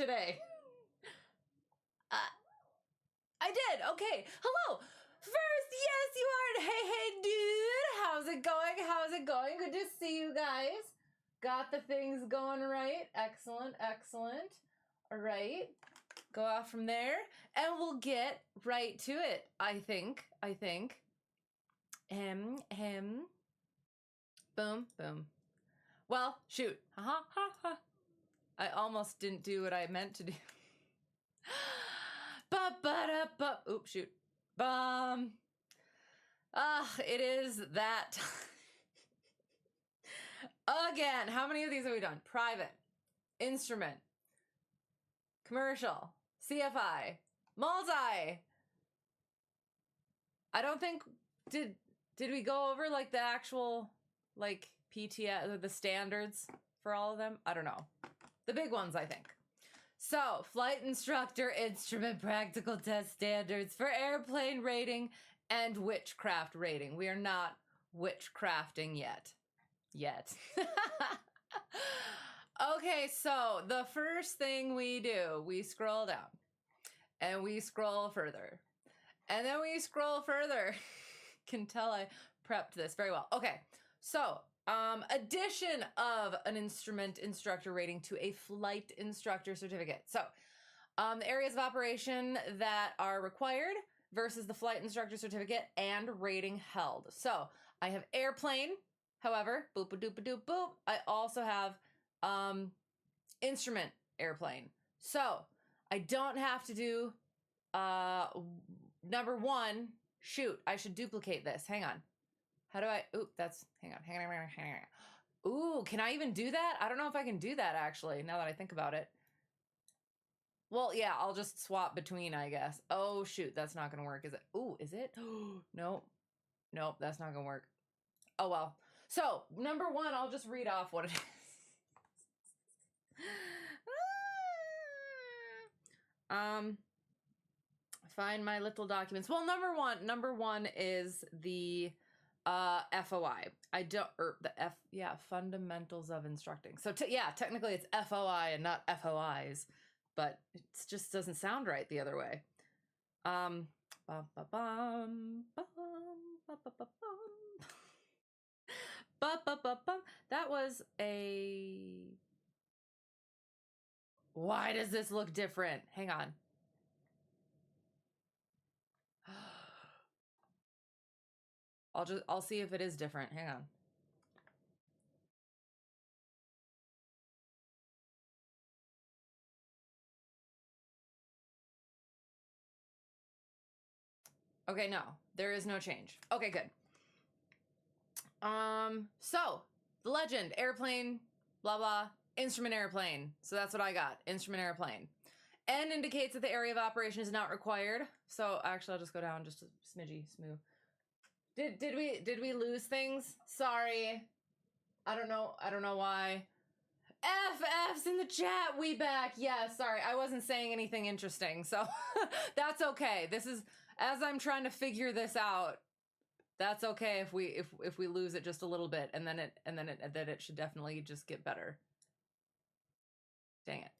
today. I did. Okay. Hello. First, yes, you are. Hey, dude. How's it going? How's it going? Good to see you guys. Got the things going right. Excellent. Excellent. All right. Go off from there and we'll get right to it. I think. Boom, boom. Well, shoot. I almost didn't do what I meant to do. Oops, shoot. It is that. Again, how many of these have we done? Private, instrument, commercial, CFI, multi. I don't think, did we go over like the actual, like PTS, the standards for all of them? I don't know. The big ones, I think. So, flight instructor, instrument practical test standards for airplane rating and witchcraft rating. We are not witchcrafting yet. Okay, so the first thing we do, we scroll down and we scroll further and then we scroll further. Can tell I prepped this very well. Okay, so addition of an instrument instructor rating to a flight instructor certificate. So the areas of operation that are required versus the flight instructor certificate and rating held. So I have airplane, however, boop a doop a doop boop. I also have instrument airplane. So I don't have to do number one. Shoot, I should duplicate this. Hang on. How do I, oop, that's, hang on. Ooh, can I even do that? I don't know if I can do that actually, now that I think about it. Well, yeah, I'll just swap between, I guess. Oh, shoot, that's not gonna work, is it? Ooh, is it? Nope, that's not gonna work. Oh, well. So, number one, I'll just read off what it is. Find my little documents. Well, number one is the FOI. Fundamentals of instructing. So yeah, technically it's FOI and not FOIs, but it just doesn't sound right the other way. That was a... Why does this look different? Hang on. I'll see if it is different. Hang on. Okay, no, there is no change. Okay, good. So the legend, airplane, blah, blah, instrument airplane. So that's what I got, instrument airplane. N indicates that the area of operation is not required. So actually I'll just go down just a smidgy, smooth. Did we lose things? Sorry. I don't know why. F's in the chat, we back. Yeah, sorry. I wasn't saying anything interesting. So that's okay. This is, as I'm trying to figure this out, that's okay if we lose it just a little bit and then it should definitely just get better. Dang it.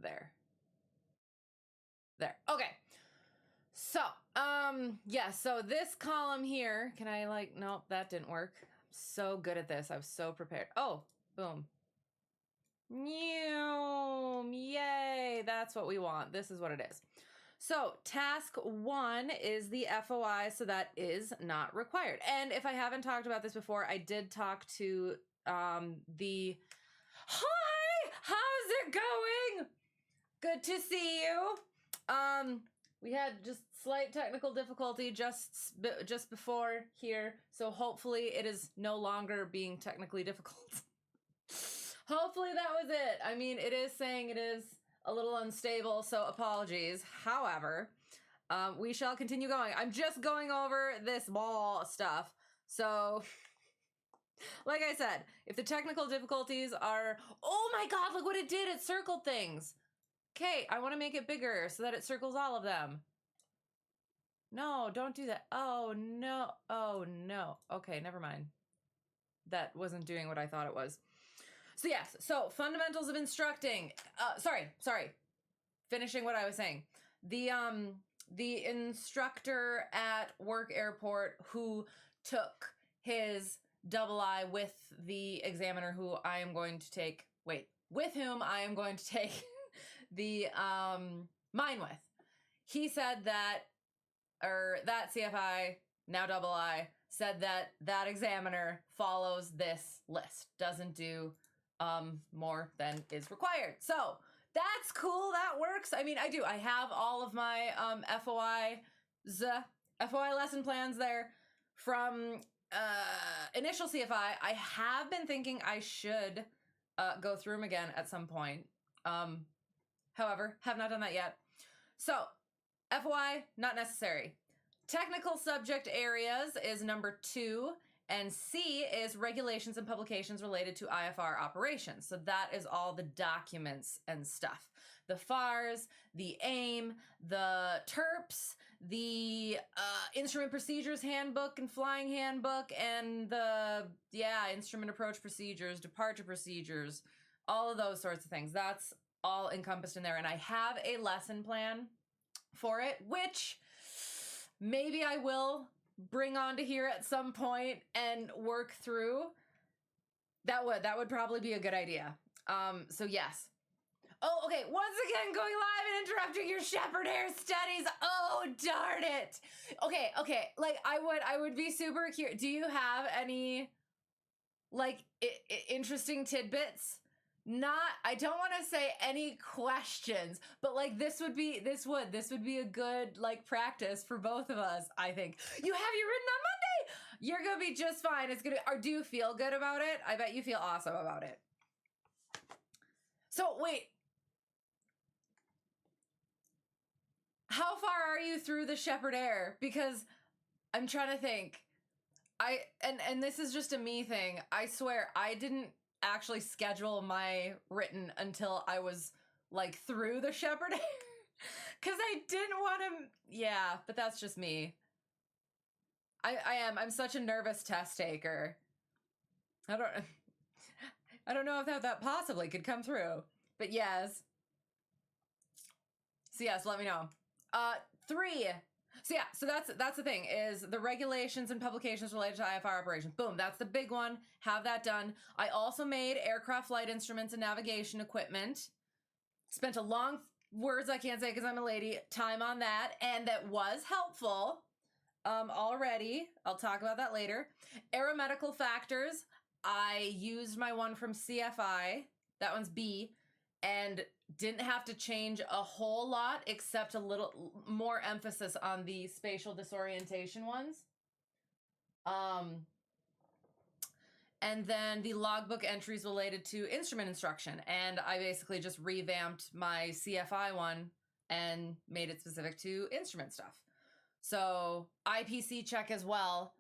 There. Okay. So, yeah, so this column here, can I like, nope, that didn't work. I'm so good at this. I was so prepared. Oh, boom. Yay, that's what we want. This is what it is. So task 1 is the FOI, so that is not required. And if I haven't talked about this before, I did talk to the... Hi! How's it going? Good to see you. We had just slight technical difficulty just before here, so hopefully it is no longer being technically difficult. Hopefully that was it. I mean, it is saying it is a little unstable, so apologies. However, we shall continue going. I'm just going over this ball stuff. So, like I said, if the technical difficulties are... Oh my god, look what it did! It circled things! Okay, I want to make it bigger so that it circles all of them. No, don't do that. Oh, no. Oh, no. Okay, never mind. That wasn't doing what I thought it was. So yes, so fundamentals of instructing. Sorry. finishing what I was saying. The instructor at work airport who took his double I with the examiner who I am going to take, with whom I am going to take the mine with. He said that, or that CFI, now double I, said that that examiner follows this list, doesn't do more than is required. So that's cool. That works. I mean, I have all of my FOI lesson plans there from initial CFI. I have been thinking I should go through them again at some point. However, have not done that yet. So FOI, not necessary. Technical subject areas is number 2. And C is regulations and publications related to IFR operations. So that is all the documents and stuff. The FARs, the AIM, the TERPs, the instrument procedures handbook and flying handbook, and the, instrument approach procedures, departure procedures, all of those sorts of things. That's all encompassed in there. And I have a lesson plan for it, which maybe I will bring onto here at some point and work through. That would probably be a good idea. So yes. Oh, okay. Once again, going live and interrupting your Shepherd Hair studies. Oh, darn it. Okay. Like I would be super curious. Do you have any like interesting tidbits? I don't want to say any questions, but like this would be a good like practice for both of us, I think. You have you written on Monday. You're going to be just fine. Or do you feel good about it? I bet you feel awesome about it. So wait, how far are you through the Shepherd Air? Because I'm trying to think. And this is just a me thing. I swear I didn't actually schedule my written until I was like through the Shepherd Air because I didn't want to. But that's just me. I'm such a nervous test taker. I don't know if that possibly could come through, but yes. So yes, let me know. 3. So that's the thing, is the regulations and publications related to IFR operations. Boom, that's the big one. Have that done. I also made aircraft flight instruments and navigation equipment. Spent a long, words I can't say because I'm a lady, time on that, and that was helpful already. I'll talk about that later. Aeromedical factors. I used my one from CFI. That one's B. And didn't have to change a whole lot except a little more emphasis on the spatial disorientation ones. And then the logbook entries related to instrument instruction. And I basically just revamped my CFI one and made it specific to instrument stuff. So IPC check as well.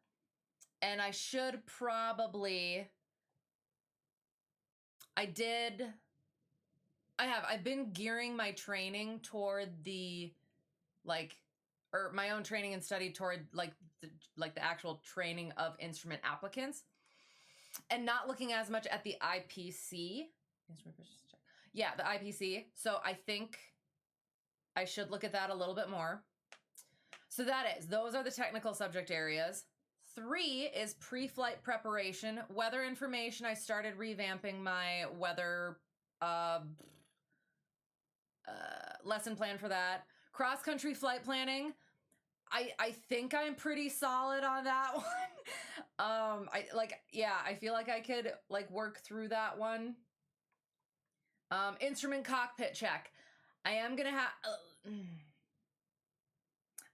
And I should probably, I've been gearing my training toward the, or my own training and study toward the actual training of instrument applicants, and not looking as much at the IPC. Yeah, the IPC. So I think I should look at that a little bit more. So those are the technical subject areas. 3 is pre-flight preparation. Weather information, I started revamping my weather lesson plan for that. Cross-country flight planning, I think I'm pretty solid on that one. I feel like I could work through that one. Instrument cockpit check. I am gonna have.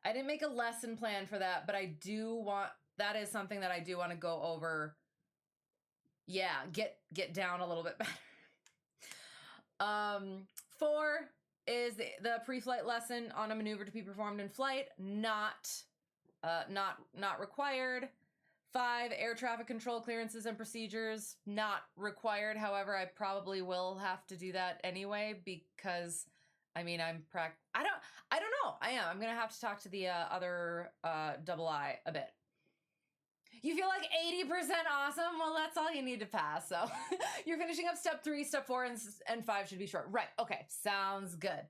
I didn't make a lesson plan for that, but that is something that I do want to go over. Yeah, get down a little bit better. 4 is the pre-flight lesson on a maneuver to be performed in flight, not required. 5, air traffic control clearances and procedures, not required. However, I probably will have to do that anyway because, I mean, I don't know. I'm gonna have to talk to the other double I a bit. You feel like 80% awesome? Well, that's all you need to pass. So you're finishing up step 3, step 4, and 5 should be short. Right. Okay. Sounds good.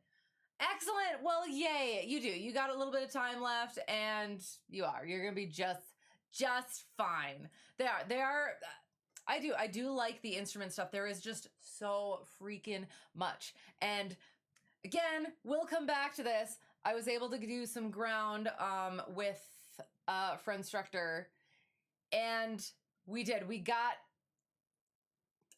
Excellent. Well, yay. You do. You got a little bit of time left and you're going to be just fine. They are, I do like the instrument stuff. There is just so freaking much. And again, we'll come back to this. I was able to do some ground with friendstructor, and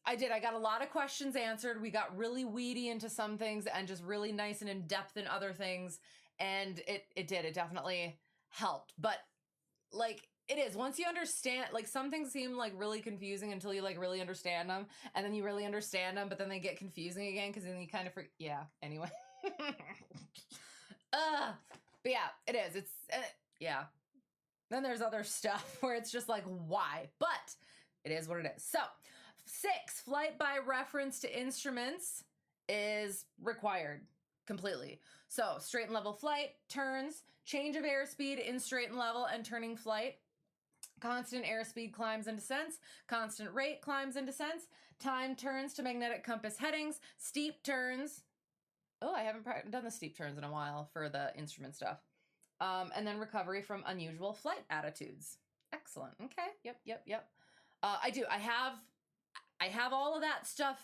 I got a lot of questions answered. We got really weedy into some things and just really nice and in depth in other things. And it definitely helped. But like, it is, once you understand, like, some things seem like really confusing until you like really understand them, and then you really understand them, but then they get confusing again because then you kind of anyway. But yeah, it is. It's yeah. Then there's other stuff where it's just like, why? But it is what it is. So 6, flight by reference to instruments is required completely. So straight and level flight, turns, change of airspeed in straight and level and turning flight, constant airspeed climbs and descents, constant rate climbs and descents, time turns to magnetic compass headings, steep turns. Oh, I haven't done the steep turns in a while for the instrument stuff. And then recovery from unusual flight attitudes. Excellent. Okay. Yep. I do. I have all of that stuff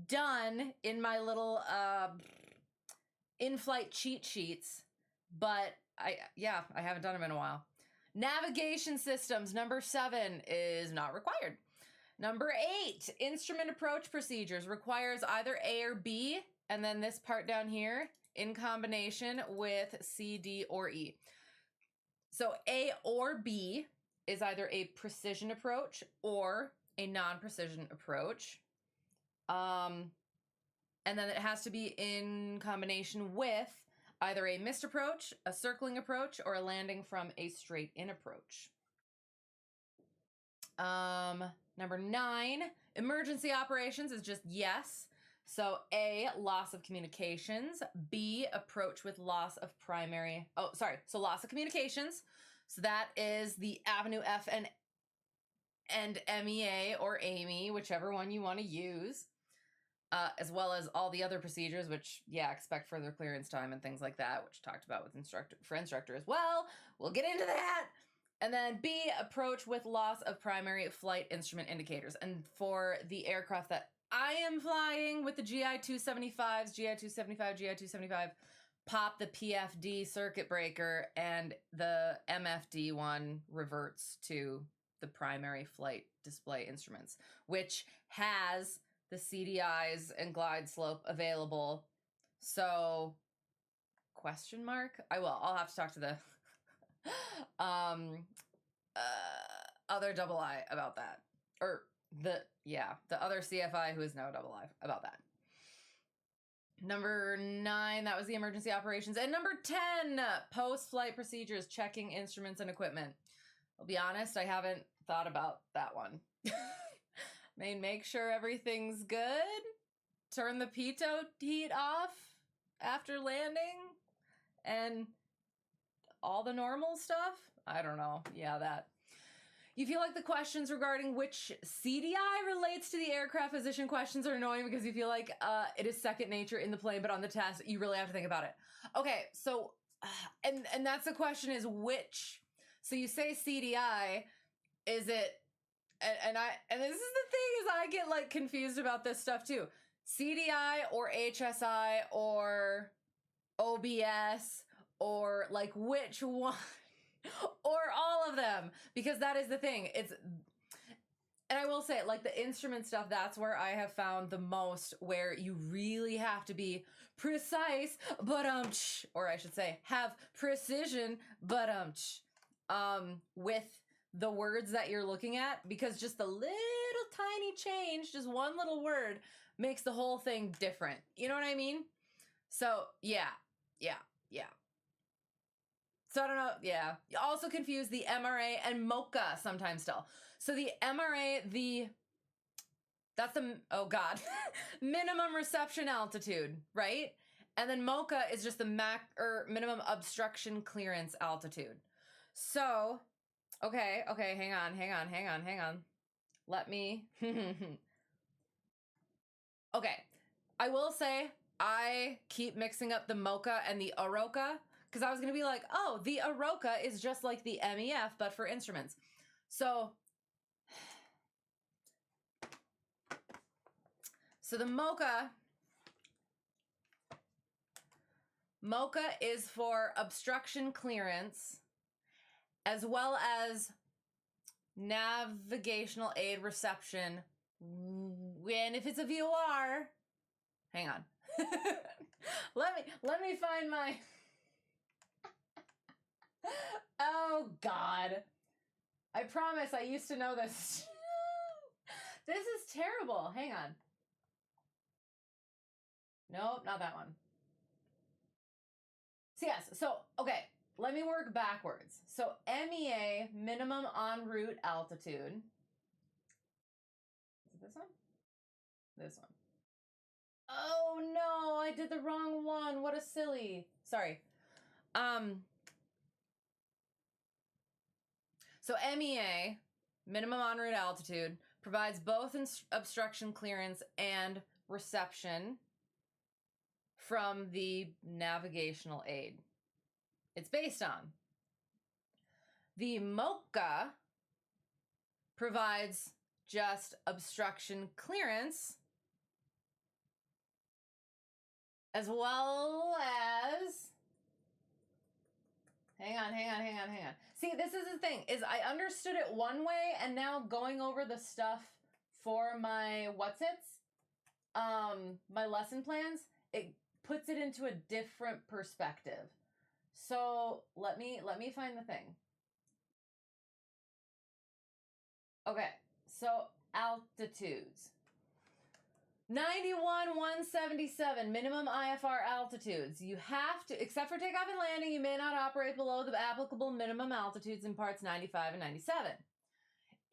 done in my little in-flight cheat sheets, but I haven't done them in a while. Navigation systems, number 7 is not required. Number 8, instrument approach procedures requires either A or B, and then this part down here in combination with C, D, or E. So A or B is either a precision approach or a non-precision approach. And then it has to be in combination with either a missed approach, a circling approach, or a landing from a straight in approach. Number 9, emergency operations is just yes. So A, loss of communications. B, approach with loss of primary. Oh, sorry. So loss of communications. So that is the Avenue F and MEA or AMI, whichever one you want to use. As well as all the other procedures, which, expect further clearance time and things like that, which talked about with friendstructor as well. We'll get into that. And then B, approach with loss of primary flight instrument indicators. And for the aircraft that I am flying with the GI-275s, GI-275, pop the PFD circuit breaker, and the MFD one reverts to the primary flight display instruments, which has the CDIs and glide slope available. So, question mark? I'll have to talk to the other double I about that. Or the other CFI who is now double I about that. Number 9, that was the emergency operations. And number 10, post-flight procedures, checking instruments and equipment. I'll be honest, I haven't thought about that one. Make sure everything's good. Turn the pitot heat off after landing. And all the normal stuff. I don't know. Yeah, that. You feel like the questions regarding which CDI relates to the aircraft position questions are annoying because you feel like it is second nature in the plane, but on the test, you really have to think about it. Okay, so, and that's the question is which. So you say CDI, is it, and this is the thing is I get like confused about this stuff too. CDI or HSI or OBS or like which one or all of them, because that is the thing. And I will say, like the instrument stuff, that's where I have found the most where you really have to be precise, but or I should say have precision, but with the words that you're looking at, because just a little tiny change, just one little word makes the whole thing different. You know what I mean? So yeah. So I don't know, yeah. You also confuse the MRA and MoCA sometimes still. So the MRA, that's the, minimum reception altitude, right? And then MoCA is just the minimum obstruction clearance altitude. So, okay, hang on. Let me, okay. I will say I keep mixing up the MoCA and the Oroka because I was going to be like, oh, the Oroka is just like the MEF, but for instruments. So the MoCA is for obstruction clearance as well as navigational aid reception. When if it's a VOR, hang on. let me find my Oh God. I promise I used to know this. This is terrible. Hang on. Nope, not that one. So yes, so okay, let me work backwards. So MEA, minimum en route altitude. Is it this one? This one. Oh no, I did the wrong one. What a silly. Sorry. So MEA, minimum en route altitude, provides both obstruction clearance and reception from the navigational aid it's based on. The MoCA provides just obstruction clearance as well as hang on. See, this is the thing, is I understood it one way, and now going over the stuff for my my lesson plans, it puts it into a different perspective. So let me find the thing. Okay, so altitudes. 91,177 minimum IFR altitudes. You have to, except for takeoff and landing, you may not operate below the applicable minimum altitudes in parts 95 and 97.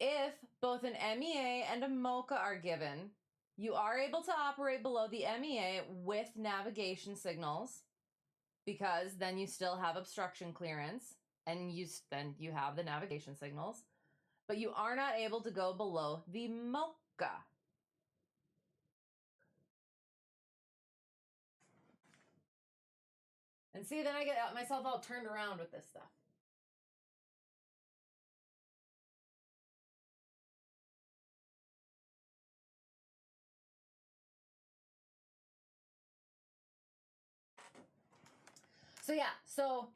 If both an MEA and a MoCA are given, you are able to operate below the MEA with navigation signals, because then you still have obstruction clearance and then you have the navigation signals, but you are not able to go below the MoCA. And see, then I get myself all turned around with this stuff. So yeah, so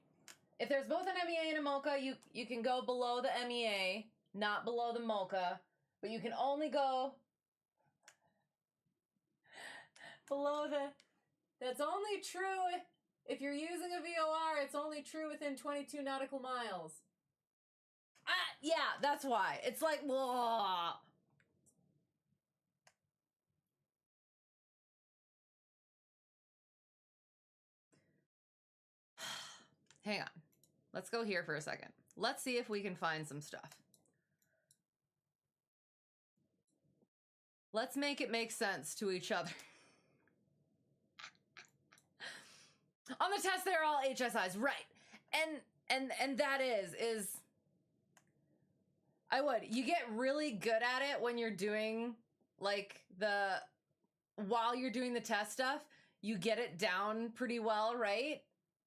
if there's both an MEA and a MoCA, you can go below the MEA, not below the MoCA, but you can only go below that's only true if you're using a VOR, it's only true within 22 nautical miles. Yeah, that's why. It's like, whoa. Hang on. Let's go here for a second. Let's see if we can find some stuff. Let's make it make sense to each other. On the test, they're all HSIs, right? And that is I would. You get really good at it when you're doing like while you're doing the test stuff, you get it down pretty well, right?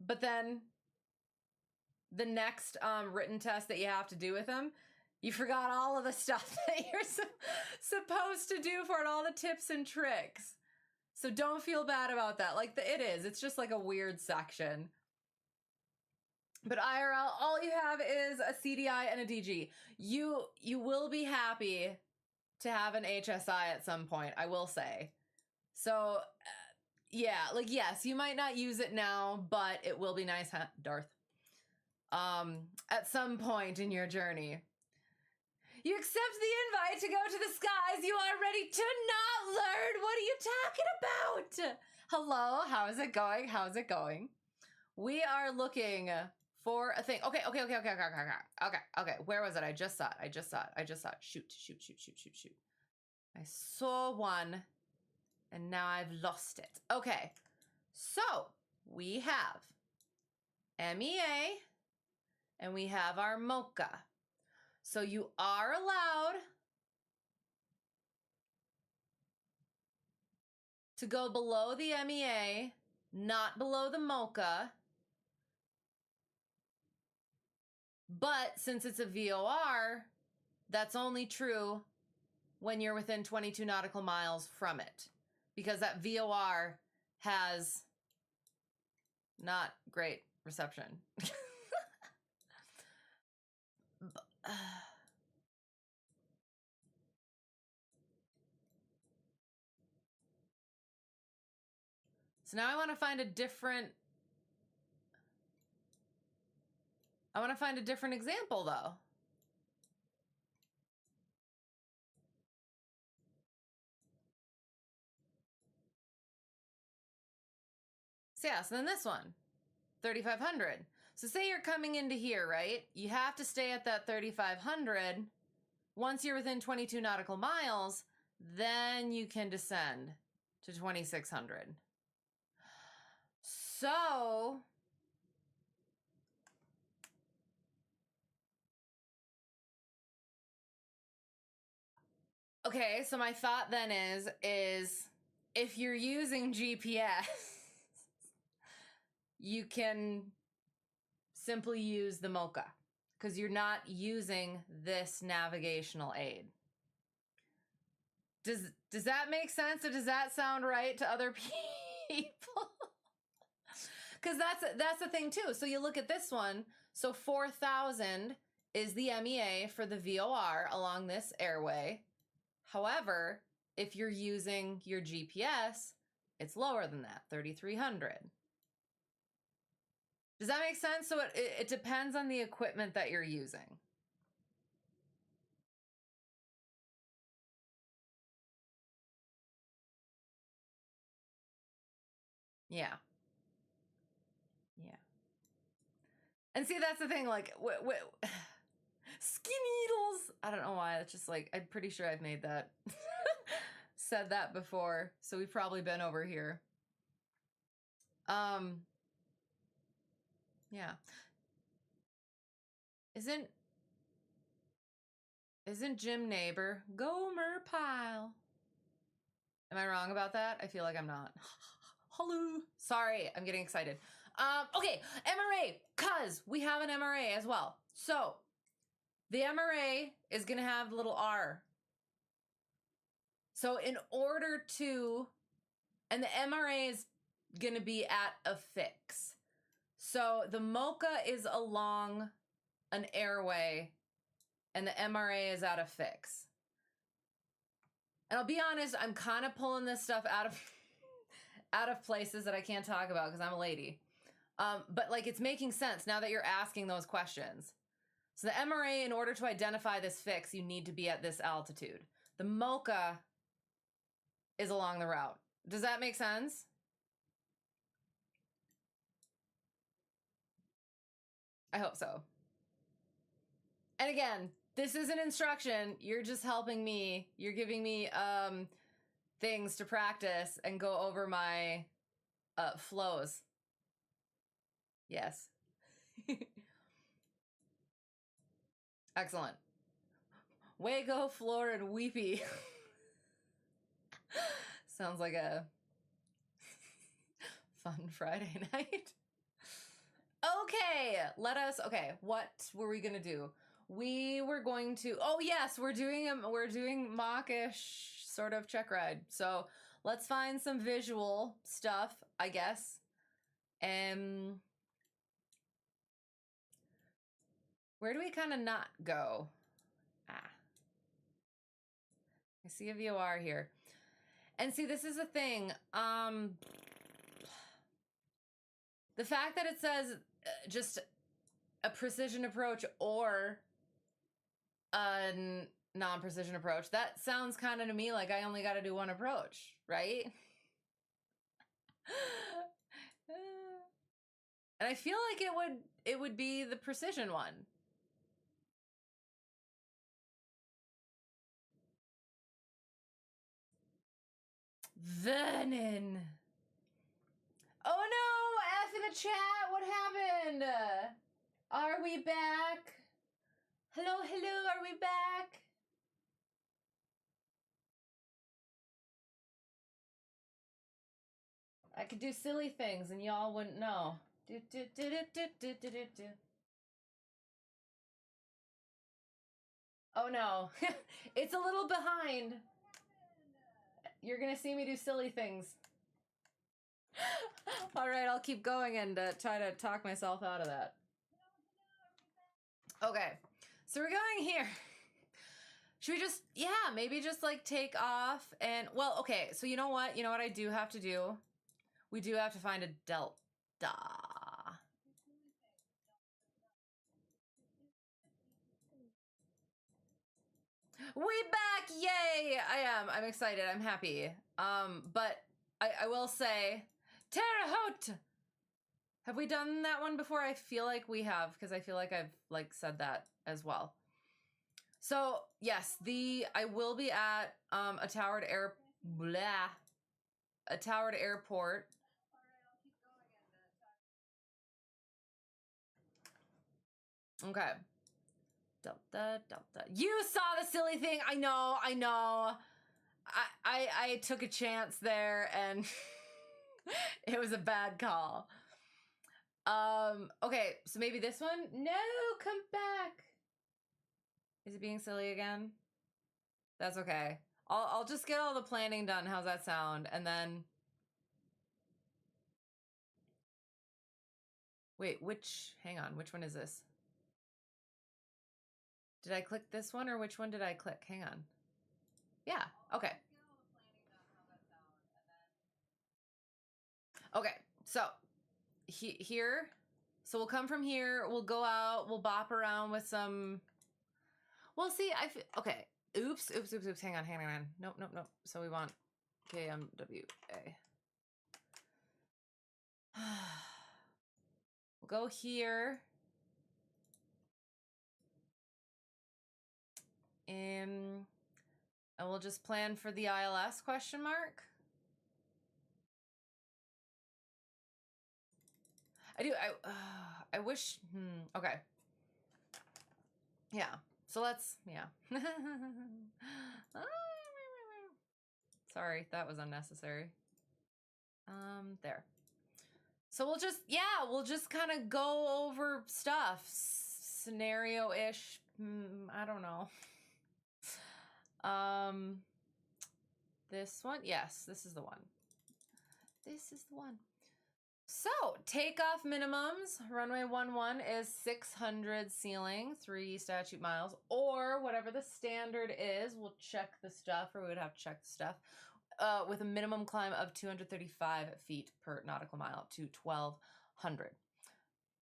But then the next written test that you have to do with them, you forgot all of the stuff that you're supposed to do for it, all the tips and tricks. So don't feel bad about that. Like it's just like a weird section. But IRL, all you have is a CDI and a DG. You will be happy to have an HSI at some point, I will say. So yeah, like yes, you might not use it now, but it will be nice, huh, Darth? At some point in your journey. You accept the invite to go to the skies. You are ready to not learn. What are you talking about? Hello, how is it going? How's it going? We are looking for a thing. Okay. Where was it? I just saw it. Shoot. I saw one and now I've lost it. Okay. So we have MEA and we have our MoCA. So you are allowed to go below the MEA, not below the MoCA. But since it's a VOR, that's only true when you're within 22 nautical miles from it, because that VOR has not great reception. So now I want to find a different example though. So yeah, so then this one, 3,500. So say you're coming into here, right? You have to stay at that 3,500. Once you're within 22 nautical miles, then you can descend to 2,600. So okay, so my thought then is if you're using GPS, you can simply use the MoCA because you're not using this navigational aid. Does that make sense, or does that sound right to other people? Because that's the thing too. So you look at this one. So 4,000 is the MEA for the VOR along this airway. However, if you're using your GPS, it's lower than that, 3,300. Does that make sense? So it depends on the equipment that you're using. Yeah. Yeah. And see, that's the thing, like, skinny needles. I don't know why. It's just like, I'm pretty sure I've made that, said that before. So we've probably been over here. Yeah. Isn't Jim neighbor Gomer Pyle? Am I wrong about that? I feel like I'm not. Hello. Sorry, I'm getting excited. Okay, MRA, cause we have an MRA as well. So the MRA is gonna have the little R. So in order to, and the MRA is gonna be at a fix. So the MoCA is along an airway and the MRA is at a fix. And I'll be honest, I'm kind of pulling this stuff out of places that I can't talk about because I'm a lady. But like, it's making sense now that you're asking those questions. So the MRA, in order to identify this fix, you need to be at this altitude. The MoCA is along the route. Does that make sense? I hope so. And again, this isn't instruction. You're just helping me. You're giving me things to practice and go over my flows. Yes. Excellent. Wago, Floor, and Weepy. Sounds like a fun Friday night. Okay, what were we gonna do? We were going to, oh yes, we're doing MockISH sort of check ride. So let's find some visual stuff, I guess. Where do we kind of not go? I see a VOR here. And see, this is a thing. The fact that it says just a precision approach or a non-precision approach, that sounds kind of to me like I only got to do one approach, right? And I feel like it would be the precision one. Vernon. Oh no, F in the chat, what happened? Are we back? Hello, are we back? I could do silly things and y'all wouldn't know. Oh no, it's a little behind. You're gonna see me do silly things. All right, I'll keep going and try to talk myself out of that. Okay, so we're going here. Should we just, yeah, maybe just like take off and, well, okay, so you know what I do have to do? We do have to find a delta. We back, yay! I'm excited, I'm happy. But I will say, Terre Haute! Have we done that one before? I feel like we have, because I feel like I've like said that as well. So yes, I will be at a towered airport. Okay. Delta. You saw the silly thing. I know. I took a chance there and it was a bad call. Okay, so maybe this one? No, come back. Is it being silly again? That's okay. I'll just get all the planning done. How's that sound? And then wait, hang on, which one is this? Did I click this one or which one did I click? Hang on. Yeah, okay. Okay, so here, so we'll come from here, we'll go out, we'll bop around with some, well, see, okay, oops, hang on, nope, so we want KMWA. We'll go here, and we'll just plan for the ILS question mark. I wish, okay. Yeah, so let's, yeah. Sorry, that was unnecessary. There. So we'll just kind of go over stuff, scenario-ish, I don't know. This one, yes, this is the one. So, takeoff minimums, runway 11 is 600 ceiling, 3 statute miles, or whatever the standard is. We'll check the stuff, or we would have to check the stuff, with a minimum climb of 235 feet per nautical mile to 1,200.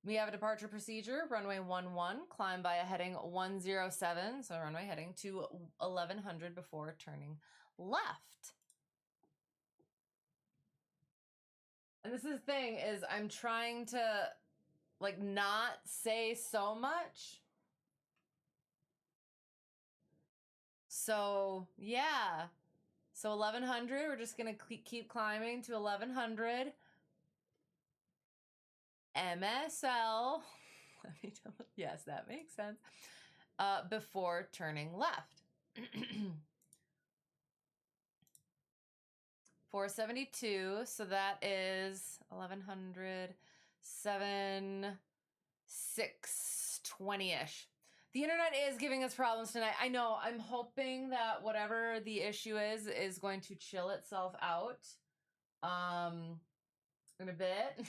We have a departure procedure, runway 11, climb by a heading 107, so runway heading to 1,100 before turning left. And this is the thing, is I'm trying to like not say so much. So yeah, so 1,100, we're just gonna keep climbing to 1,100. MSL, yes, that makes sense, before turning left. 472, so that is 1,100, 620-ish. The internet is giving us problems tonight. I know, I'm hoping that whatever the issue is going to chill itself out in a bit.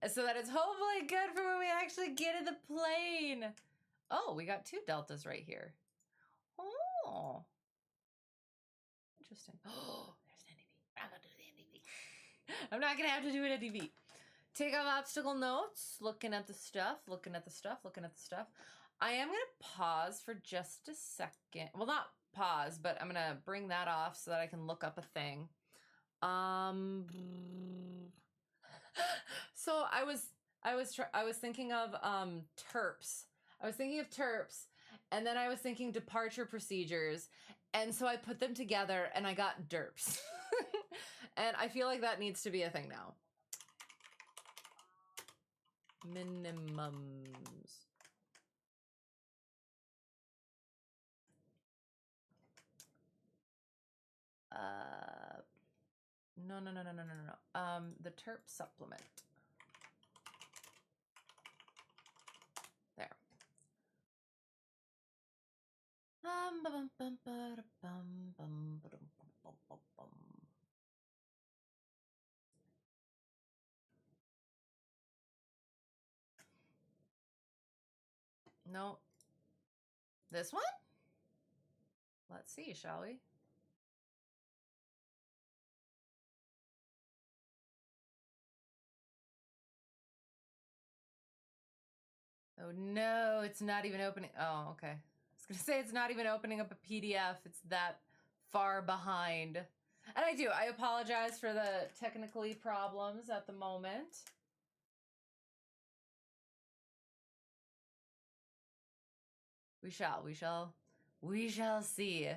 So that it's hopefully good for when we actually get in the plane. Oh, we got 2 deltas right here. Oh, interesting. Oh, there's an NDV. I'm not gonna do the NDV. I'm not gonna have to do an NDV. Takeoff obstacle notes. Looking at the stuff. I am gonna pause for just a second. Well, not pause, but I'm gonna bring that off so that I can look up a thing. So I was thinking of terps. And then I was thinking departure procedures, and so I put them together and I got derps. And I feel like that needs to be a thing now. Minimums. No. The terp supplement. There. No. This one? Let's see, shall we? Oh no, it's not even opening. Oh, okay. I was gonna say it's not even opening up a PDF. It's that far behind. And I apologize for the technically problems at the moment. We shall see.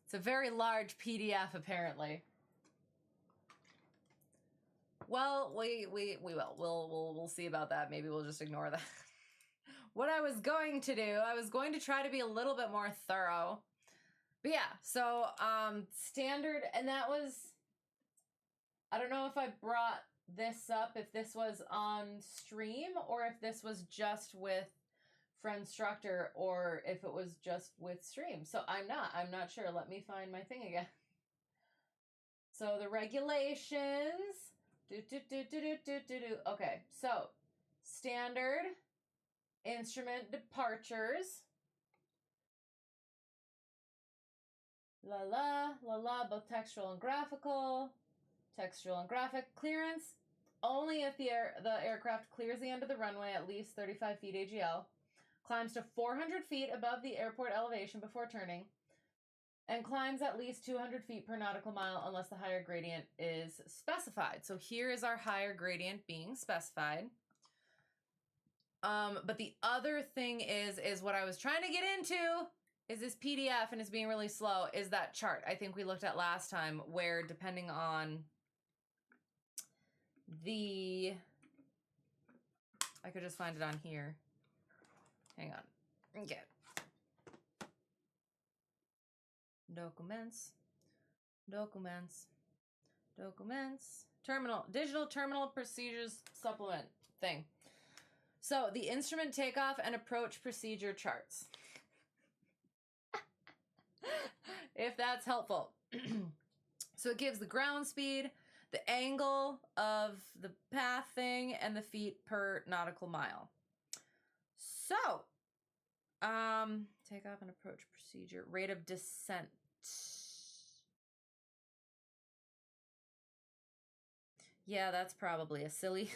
It's a very large PDF, apparently. Well, we will. We'll see about that. Maybe we'll just ignore that. What I was going to do, I was going to try to be a little bit more thorough. But yeah, so standard, and that was, I don't know if I brought this up, if this was on stream or if this was just with friendstructor or if it was just with stream. So I'm not sure. Let me find my thing again. So the regulations, Okay, so standard instrument departures. Both textual and graphical. Textual and graphic clearance. Only if the aircraft clears the end of the runway at least 35 feet AGL. Climbs to 400 feet above the airport elevation before turning. And climbs at least 200 feet per nautical mile unless the higher gradient is specified. So here is our higher gradient being specified. But the other thing is what I was trying to get into is this PDF, and it's being really slow, is that chart I think we looked at last time where depending on the, I could just find it on here. Hang on. Okay. Documents. Terminal, digital terminal procedures supplement thing. So the instrument takeoff and approach procedure charts. If that's helpful. So it gives the ground speed, the angle of the path thing, and the feet per nautical mile. So, takeoff and approach procedure, rate of descent. Yeah, that's probably a silly.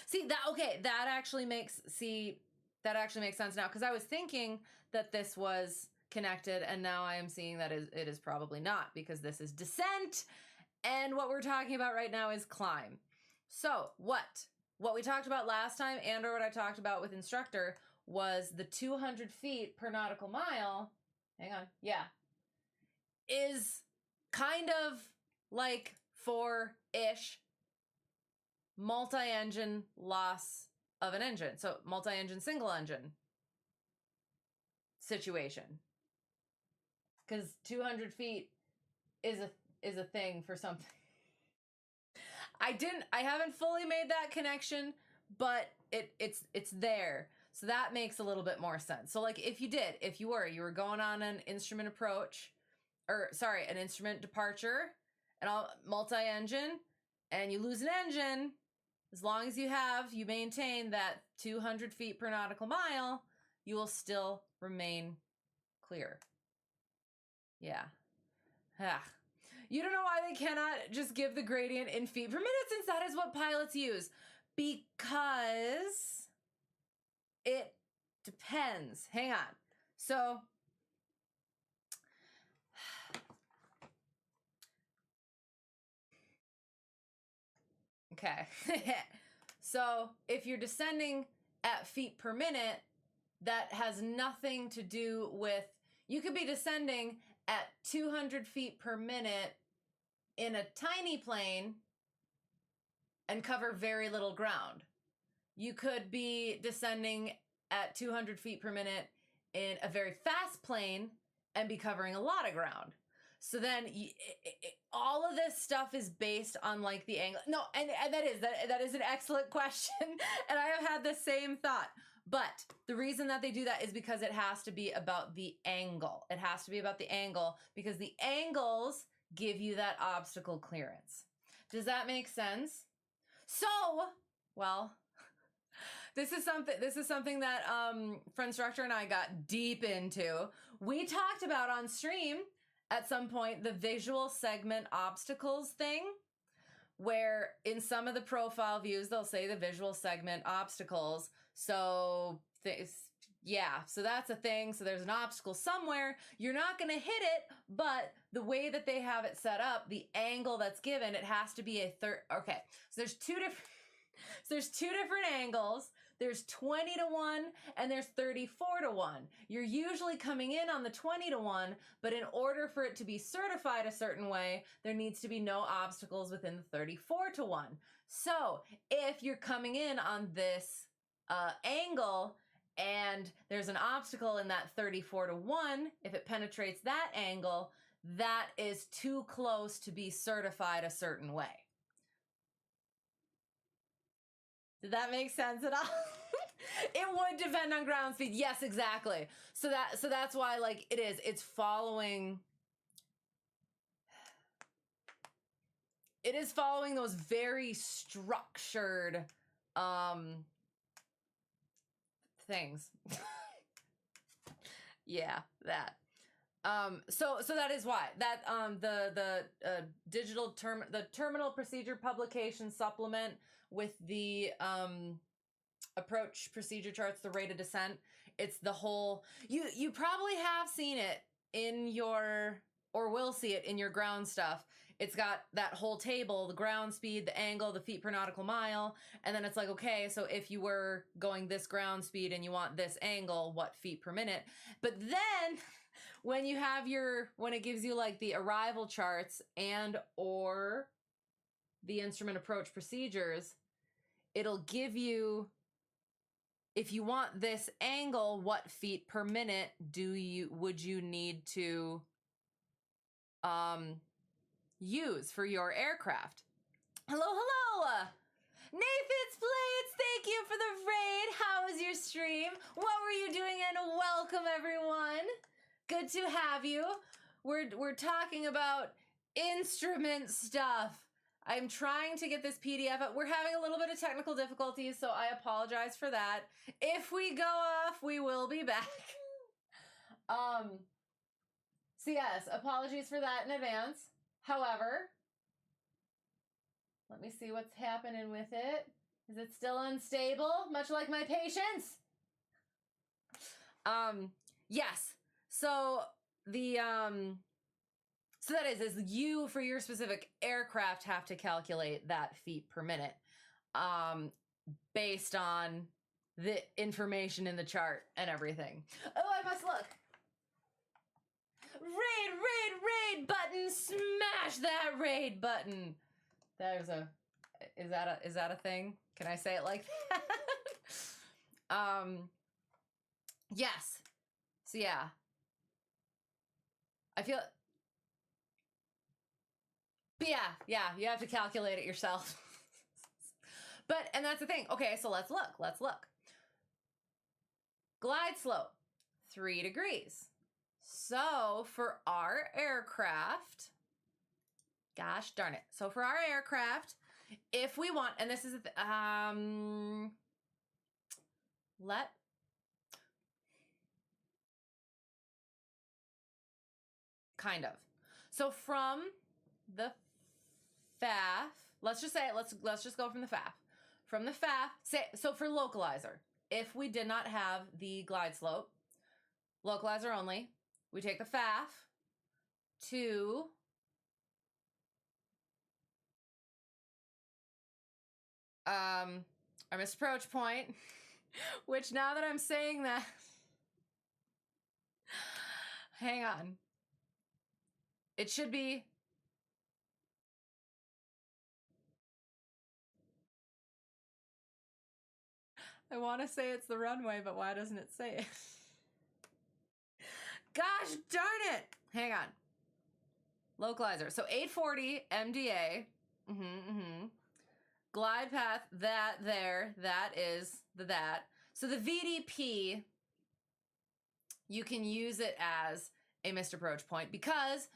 See that? Okay, that actually makes sense now, because I was thinking that this was connected, and now I am seeing that it is probably not, because this is descent, and what we're talking about right now is climb. So what we talked about last time, and or what I talked about with Instructor, was the 200 feet per nautical mile. Hang on, yeah, is kind of like for-ish multi-engine loss of an engine. So multi-engine, single engine situation. Because 200 feet is a thing for something. I haven't fully made that connection, but it's there. So that makes a little bit more sense. So like if you were going on an instrument approach, an instrument departure, and all multi-engine, and you lose an engine, as long as you maintain that 200 feet per nautical mile, you will still remain clear. Yeah. You don't know why they cannot just give the gradient in feet per minute, since that is what pilots use. Because it depends. Hang on. So, okay. So if you're descending at feet per minute, that has nothing to do with, you could be descending at 200 feet per minute in a tiny plane and cover very little ground. You could be descending at 200 feet per minute in a very fast plane and be covering a lot of ground. So then all of this stuff is based on like the angle. No, and that is an excellent question. And I have had the same thought. But the reason that they do that is because it has to be about the angle. It has to be about the angle because the angles give you that obstacle clearance. Does that make sense? So, well, this is something that friendstructor and I got deep into. We talked about on stream at some point the visual segment obstacles thing, where in some of the profile views they'll say the visual segment obstacles. So so that's a thing. So there's an obstacle somewhere. You're not going to hit it, but the way that they have it set up, the angle that's given, it has to be a okay. So there's two different angles. There's 20 to 1 and there's 34 to 1. You're usually coming in on the 20 to 1, but in order for it to be certified a certain way, there needs to be no obstacles within the 34 to 1. So if you're coming in on this angle and there's an obstacle in that 34 to 1, if it penetrates that angle, that is too close to be certified a certain way. Did that make sense at all? It would depend on ground speed. Yes, exactly. So that's why like it's following those very structured things. Yeah, that. So that is why that the terminal procedure publication supplement with the approach procedure charts, the rate of descent. It's the whole, you probably have seen it in your, or will see it in your ground stuff. It's got that whole table, the ground speed, the angle, the feet per nautical mile. And then it's like, okay, so if you were going this ground speed and you want this angle, what feet per minute? But then when you have when it gives you like the arrival charts and or the instrument approach procedures, it'll give you, if you want this angle, what feet per minute would you need to use for your aircraft? Hello. Nathan's Plates, thank you for the raid. How was your stream? What were you doing? And welcome everyone. Good to have you. We're talking about instrument stuff. I'm trying to get this PDF up. We're having a little bit of technical difficulties, so I apologize for that. If we go off, we will be back. So yes, apologies for that in advance. However, let me see what's happening with it. Is it still unstable? Much like my patience? Yes. So the so that is you for your specific aircraft have to calculate that feet per minute based on the information in the chart and everything. Oh, I must look. Raid button, smash that raid button. There's is that a thing? Can I say it like that? Yes. So yeah. I feel, but yeah, you have to calculate it yourself. And that's the thing. Okay, so let's look. Glide slope, 3 degrees. So for our aircraft, gosh darn it. So for our aircraft, if we want, and this is, kind of. So from the FAF, let's just say, let's just go from the FAF. From the FAF, so for localizer, if we did not have the glide slope, localizer only, we take the FAF to our missed approach point, which now that I'm saying that, hang on. It should be I want to say it's the runway, but why doesn't it say it? Gosh darn it! Hang on. Localizer. So 840 MDA. Glide path, that is that. So the VDP, you can use it as a missed approach point because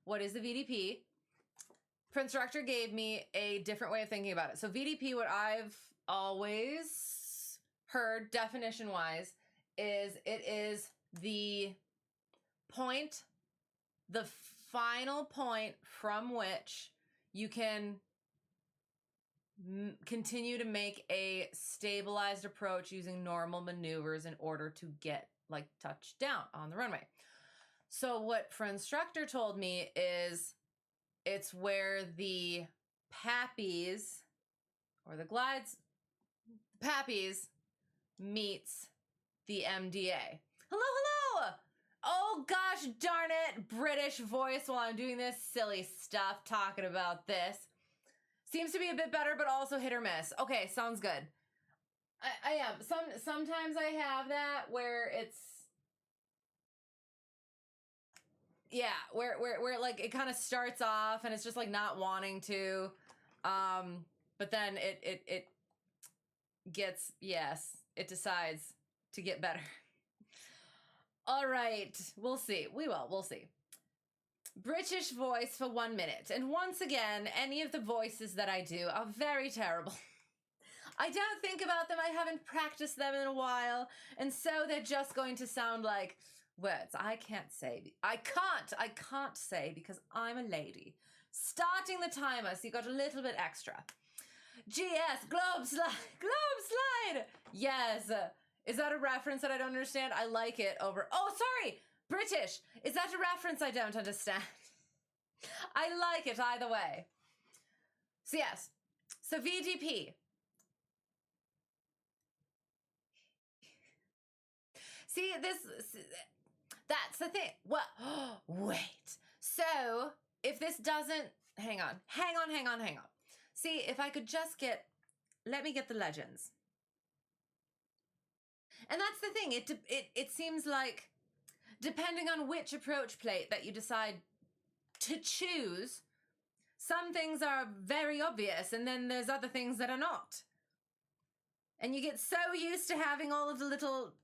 what is the VDP? Friendstructor gave me a different way of thinking about it. So VDP, what I've always heard definition-wise, is it is the point, the final point from which you can continue to make a stabilized approach using normal maneuvers in order to get like touchdown on the runway. So what Friendstructor told me is it's where the pappies or the glides, pappies meets the MDA. Hello. Oh gosh darn it, British voice while I'm doing this silly stuff talking about this. Seems to be a bit better, but also hit or miss. Okay, sounds good. I am. Sometimes I have that where it's, yeah, where like it kind of starts off and it's just like not wanting to, but then it gets, yes, it decides to get better. All right, we'll see. We'll see. British voice for 1 minute. And once again, any of the voices that I do are very terrible. I don't think about them. I haven't practiced them in a while. And so they're just going to sound like words I can't say. I can't say because I'm a lady. Starting the timer, so you got a little bit extra. GS, globe slide. Yes. Is that a reference that I don't understand? I like it over. Oh, sorry. British. Is that a reference I don't understand? I like it either way. So yes. So VDP. See, that's the thing. Well, wait. So if this doesn't, hang on. See, if I could just let me get the legends. And that's the thing. It seems like depending on which approach plate that you decide to choose, some things are very obvious and then there's other things that are not. And you get so used to having all of the little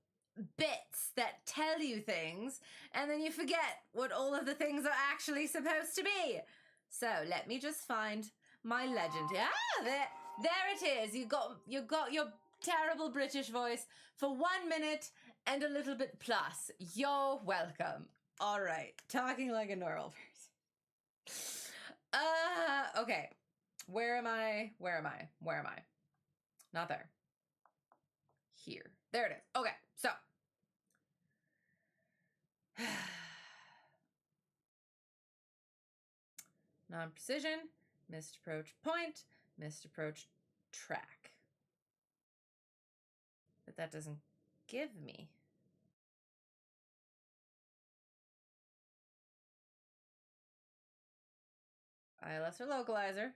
bits that tell you things and then you forget what all of the things are actually supposed to be. So let me just find my legend. There it is. You got your terrible British voice for 1 minute and a little bit plus. You're welcome. All right. Talking like a normal person. Okay. Where am I? Not there. Here. There it is. Okay. So. Non-precision, missed approach point, missed approach track. But that doesn't give me. ILS or localizer.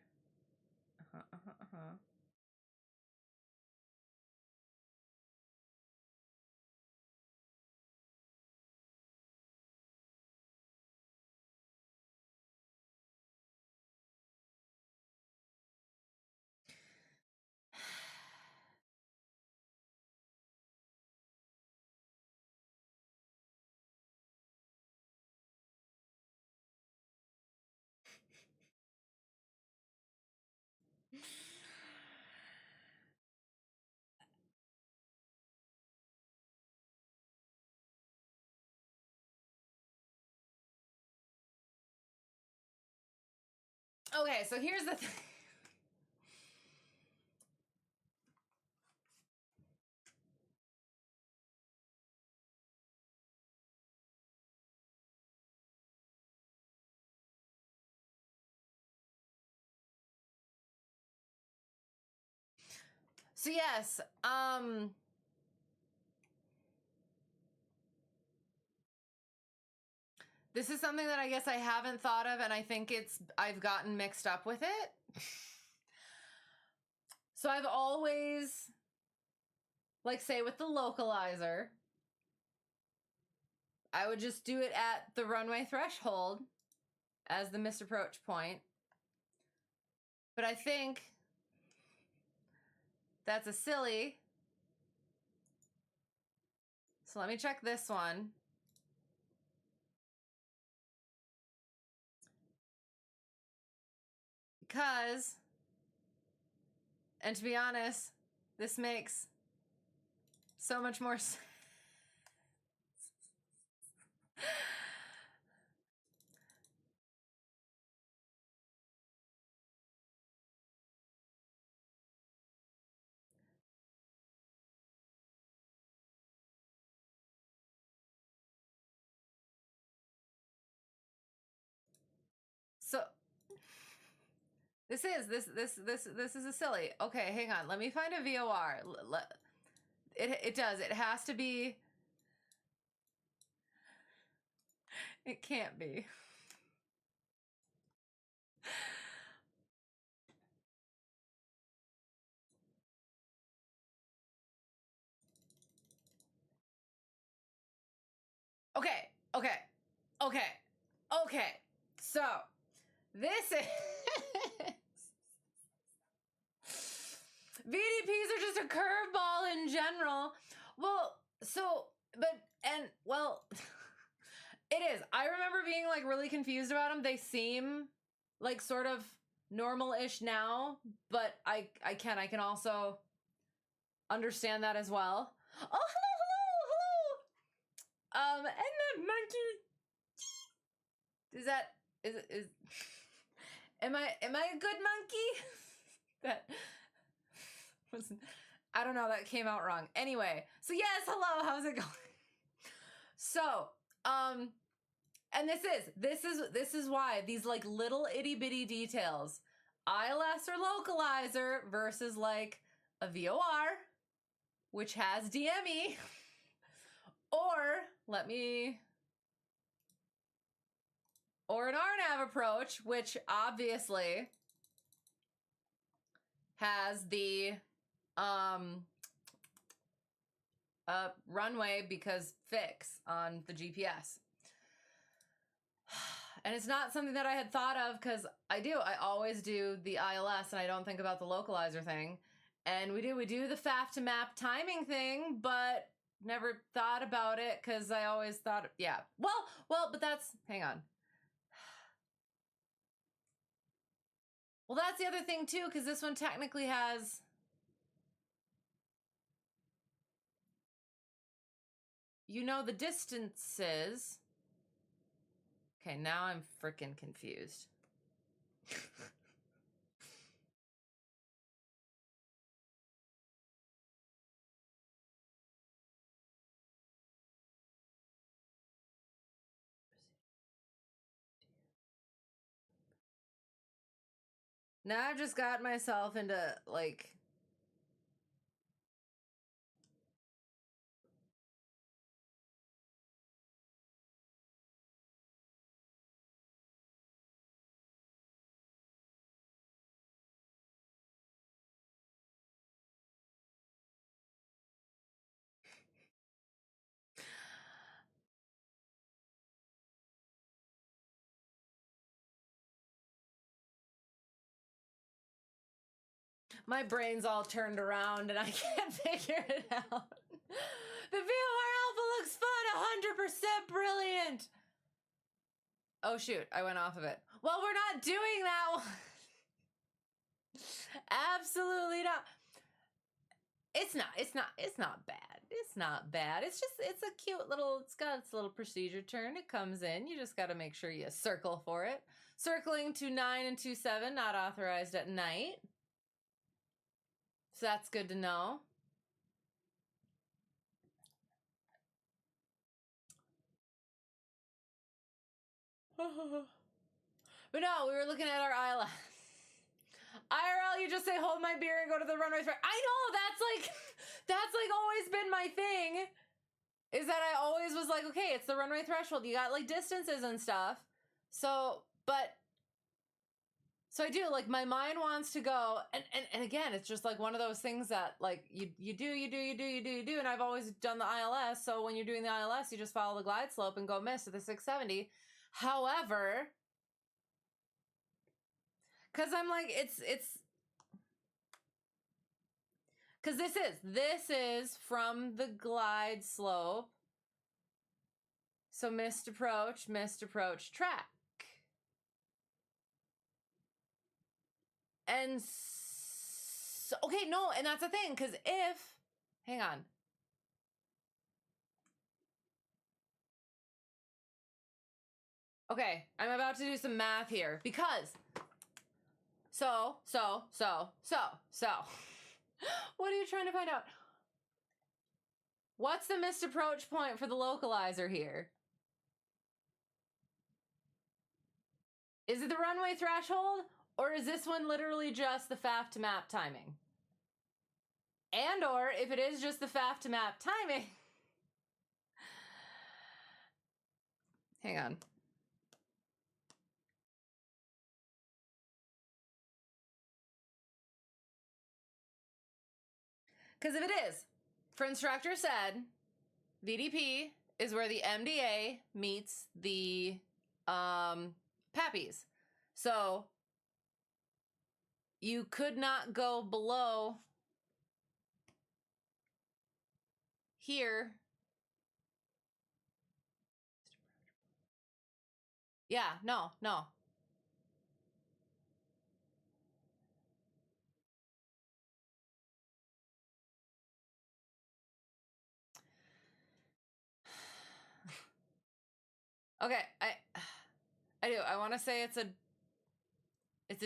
Okay, so here's the thing. So yes, this is something that I guess I haven't thought of, and I think I've gotten mixed up with it. So I've always like say with the localizer, I would just do it at the runway threshold as the missed approach point. But I think that's a silly. So let me check this one. Because, and to be honest, this makes so much more sense. So this is a silly. Okay, hang on. Let me find a VOR. It does. It has to be. It can't be. Okay. So this is VDPs are just a curveball in general. Well, it is. I remember being like really confused about them. They seem like sort of normal-ish now, but I can also understand that as well. Oh, hello. And the monkey. Am I a good monkey? That wasn't, I don't know, that came out wrong. Anyway, so yes, hello, how's it going? So, and this is why these like little itty bitty details, ILS or localizer versus like a VOR, which has DME, or or an RNAV approach, which obviously has the runway because fix on the GPS. And it's not something that I had thought of because I always do the ILS and I don't think about the localizer thing. And we do the FAF to map timing thing, but never thought about it because I always thought, yeah. Well, but that's, hang on. Well, that's the other thing too, because this one technically has the distances. Okay, now I'm freaking confused. Now I've just got myself into like my brain's all turned around and I can't figure it out. The VOR Alpha looks fun, 100% brilliant. Oh shoot, I went off of it. Well, we're not doing that one. Absolutely not. It's not bad. It's not bad. It's a cute little, it's got its little procedure turn. It comes in. You just got to make sure you circle for it. Circling to 9 and 27, not authorized at night. So that's good to know. But no, we were looking at our ILS. IRL, you just say, hold my beer and go to the runway fair. I know, that's like always been my thing, is that I always was like, okay, it's the runway threshold. You got like distances and stuff. So So I do, like, my mind wants to go, and again, it's just like one of those things that, like, you do, and I've always done the ILS, so when you're doing the ILS, you just follow the glide slope and go miss at the 670. However, because I'm like, it's, because this is from the glide slope, so missed approach, track. And so, okay, no, and that's the thing, because if, hang on. Okay, I'm about to do some math here, because, so, what are you trying to find out? What's the missed approach point for the localizer here? Is it the runway threshold? Or is this one literally just the FAF to map timing? And or if it is just the FAF to map timing, hang on. Because if it is, Friendstructor said VDP is where the MDA meets the PAPIs. So you could not go below here. Yeah, no. Okay, I do. I want to say it's a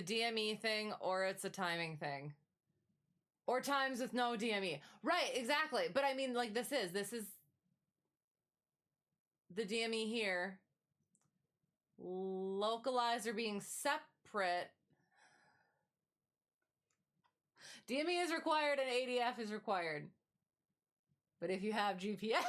DME thing or it's a timing thing. Or times with no DME. Right, exactly. But I mean, like, this is the DME here. Localizer being separate. DME is required and ADF is required. But if you have GPS...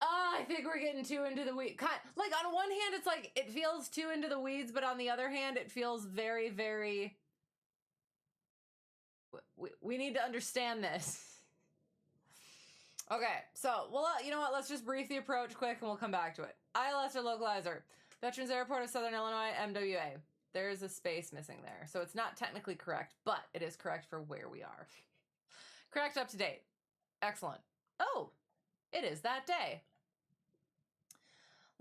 I think we're getting too into the weeds. Like, on one hand, it's like, it feels too into the weeds, but on the other hand, it feels very, very... We need to understand this. Okay, so, well, you know what? Let's just brief the approach quick and we'll come back to it. ILS or localizer. Veterans Airport of Southern Illinois, MWA. There's a space missing there. So it's not technically correct, but it is correct for where we are. Correct, up to date. Excellent. Oh, it is that day.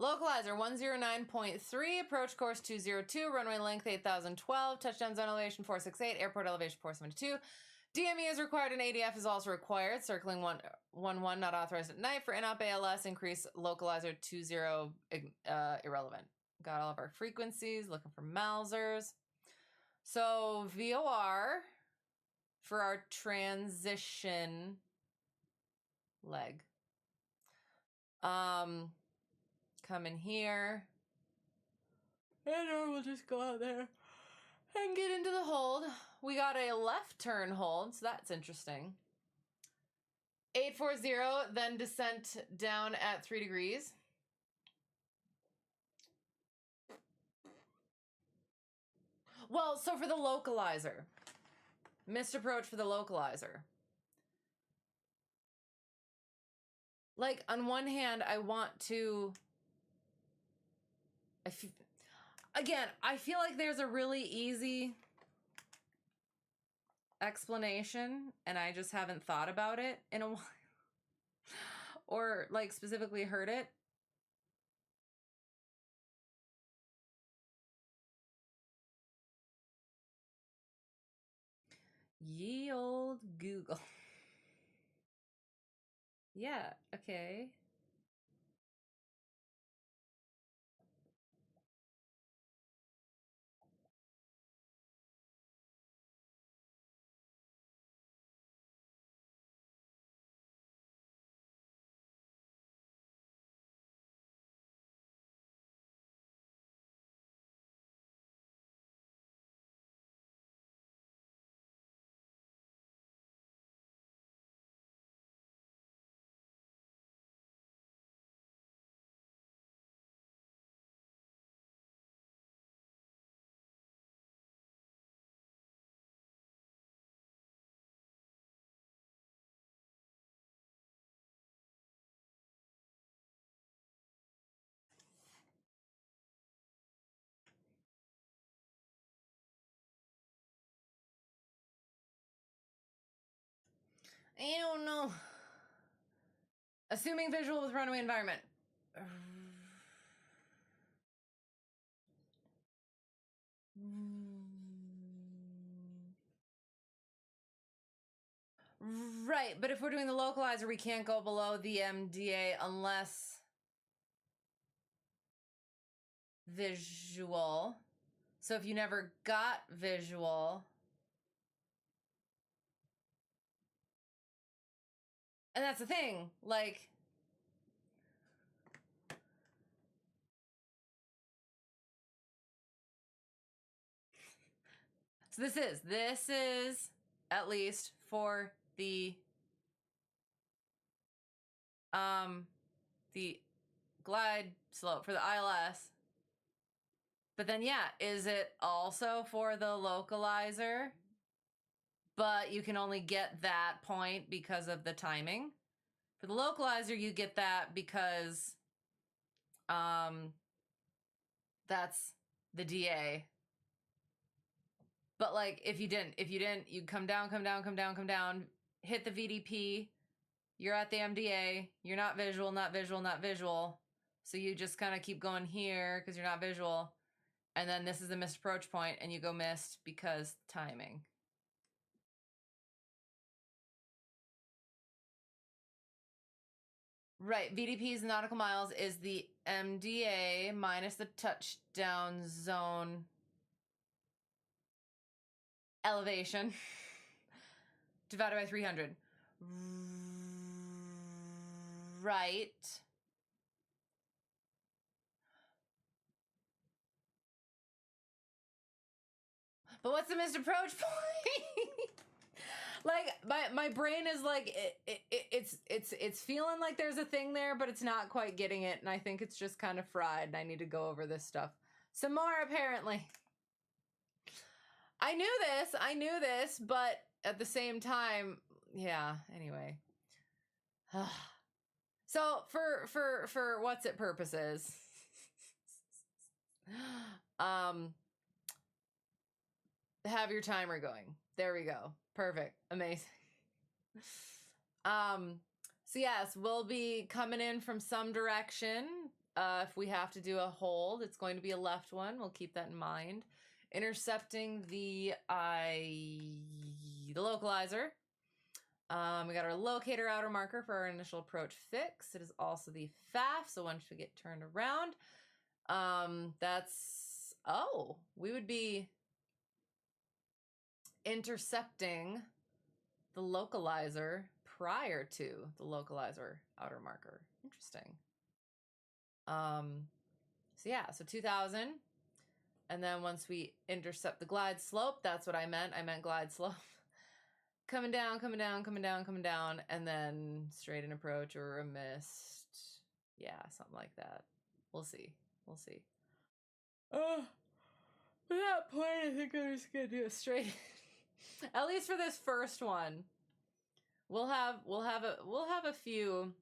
Localizer 109.3, approach course 202, runway length 8012, touchdown zone elevation 468, airport elevation 472. DME is required and ADF is also required. Circling 111 not authorized at night. For INOP ALS, increase localizer 20 irrelevant. Got all of our frequencies, looking for Mausers. So VOR for our transition leg. Come in here. And we'll just go out there and get into the hold. We got a left turn hold, so that's interesting. 840, then descent down at 3 degrees. Well, so for the localizer, missed approach for the localizer. Like, on one hand, I want to... Again, I feel like there's a really easy explanation, and I just haven't thought about it in a while. Or, like, specifically heard it. Ye old Google. Yeah, okay. I don't know. Assuming visual with runway environment. Right, but if we're doing the localizer, we can't go below the MDA unless visual. So if you never got visual, and that's the thing, like, so this is at least for the glide slope for the ILS. But then, yeah, is it also for the localizer? But you can only get that point because of the timing. For the localizer, you get that because that's the DA. But like if you didn't, you'd come down, hit the VDP, you're at the MDA, you're not visual. So you just kind of keep going here because you're not visual. And then this is the missed approach point, and you go missed because timing. Right, VDP's nautical miles is the MDA minus the touchdown zone elevation divided by 300. Right. But what's the missed approach point? Like my brain is like it's feeling like there's a thing there, but it's not quite getting it, and I think it's just kind of fried, and I need to go over this stuff some more apparently. I knew this, but at the same time, yeah, anyway. So for what's it purposes, have your timer going. There we go. Perfect. Amazing. So yes, we'll be coming in from some direction. If we have to do a hold, it's going to be a left one. We'll keep that in mind. Intercepting the localizer. We got our locator outer marker for our initial approach fix. It is also the FAF, so once we get turned around, we would be intercepting the localizer prior to the localizer outer marker. Interesting. So yeah, so 2000. And then once we intercept the glide slope, that's what I meant. I meant glide slope. coming down, and then straight in approach or a missed. Yeah, something like that. We'll see. At that point, I think I'm just gonna do a straight. At least for this first one, we'll have a few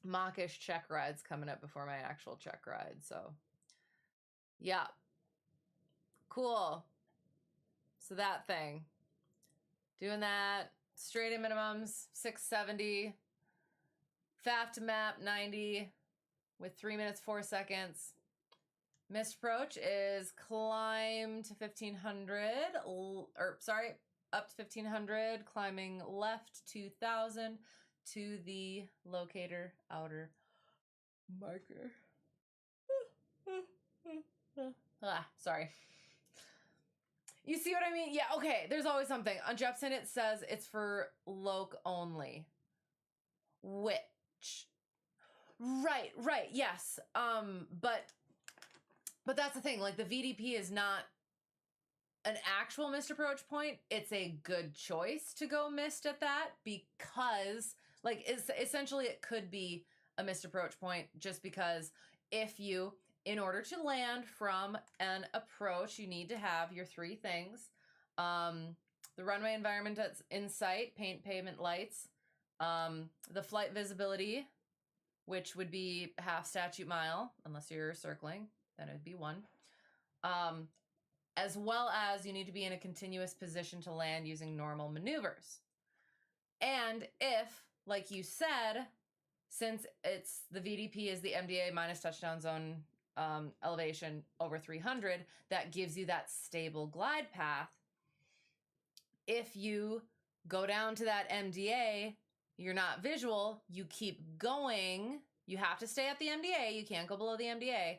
MockISH check rides coming up before my actual check ride. So, yeah, cool. So that thing, doing that straight in minimums 670, FAF to map 90 with 3 minutes 4 seconds. Missed approach is climb to 1500, up to 1500, climbing left 2000 to the locator outer marker. Sorry. You see what I mean? Yeah, okay, there's always something. On Jepsen, it says it's for loc only. Which, right, yes. But that's the thing, like the VDP is not an actual missed approach point. It's a good choice to go missed at that because, like, essentially it could be a missed approach point just because if you, in order to land from an approach, you need to have your 3 things. The runway environment that's in sight, paint, pavement, lights, the flight visibility, which would be half statute mile, unless you're circling, then it would be 1. As well as you need to be in a continuous position to land using normal maneuvers. And if, like you said, since it's the VDP is the MDA minus touchdown zone elevation over 300, that gives you that stable glide path. If you go down to that MDA, you're not visual, you keep going. You have to stay at the MDA. You can't go below the MDA.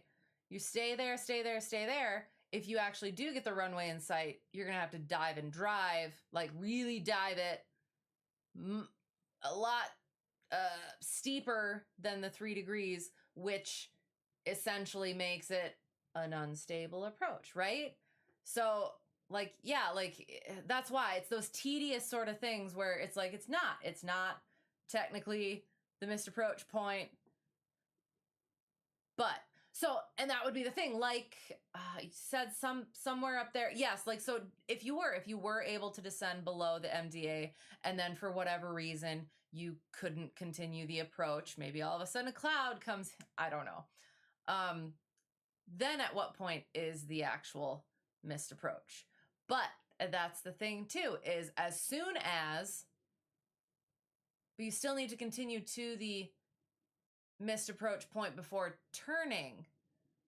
You stay there, stay there, stay there. If you actually do get the runway in sight, you're going to have to dive and drive, like really dive it a lot steeper than the 3 degrees, which essentially makes it an unstable approach, right? So like, yeah, like that's why it's those tedious sort of things where it's like, it's not technically the missed approach point, but so, and that would be the thing, like you said somewhere up there. Yes. Like, so if you were able to descend below the MDA and then for whatever reason, you couldn't continue the approach, maybe all of a sudden a cloud comes, I don't know. Then at what point is the actual missed approach? But that's the thing too, is as soon as, but you still need to continue to the missed approach point before turning.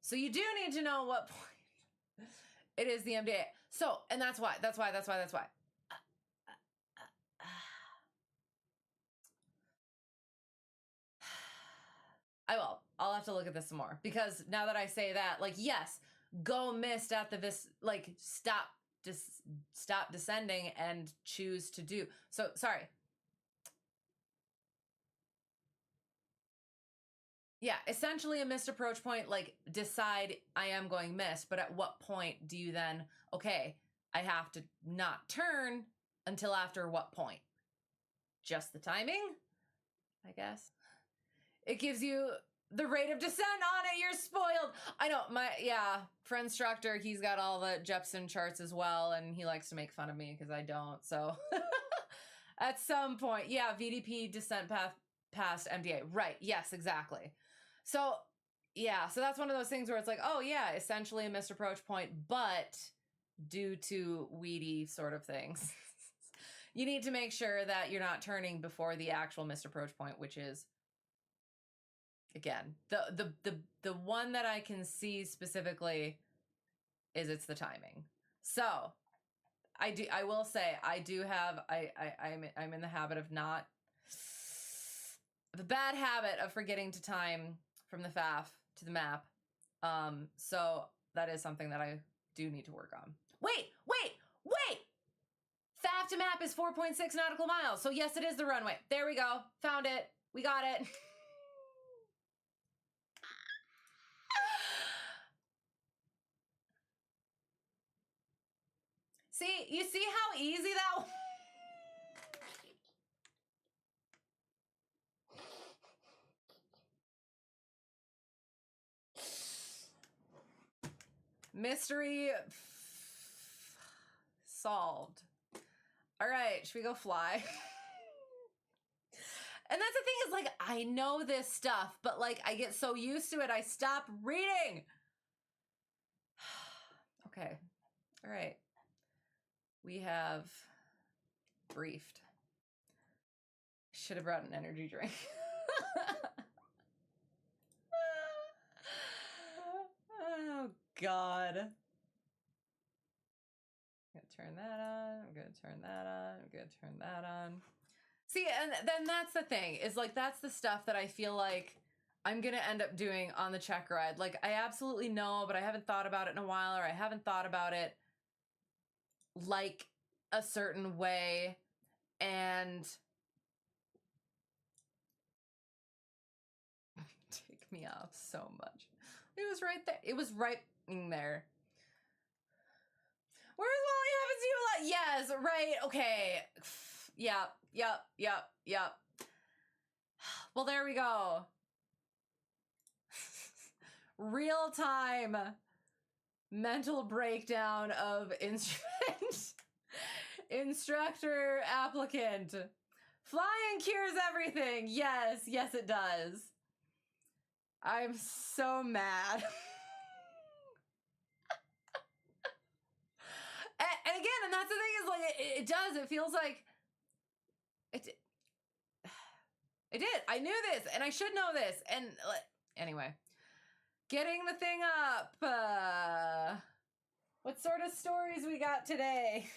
So you do need to know what point it is the MDA. So, and that's why. I'll have to look at this some more, because now that I say that, like, yes, go missed at the like stop descending and choose to do. So, sorry. Yeah, essentially a missed approach point, like decide I am going missed, but at what point do you then, okay, I have to not turn until after what point? Just the timing, I guess. It gives you the rate of descent on it. You're spoiled. I know, friendstructor, he's got all the Jepson charts as well, and he likes to make fun of me because I don't, so. At some point, yeah, VDP descent path past MDA. Right, yes, exactly. So, yeah, so that's one of those things where it's like, oh, yeah, essentially a missed approach point, but due to weedy sort of things, you need to make sure that you're not turning before the actual missed approach point, which is, again, the one that I can see specifically is it's the timing. So, I will say, I'm in the habit of the bad habit of forgetting to time from the FAF to the map. So that is something that I do need to work on. Wait! FAF to map is 4.6 nautical miles. So yes, it is the runway. There we go. Found it. We got it. See, you see how easy that was? Mystery solved. All right, should we go fly? And that's the thing is, like, I know this stuff, but, like, I get so used to it, I stop reading. Okay. All right. We have briefed. Should have brought an energy drink. Oh, God. I'm going to turn that on. I'm going to turn that on. I'm going to turn that on. See, and then that's the thing, is like, that's the stuff that I feel like I'm going to end up doing on the Checkride. Like, I absolutely know, but I haven't thought about it in a while, or I haven't thought about it like a certain way. And take me off so much. It was right there. It was right in there. Where's Wally happens to you a lot? Yes, right. Okay. Yep. Well, there we go. Real time mental breakdown of instructor applicant. Flying cures everything. Yes, it does. I'm so mad. And again, and that's the thing is, like, it does. It feels like I did. I knew this, and I should know this. And anyway, getting the thing up. What sort of stories we got today?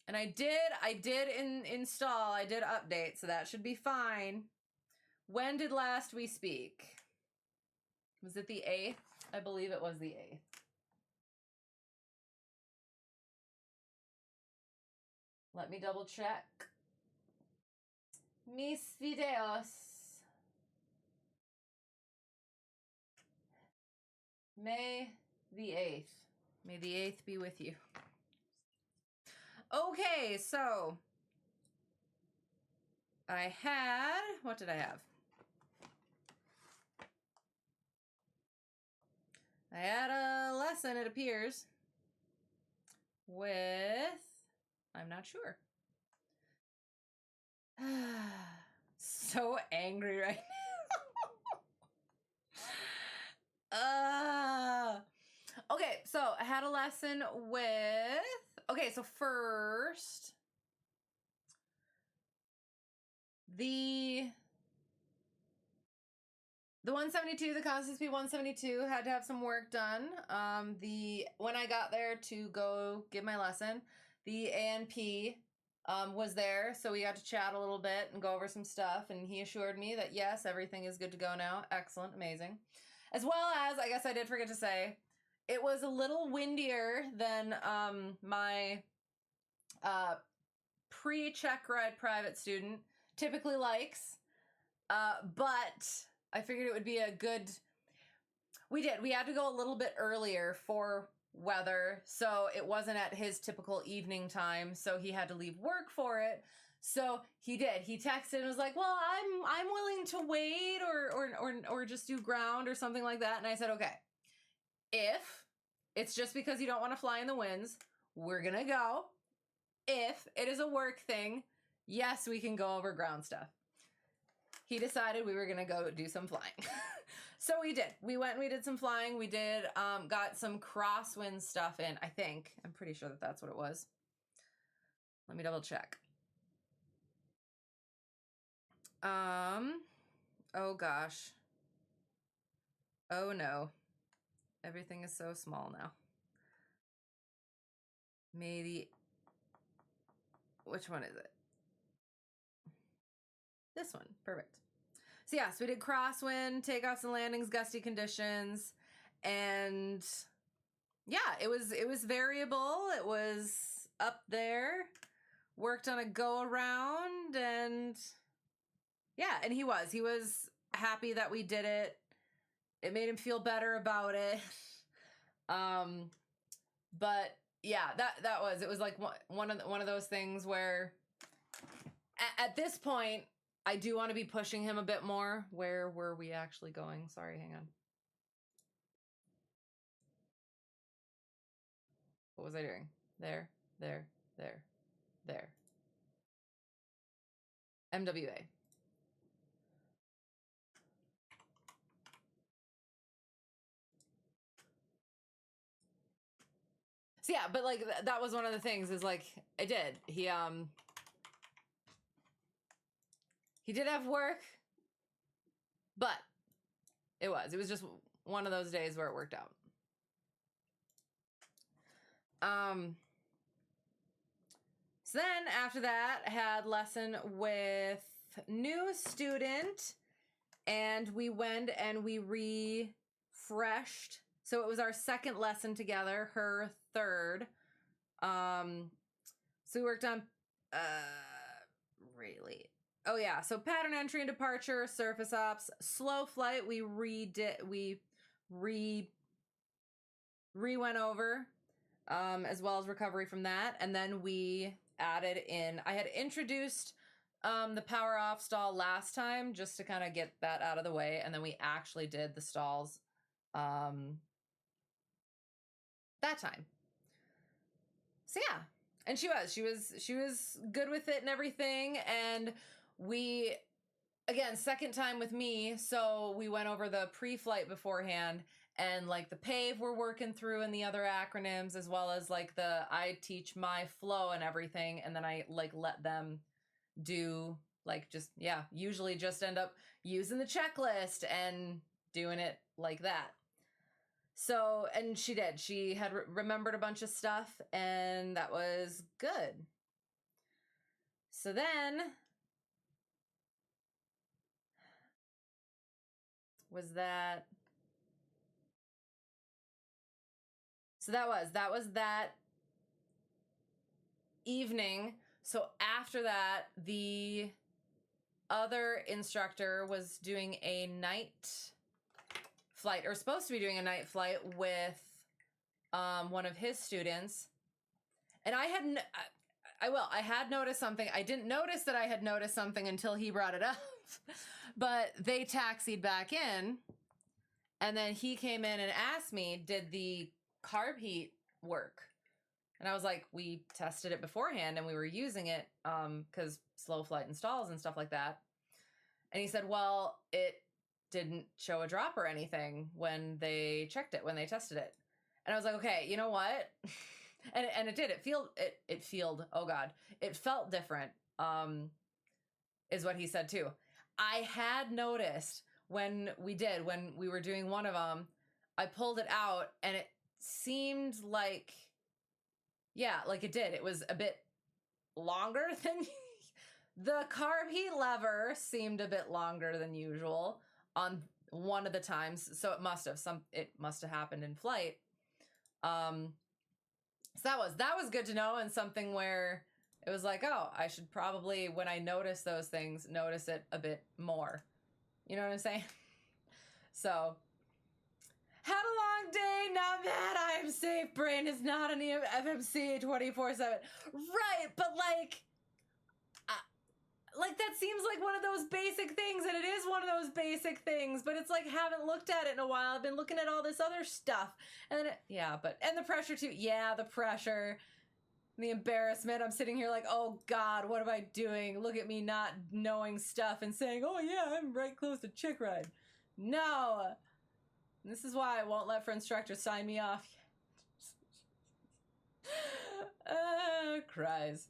And I did install. I did update, so that should be fine. When did last we speak? Was it the 8th? I believe it was the 8th. Let me double check. Mis videos. May the 8th. May the 8th be with you. Okay, so I had, what did I have? I had a lesson, it appears, with, I'm not sure. So angry right now. Okay, so I had a lesson with, okay, so first, the 172, the Constance 172 had to have some work done. When I got there to go give my lesson, the ANP was there, so we got to chat a little bit and go over some stuff, and he assured me that yes, everything is good to go now. Excellent, amazing. As well as, I guess I did forget to say, it was a little windier than my pre-checkride private student typically likes, but I figured it would be a good, we had to go a little bit earlier for weather, so it wasn't at his typical evening time, so he had to leave work for it. So he did. He texted and was like, well, I'm willing to wait or just do ground or something like that. And I said, okay, if it's just because you don't want to fly in the winds, we're gonna go. If it is a work thing, yes, we can go over ground stuff. He decided we were gonna go do some flying. So we did. We went and we did some flying. We did, got some crosswind stuff in, I think. I'm pretty sure that that's what it was. Let me double check. Oh gosh. Oh no. Everything is so small now. Maybe, which one is it? This one, perfect. So yeah, so we did crosswind, takeoffs and landings, gusty conditions, and yeah, it was variable. It was up there, worked on a go around, and yeah, and he was happy that we did it. It made him feel better about it. But yeah, it was like one of those things where at this point, I do want to be pushing him a bit more. Where were we actually going? Sorry, hang on. What was I doing? There. MWA. So yeah, but like that was one of the things is like I did. He did have work, but it was just one of those days where it worked out. So then after that, I had lesson with new student, and we went and we refreshed. So it was our second lesson together, her third. So we worked on really. Oh yeah, so pattern entry and departure, surface ops, slow flight. We went over, as well as recovery from that, and then we added in. I had introduced the power off stall last time just to kind of get that out of the way, and then we actually did the stalls that time. So yeah, and she was good with it and everything, and we, again, second time with me, so we went over the pre-flight beforehand, and like the PAVE we're working through and the other acronyms, as well as like I teach my flow and everything, and then I like let them do Like just, yeah, usually just end up using the checklist and doing it like that. So, and she did. She had remembered a bunch of stuff, and that was good. So then was that. So that was that evening. So after that, the other instructor was doing a night flight, or supposed to be doing a night flight with one of his students. And I had noticed something. I didn't notice that I had noticed something until he brought it up. But they taxied back in, and then he came in and asked me, did the carb heat work? And I was like, we tested it beforehand and we were using it because slow flight installs and stuff like that. And he said, well, it didn't show a drop or anything when they checked it, when they tested it. And I was like, okay, you know what? and it did. It felt different, is what he said too. I had noticed when we were doing one of them, I pulled it out and it seemed like, yeah, like it did. It was a bit longer than the carb heat lever seemed a bit longer than usual on one of the times. So it must have happened in flight. So that was good to know, and something where it was like, oh, I should probably, when I notice those things, notice it a bit more. You know what I'm saying? So, had a long day, not mad, I am safe, brain is not an FMC 24/7. Right, but like that seems like one of those basic things, and it is one of those basic things, but it's like, haven't looked at it in a while. I've been looking at all this other stuff. And then, and the pressure too. Yeah, the pressure. The embarrassment. I'm sitting here like, oh God, what am I doing? Look at me not knowing stuff and saying, oh yeah, I'm right close to Checkride. No. This is why I won't let friendstructor sign me off yet. Cries.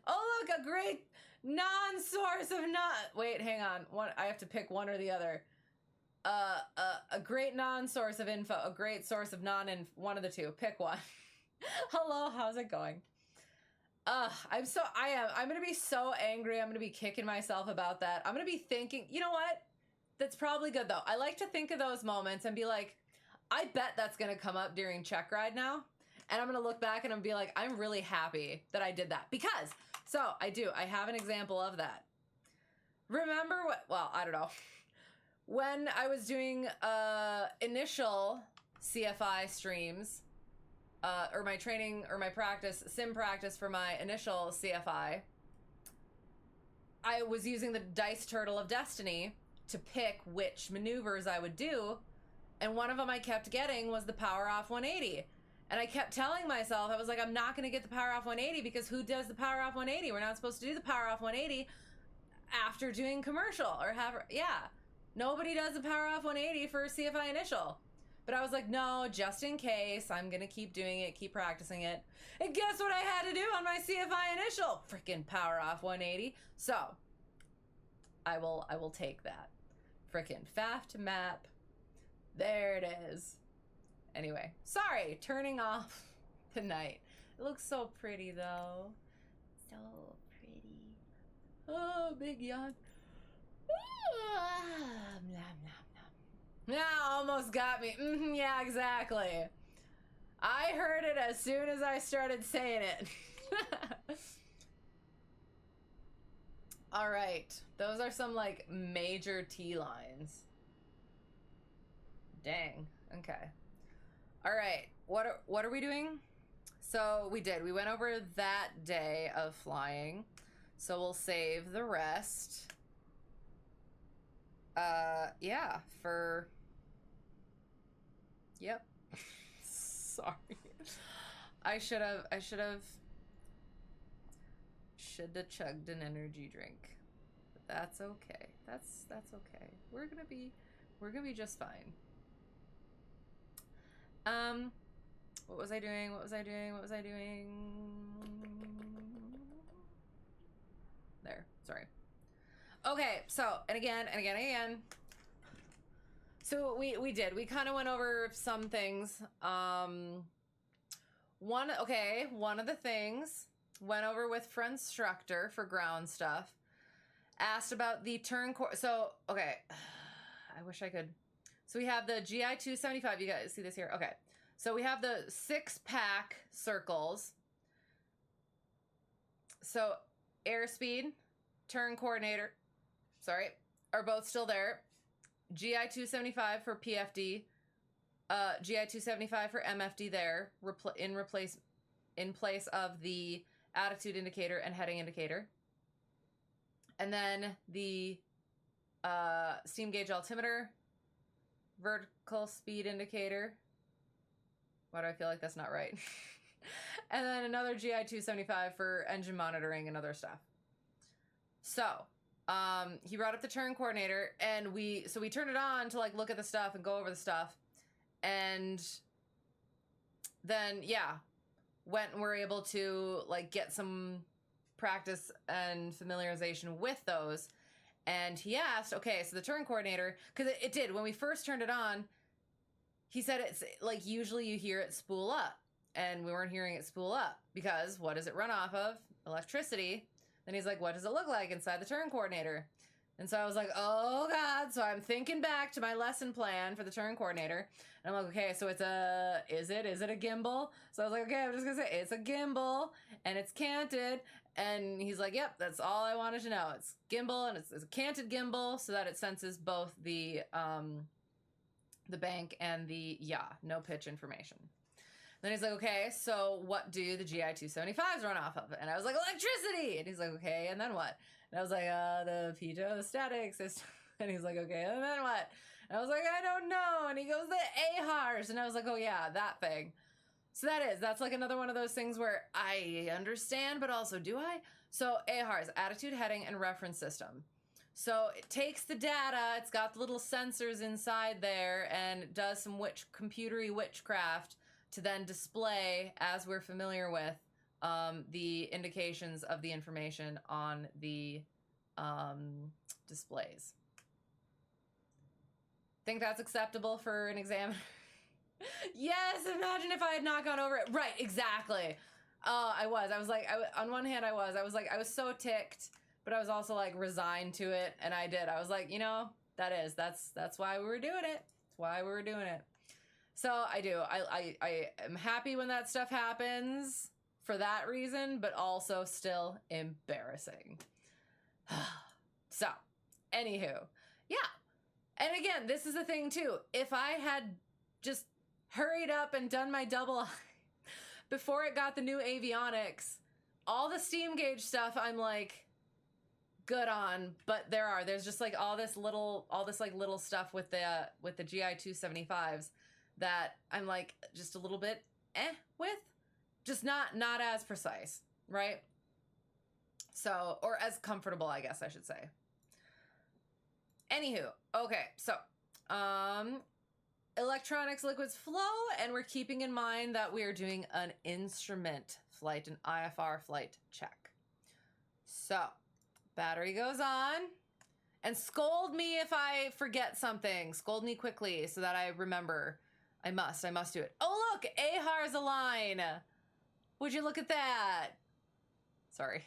Oh look, a great non-source of wait, hang on. I have to pick one or the other. A great non-source of info, a great source of one of the two. Pick one. Hello, how's it going? I'm gonna be so angry. I'm gonna be kicking myself about that. I'm gonna be thinking, you know what? That's probably good though. I like to think of those moments and be like, I bet that's gonna come up during Checkride now. And I'm gonna look back and I'm gonna be like, I'm really happy that I did that. Because, so I have an example of that. Remember I don't know. When I was doing initial CFI streams, or my training or my sim practice for my initial CFI, I was using the dice turtle of destiny to pick which maneuvers I would do. And one of them I kept getting was the power off 180. And I kept telling myself, I was like, I'm not going to get the power off 180 because who does the power off 180? We're not supposed to do the power off 180 after doing commercial nobody does the power off 180 for CFI initial. But I was like, no, just in case, I'm going to keep doing it, keep practicing it. And guess what I had to do on my CFI initial? Freaking power off 180. So, I will take that. Freaking FAF map. There it is. Anyway, sorry, turning off the night. It looks so pretty, though. So pretty. Oh, big yawn. Yeah, almost got me. Yeah, exactly. I heard it as soon as I started saying it. All right, those are some like major T lines. Dang. Okay. All right. What are we doing? So we went over that day of flying. So we'll save the rest. Yeah, yep. Sorry. I should have chugged an energy drink. But that's okay. That's okay. We're gonna be just fine. What was I doing? There, sorry. Okay, so, and again. So we kind of went over some things. One of the things went over with friendstructor for ground stuff. Asked about the turn so, okay, I wish I could. So we have the GI 275, you guys see this here? Okay, so we have the 6-pack circles. So airspeed, turn coordinator, sorry, are both still there. GI 275 for PFD, GI 275 for MFD there, in place of the attitude indicator and heading indicator. And then the steam gauge altimeter, vertical speed indicator. Why do I feel like that's not right? And then another GI 275 for engine monitoring and other stuff. So he brought up the turn coordinator, and we turned it on to like look at the stuff and go over the stuff, and then went and were able to like get some practice and familiarization with those. And he asked, okay, so the turn coordinator, because it did when we first turned it on, he said it's like usually you hear it spool up, and we weren't hearing it spool up because what does it run off of? Electricity. Then he's like, what does it look like inside the turn coordinator? And so I was like, oh God. So I'm thinking back to my lesson plan for the turn coordinator. And I'm like, okay, so is it a gimbal? So I was like, okay, I'm just gonna say it's a gimbal and it's canted. And he's like, yep, that's all I wanted to know. It's gimbal, and it's a canted gimbal so that it senses both the bank and the no pitch information. Then he's like, okay, so what do the GI 275s run off of? And I was like, electricity. And he's like, okay, and then what? And I was like, the pitot static system. And he's like, okay, and then what? And I was like, I don't know. And he goes, the AHARS. And I was like, oh yeah, that thing. So that's like another one of those things where I understand, but also do I? So AHARS, attitude, heading, and reference system. So it takes the data, it's got the little sensors inside there, and it does some computery witchcraft to then display, as we're familiar with, the indications of the information on the displays. Think that's acceptable for an examiner? Yes, imagine if I had not gone over it. Right, exactly. I was like, on one hand I was so ticked, but I was also like resigned to it, and I was like, that's why we were doing it. That's why we were doing it. So I am happy when that stuff happens for that reason, but also still embarrassing. So, anywho, yeah. And again, this is the thing too. If I had just hurried up and done my double eye before it got the new avionics, all the steam gauge stuff I'm like good on, but there's just like all this little stuff with the GI 275s that I'm like just a little bit with, just not as precise, right? So, or as comfortable, I guess I should say. Anywho, okay, so electronics liquids flow, and we're keeping in mind that we are doing an instrument flight, an IFR flight check. So battery goes on, and scold me if I forget something. Scold me quickly so that I remember. I must do it. Oh look, AHAR's align. Would you look at that? Sorry.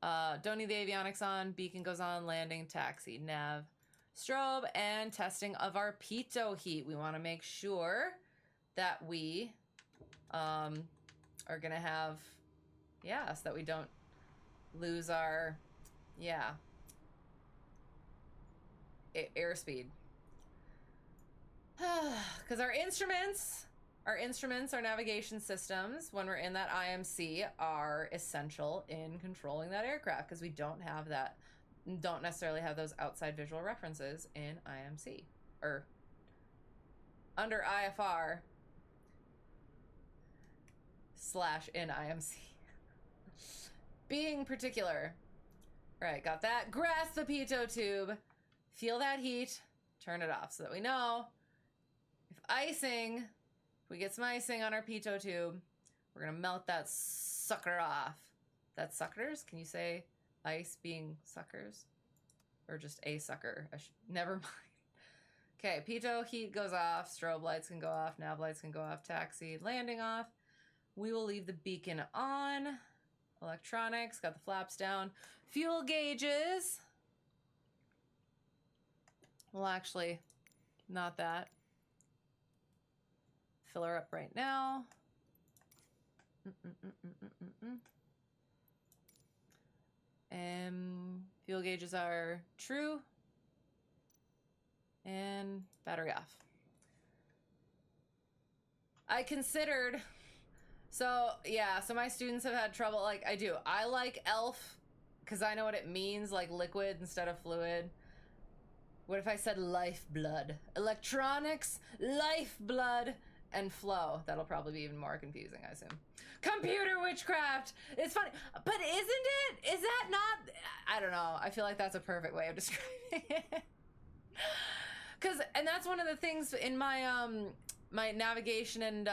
Don't need the avionics on. Beacon goes on. Landing, taxi, nav, strobe, and testing of our pitot heat. We want to make sure that we are gonna have, so that we don't lose our airspeed. Because our instruments, our navigation systems, when we're in that IMC, are essential in controlling that aircraft, because we don't necessarily have those outside visual references in IMC, or under IFR / in IMC. Being particular. Right, got that. Grasp the pitot tube. Feel that heat. Turn it off so that we know if we get some icing on our pitot tube, we're gonna melt that sucker off. That's suckers? Can you say ice being suckers? Or just a sucker. Never mind. Okay, pitot heat goes off. Strobe lights can go off. Nav lights can go off. Taxi landing off. We will leave the beacon on. Electronics, got the flaps down. Fuel gauges. Well, actually, not that. Fill her up right now. Fuel gauges are true. And battery off. I considered... So, yeah, so my students have had trouble. Like, I do. I like ELF because I know what it means, like liquid instead of fluid. What if I said lifeblood? Electronics, lifeblood, and flow. That'll probably be even more confusing, I assume. Computer witchcraft! It's funny. But isn't it? Is that not... I don't know. I feel like that's a perfect way of describing it. And that's one of the things in my... my navigation and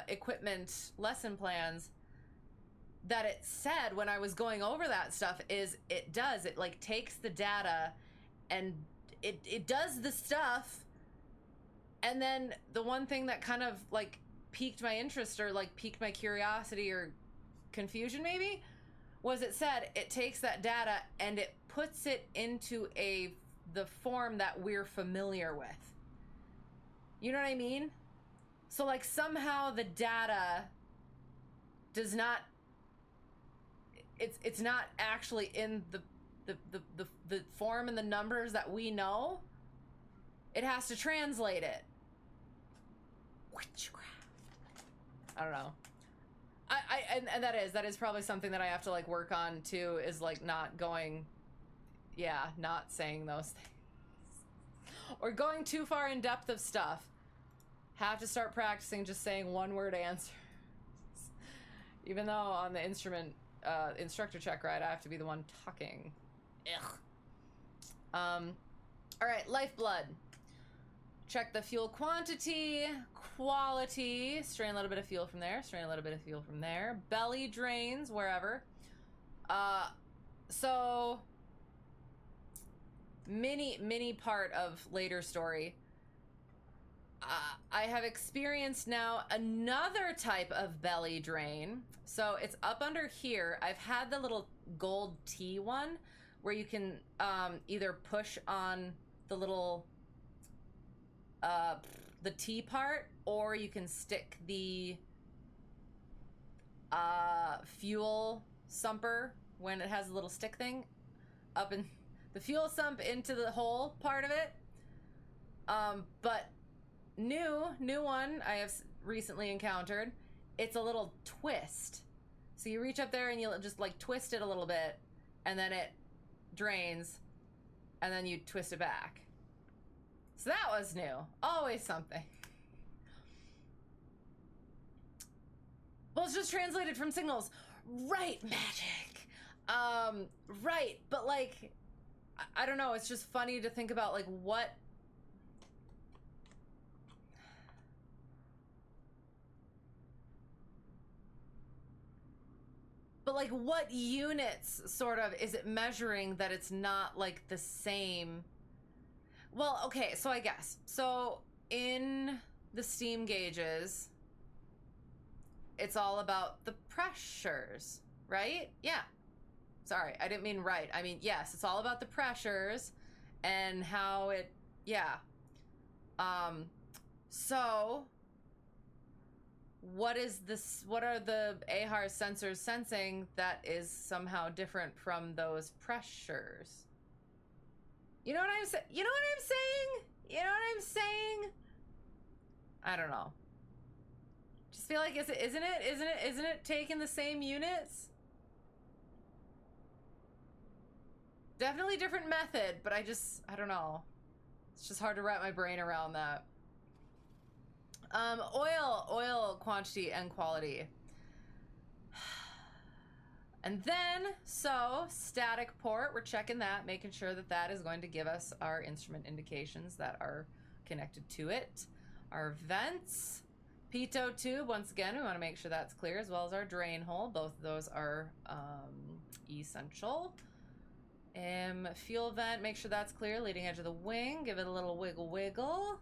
equipment lesson plans that it said when I was going over that stuff is it like takes the data and it does the stuff, and then the one thing that kind of like piqued my interest or like piqued my curiosity or confusion maybe was it said it takes that data and it puts it into the form that we're familiar with. You know what I mean? So like somehow the data does not, it's not actually in the form and the numbers that we know. It has to translate it. Witchcraft. I don't know. And that is probably something that I have to like work on too, is like not going, yeah, not saying those things. Or going too far in depth of stuff. Have to start practicing just saying one-word answers. Even though on the instructor checkride, I have to be the one talking. Ugh. All right, lifeblood. Check the fuel quantity, quality. Strain a little bit of fuel from there. Strain a little bit of fuel from there. Belly drains wherever. So mini part of later story. I have experienced now another type of belly drain. So it's up under here. I've had the little gold T one where you can either push on the little the T part, or you can stick the fuel sumper when it has a little stick thing up in the fuel sump into the hole part of it. But new one I have recently encountered, it's a little twist. So you reach up there and you'll just like twist it a little bit, and then it drains, and then you twist it back. So that was new. Always something. Well, it's just translated from signals. Right, magic. Right, but like, I don't know, it's just funny to think about like what... But like what units sort of is it measuring that it's not like the same? Well, okay, so I guess. So in the steam gauges, it's all about the pressures, right? Yeah. Sorry, I didn't mean right. I mean, yes, it's all about the pressures and how it, yeah. So what is this, what are the AHAR sensors sensing that is somehow different from those pressures? You know what I'm saying? You know what I'm saying? You know what I'm saying? I don't know. Just feel like isn't it taking the same units? Definitely different method, but I don't know. It's just hard to wrap my brain around that. Oil quantity and quality. And then, so, static port, we're checking that, making sure that that is going to give us our instrument indications that are connected to it. Our vents, pitot tube, once again, we want to make sure that's clear, as well as our drain hole. Both of those are essential. Fuel vent, make sure that's clear. Leading edge of the wing, give it a little wiggle wiggle.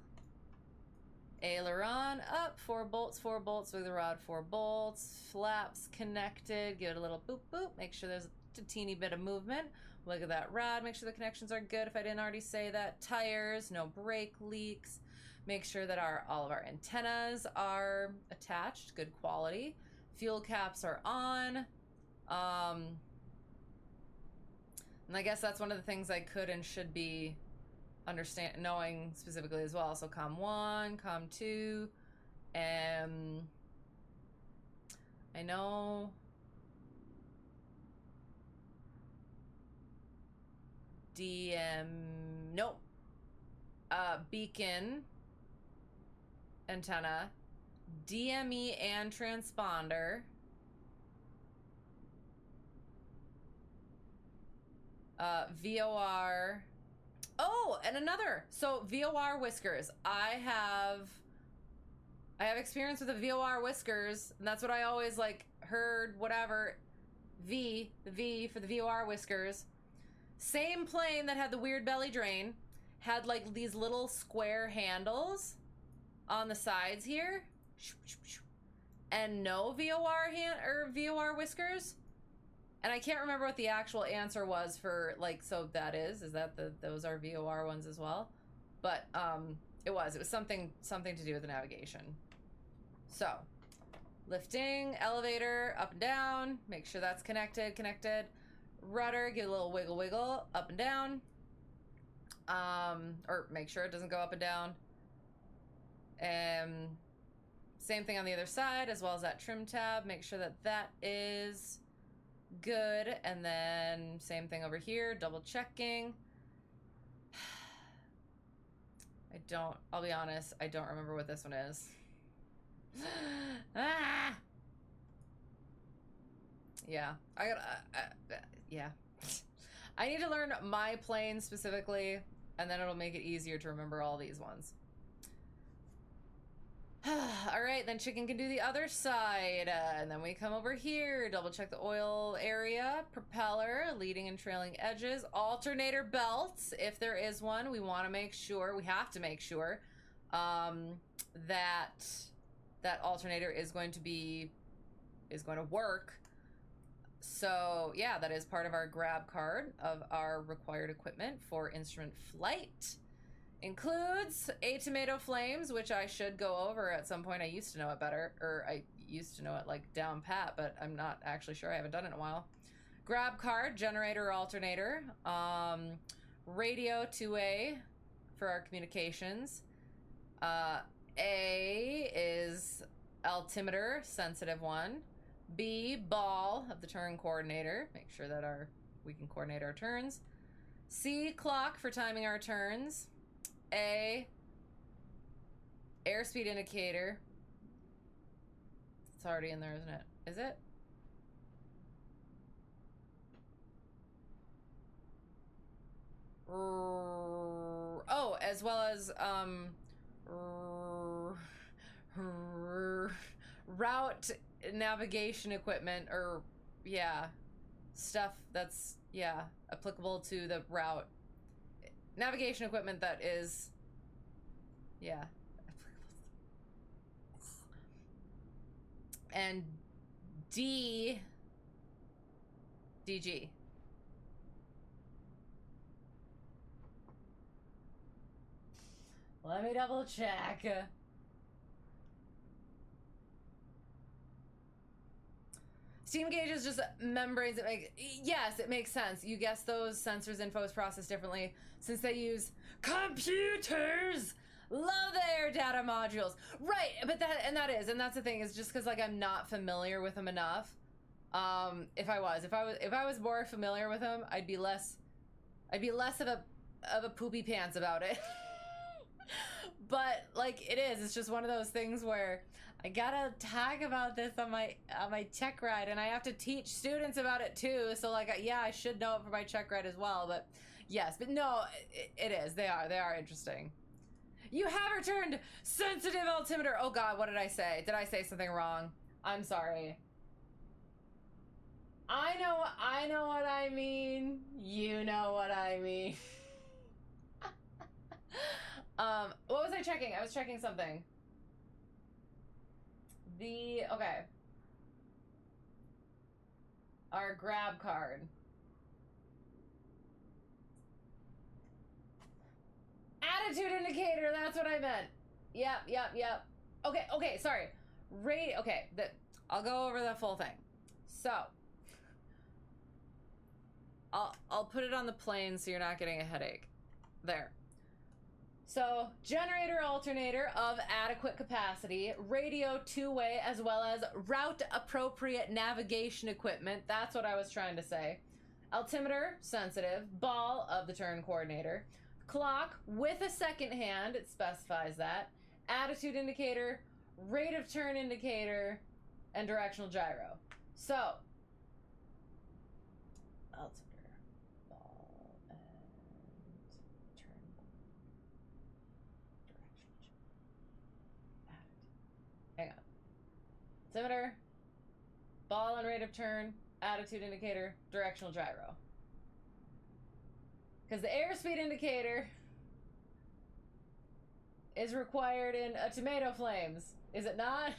Aileron up, 4 bolts with the rod, 4 bolts. Flaps connected, give it a little boop boop. Make sure there's a teeny bit of movement. Look at that rod, make sure the connections are good if I didn't already say that. Tires, no brake leaks. Make sure that all of our antennas are attached, good quality. Fuel caps are on. And I guess that's one of the things I could and should be knowing specifically as well. So COM 1, COM 2, I know nope. Beacon antenna, DME and transponder. VOR. Oh, and another. So VOR whiskers. I have experience with the VOR whiskers, and that's what I always like heard, whatever. The V for the VOR whiskers. Same plane that had the weird belly drain had like these little square handles on the sides here. And no VOR whiskers. And I can't remember what the actual answer was for, like, so is that those are VOR ones as well? But it was something to do with the navigation. So, lifting, elevator, up and down, make sure that's connected. Rudder, give it a little wiggle wiggle, up and down. Or make sure it doesn't go up and down. Same thing on the other side, as well as that trim tab, make sure that is good. And then same thing over here, double checking. I'll be honest, I don't remember what this one is. Yeah, yeah. I need to learn my plane specifically, and then it'll make it easier to remember all these ones. All right, then chicken can do the other side, and then we come over here, double check the oil area, propeller, leading and trailing edges, alternator belts, if there is one. We have to make sure that alternator is going to work. So yeah, that is part of our grab card of our required equipment for instrument flight. Includes 8 tomato flames, which I should go over at some point. I used to know it better, or I used to know it like down pat, but I'm not actually sure. I haven't done it in a while. Grab card, generator, alternator, radio 2A for our communications. A is altimeter, sensitive one. B, ball of the turn coordinator. Make sure that we can coordinate our turns. C, clock for timing our turns. A, airspeed indicator. It's already in there, isn't it? Is it? Oh, as well as route navigation equipment, or stuff that's applicable to the route. Navigation equipment that is, and DG. Let me double check. Steam gauge is just membranes that it makes sense. You guess those sensors info is processed differently since they use computers. Love their data modules. Right, but that's the thing, is just because like I'm not familiar with them enough. If I was more familiar with them, I'd be less of a poopy pants about it. But like it's just one of those things where I gotta talk about this on my Checkride, and I have to teach students about it too. So like, I should know it for my Checkride as well. But yes, but no, it is. They are interesting. You have returned sensitive altimeter. Oh God, what did I say? Did I say something wrong? I'm sorry. I know what I mean. You know what I mean. What was I checking? I was checking something. Okay. Our grab card. Attitude indicator, that's what I meant. Yep. Okay, sorry. Okay, I'll go over the full thing. So, I'll put it on the plane so you're not getting a headache. There. So, generator alternator of adequate capacity, radio two-way, as well as route-appropriate navigation equipment. That's what I was trying to say. Altimeter, sensitive. Ball of the turn coordinator. Clock with a second hand, it specifies that. Attitude indicator, rate of turn indicator, and directional gyro. So, altimeter, ball, and turn, directional gyro. Hang on. Altimeter, ball and rate of turn, attitude indicator, directional gyro. Because the airspeed indicator is required in a tomato flames, is it not?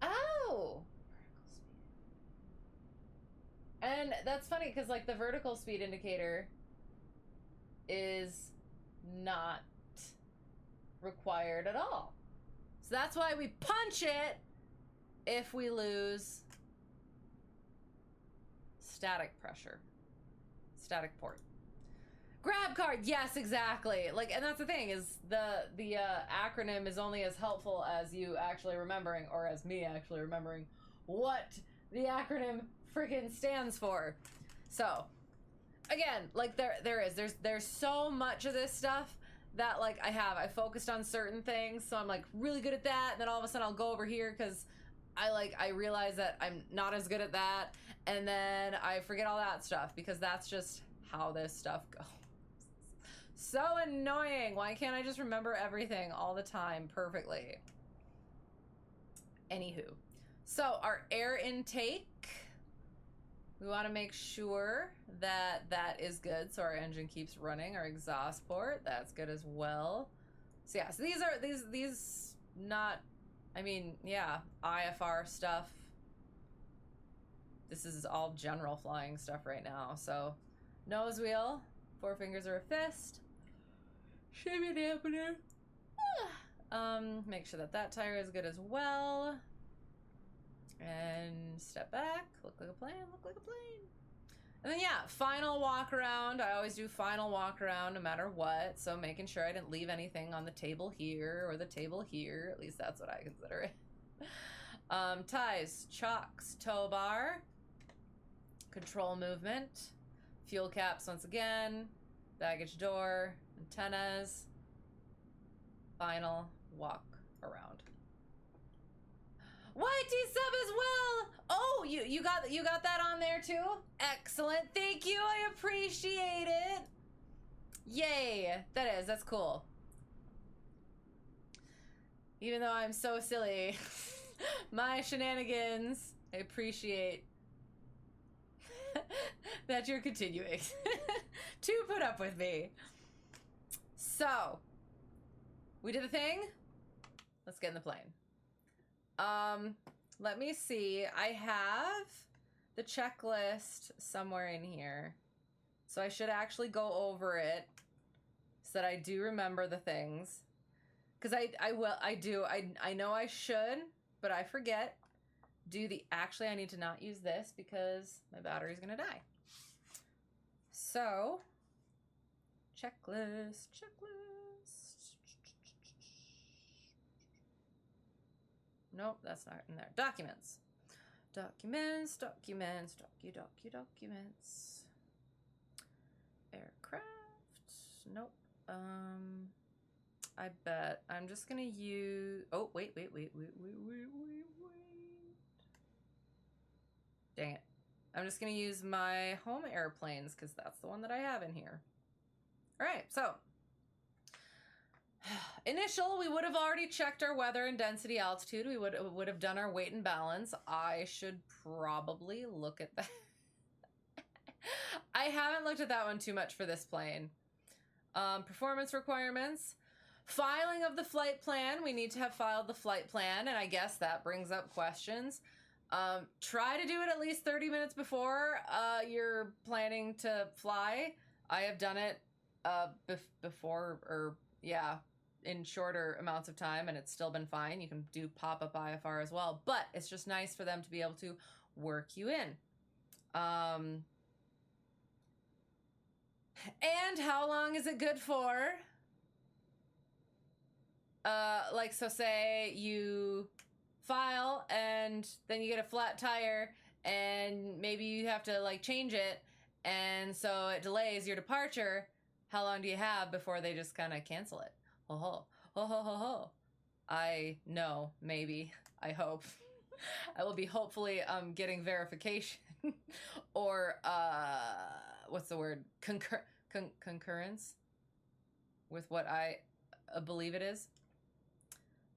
Oh! And that's funny because, like, the vertical speed indicator is not required at all. So that's why we punch it if we lose static pressure. Static port. Grab card, yes, exactly. Like, and that's the thing, is the acronym is only as helpful as you actually remembering, or as me actually remembering what the acronym freaking stands for. So, again, like there's so much of this stuff that like I focused on certain things, so I'm like really good at that, and then all of a sudden I'll go over here because I realize that I'm not as good at that, and then I forget all that stuff because that's just how this stuff goes. So annoying. Why can't I just remember everything all the time perfectly? Anywho, so our air intake, we want to make sure that that is good so our engine keeps running. Our exhaust port, that's good as well. So yeah, so these not, I mean, yeah, IFR stuff. This is all general flying stuff right now. So nose wheel, 4 fingers or a fist. Shimmy dampener. Make sure that that tire is good as well. And step back, look like a plane, look like a plane. And then yeah, final walk around. I always do final walk around no matter what. So making sure I didn't leave anything on the table here or the table here. At least that's what I consider it. Ties, chocks, tow bar, control movement, fuel caps once again, baggage door, antennas, final walk around. YT sub as well. Oh, you got that on there too? Excellent. Thank you. I appreciate it. Yay. That's cool. Even though I'm so silly, my shenanigans, I appreciate that you're continuing to put up with me. So, we did the thing. Let's get in the plane. Let me see. I have the checklist somewhere in here. So I should actually go over it so that I do remember the things. Because I know I should, but I forget. Actually I need to not use this because my battery's gonna die. So, checklist. Nope, that's not in there. Documents. Documents. Aircraft. Nope. I bet I'm just gonna use, oh, wait. Dang it. I'm just gonna use my home airplanes because that's the one that I have in here. All right, so Initial, we would have already checked our weather and density altitude. We would have done our weight and balance. I should probably look at that. I haven't looked at that one too much for this plane. Performance requirements. Filing of the flight plan. We need to have filed the flight plan, and I guess that brings up questions. Try to do it at least 30 minutes before you're planning to fly. I have done it before, or yeah, in shorter amounts of time, and it's still been fine. You can do pop-up IFR as well, but it's just nice for them to be able to work you in. And how long is it good for? Like, so say you file and then you get a flat tire and maybe you have to like change it, and so it delays your departure. How long do you have before they just kind of cancel it? Ho ho ho ho ho ho. I know, maybe, I hope. I will be hopefully getting verification or what's the word, concurrence with what I believe it is.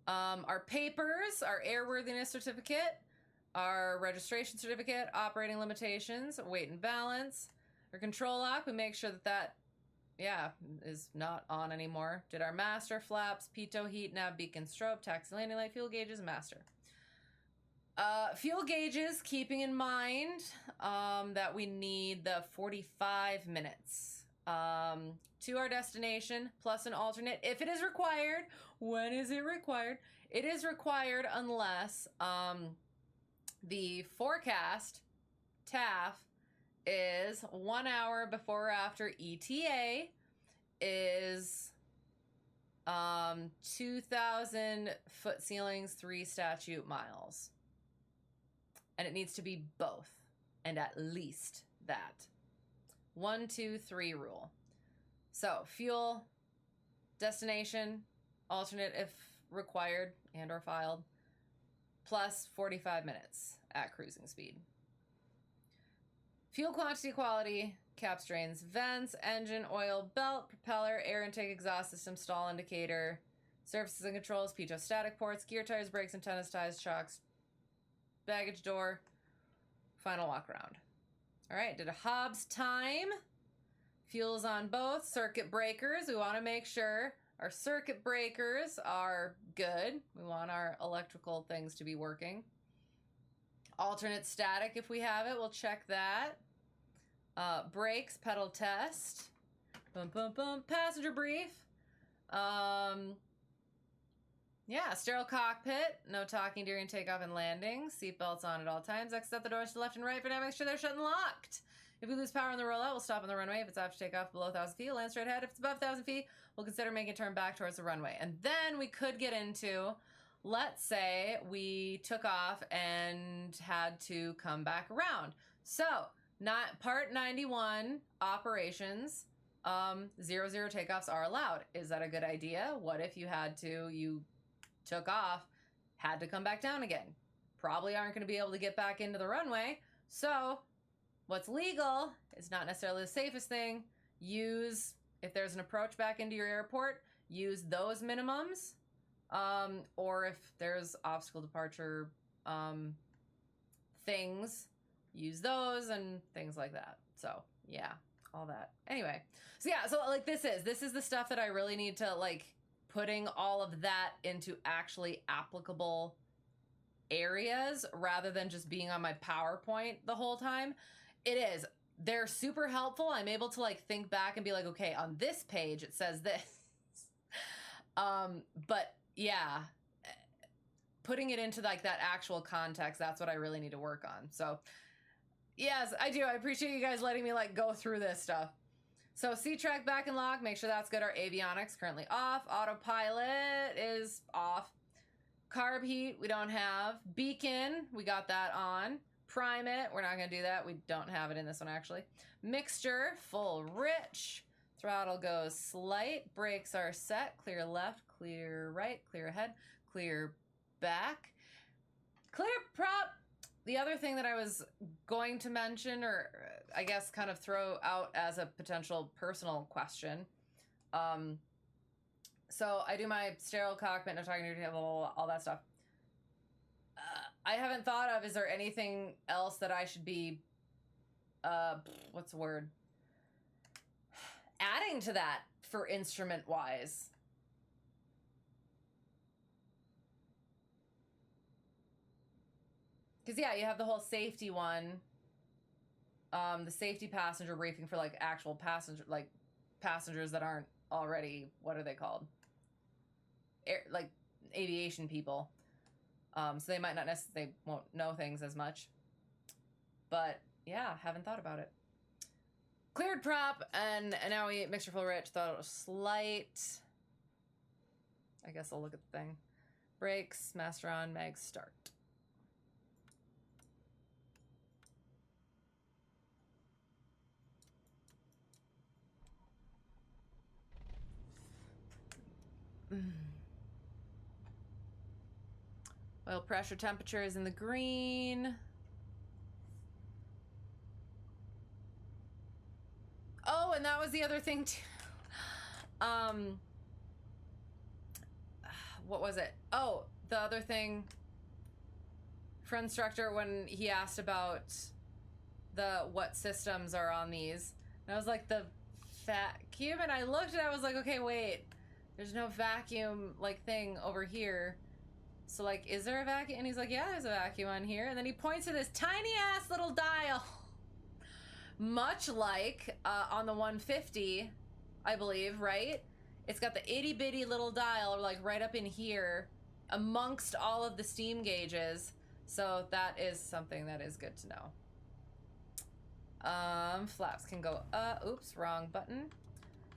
Our papers, our airworthiness certificate, our registration certificate, operating limitations, weight and balance, our control lock. We make sure that that, yeah, is not on anymore. Did our master, flaps, pitot, heat, nav, beacon, strobe, taxi, landing light, fuel gauges, master. Fuel gauges, keeping in mind that we need the 45 minutes to our destination, plus an alternate if it is required. When is it required? It is required unless the forecast TAF is 1 hour before or after ETA is 2,000 foot ceilings, 3 statute miles. And it needs to be both, and at least that. 1, 2, 3 rule. So fuel, destination, alternate if required and or filed, plus 45 minutes at cruising speed. Fuel quantity, quality, caps, drains, vents, engine, oil, belt, propeller, air intake, exhaust system, stall indicator, surfaces and controls, pitot static ports, gear tires, brakes, antennas, ties, shocks, baggage door, final walk around. All right, did a Hobbs time. Fuel's on both. Circuit breakers, we want to make sure our circuit breakers are good. We want our electrical things to be working. Alternate static, if we have it, we'll check that. Brakes, pedal test. Boom, boom, boom. Passenger brief. Yeah, sterile cockpit. No talking during takeoff and landing. Seatbelts on at all times. Exit at the doors to the left and right for now. Make sure they're shut and locked. If we lose power on the rollout, we'll stop on the runway. If it's after takeoff below 1,000 feet, we'll land straight ahead. If it's above 1,000 feet, we'll consider making a turn back towards the runway. And then we could get into, let's say we took off and had to come back around. So, not Part 91 operations, 00 takeoffs are allowed. Is that a good idea? What if you took off, had to come back down again? Probably aren't going to be able to get back into the runway. So, what's legal is not necessarily the safest thing. If there's an approach back into your airport, use those minimums. Or if there's obstacle departure things, use those and things like that. So, yeah, all that. Anyway, so yeah, so like this is the stuff that I really need to like putting all of that into actually applicable areas rather than just being on my PowerPoint the whole time. It is. They're super helpful. I'm able to like think back and be like, okay, on this page it says this. But yeah, putting it into like that actual context, that's what I really need to work on. So yes, I do. I appreciate you guys letting me like go through this stuff. So C-track back and lock, make sure that's good. Our avionics currently off. Autopilot is off. Carb heat, we don't have. Beacon, we got that on. Prime it, we're not gonna do that. We don't have it in this one actually. Mixture, full rich. Throttle goes slight. Brakes are set. Clear left, clear right, clear ahead, clear back. Clear prop. The other thing that I was going to mention, or I guess kind of throw out as a potential personal question. So I do my sterile cockpit, no talking to your table, all that stuff. I haven't thought of, is there anything else that I should be, what's the word? Adding to that for instrument-wise. Because, yeah, you have the whole safety one. The safety passenger briefing for, like, actual passenger, like, passengers that aren't already, what are they called? Like, aviation people. So they might not necessarily, they won't know things as much. But, yeah, haven't thought about it. Cleared prop, and now we mixture full rich. Thought it was slight. I guess I'll look at the thing. Brakes, master on, mag start. Oil pressure temperature is in the green. Oh, and that was the other thing too. What was it? Oh, the other thing. Friendstructor, when he asked about what systems are on these, and I was like, the vacuum, and I looked and I was like, okay, wait, there's no vacuum like thing over here. So like, is there a vacuum? And he's like, yeah, there's a vacuum on here. And then he points to this tiny ass little dial. Much like on the 150, I believe, right? It's got the itty bitty little dial like right up in here amongst all of the steam gauges. So that is something that is good to know. Flaps can go up. Oops, wrong button.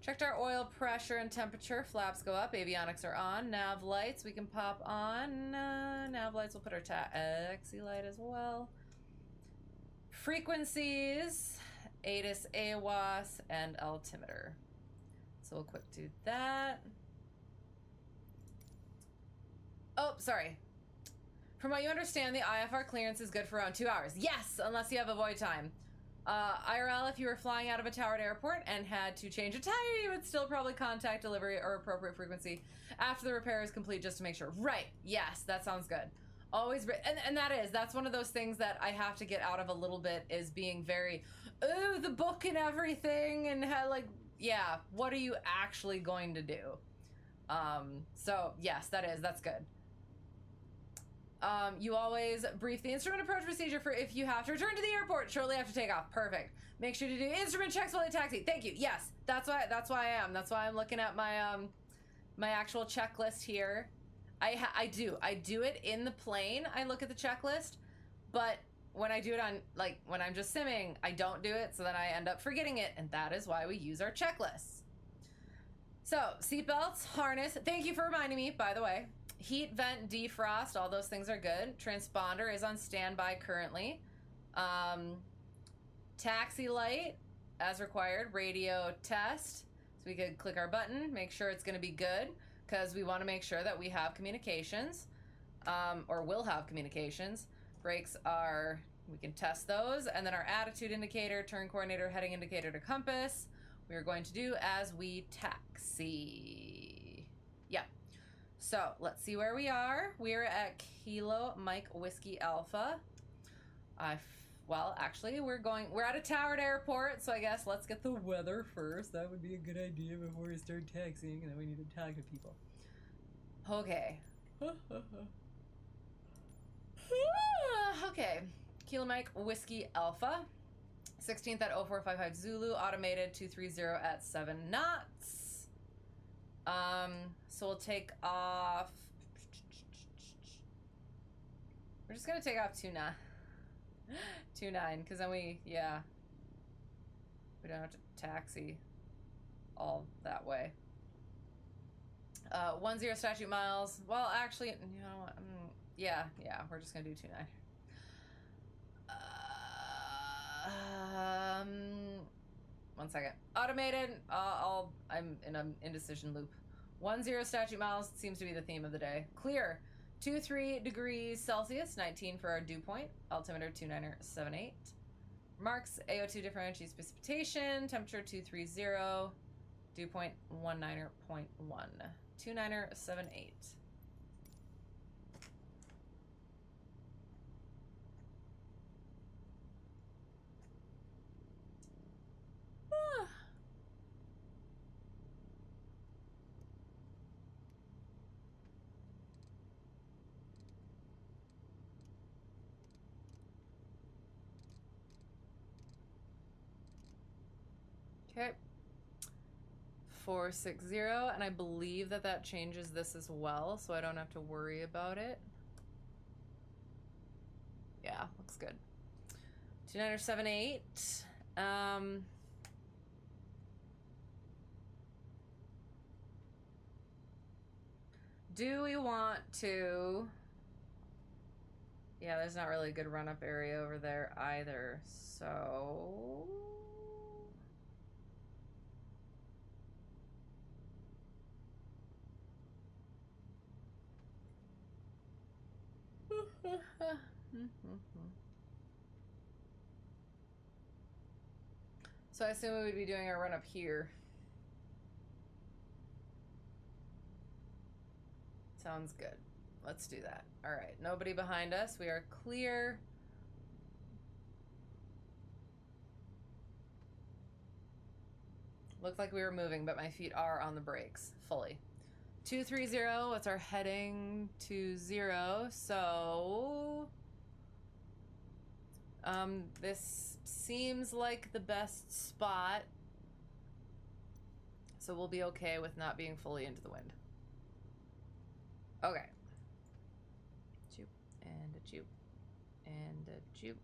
Checked our oil pressure and temperature. Flaps go up. Avionics are on. Nav lights we can pop on. Nav lights, we'll put our taxi light as well. Frequencies. ATIS, AWAS, and altimeter. So we'll quick do that. Oh, sorry. From what you understand, the IFR clearance is good for around 2 hours. Yes, unless you have a void time. IRL, if you were flying out of a towered airport and had to change a tire, you would still probably contact delivery or appropriate frequency after the repair is complete just to make sure. Right, yes, that sounds good. Always, and that's one of those things that I have to get out of a little bit, is being very, oh, the book and everything, and how, like, yeah, what are you actually going to do? So yes, that's good. You always brief the instrument approach procedure for if you have to return to the airport shortly after takeoff. Perfect. Make sure to do instrument checks while they taxi. Thank you. Yes, that's why I am. That's why I'm looking at my my actual checklist here. I do it in the plane. I look at the checklist, but when I do it on, like, when I'm just simming, I don't do it, so then I end up forgetting it, and that is why we use our checklists. So, seatbelts, harness. Thank you for reminding me, by the way. Heat, vent, defrost, all those things are good. Transponder is on standby currently. Taxi light, as required. Radio test. So we could click our button, make sure it's going to be good, because we want to make sure that we have communications, or will have communications. Brakes are, we can test those. And then our attitude indicator, turn coordinator, heading indicator to compass, we are going to do as we taxi. Yeah. So let's see where we are. We're at Kilo Mike Whiskey Alpha. Well, actually, we're at a towered airport, so I guess let's get the weather first. That would be a good idea before we start taxiing, and then we need to talk to people. Okay. Okay. Kilo Mike Whiskey Alpha. 16th at 0455 Zulu, automated 230 at 7 knots. So we'll take off. We're just gonna take off 29, because then we don't have to taxi all that way. 10 statute miles. Well, actually, you know what? Yeah, we're just gonna do 29. One second. Automated. I'm in an indecision loop. 10 statute miles seems to be the theme of the day. Clear. 23 degrees Celsius, 19 for our dew point. Altimeter 2978. Marks AO2 differential precipitation. Temperature 230. Dew point 19.1. 2978. Okay. 460, and I believe that that changes this as well, so I don't have to worry about it. Yeah, looks good. 2978. Do we want to... Yeah, there's not really a good run-up area over there either, so... So I assume we would be doing our run up here. Sounds good. Let's do that. All right, nobody behind us. We are clear. Looked like we were moving, but my feet are on the brakes fully. 230, what's our heading to 0? So this seems like the best spot. So we'll be okay with not being fully into the wind. Okay. Joop, and a joop, and a joop.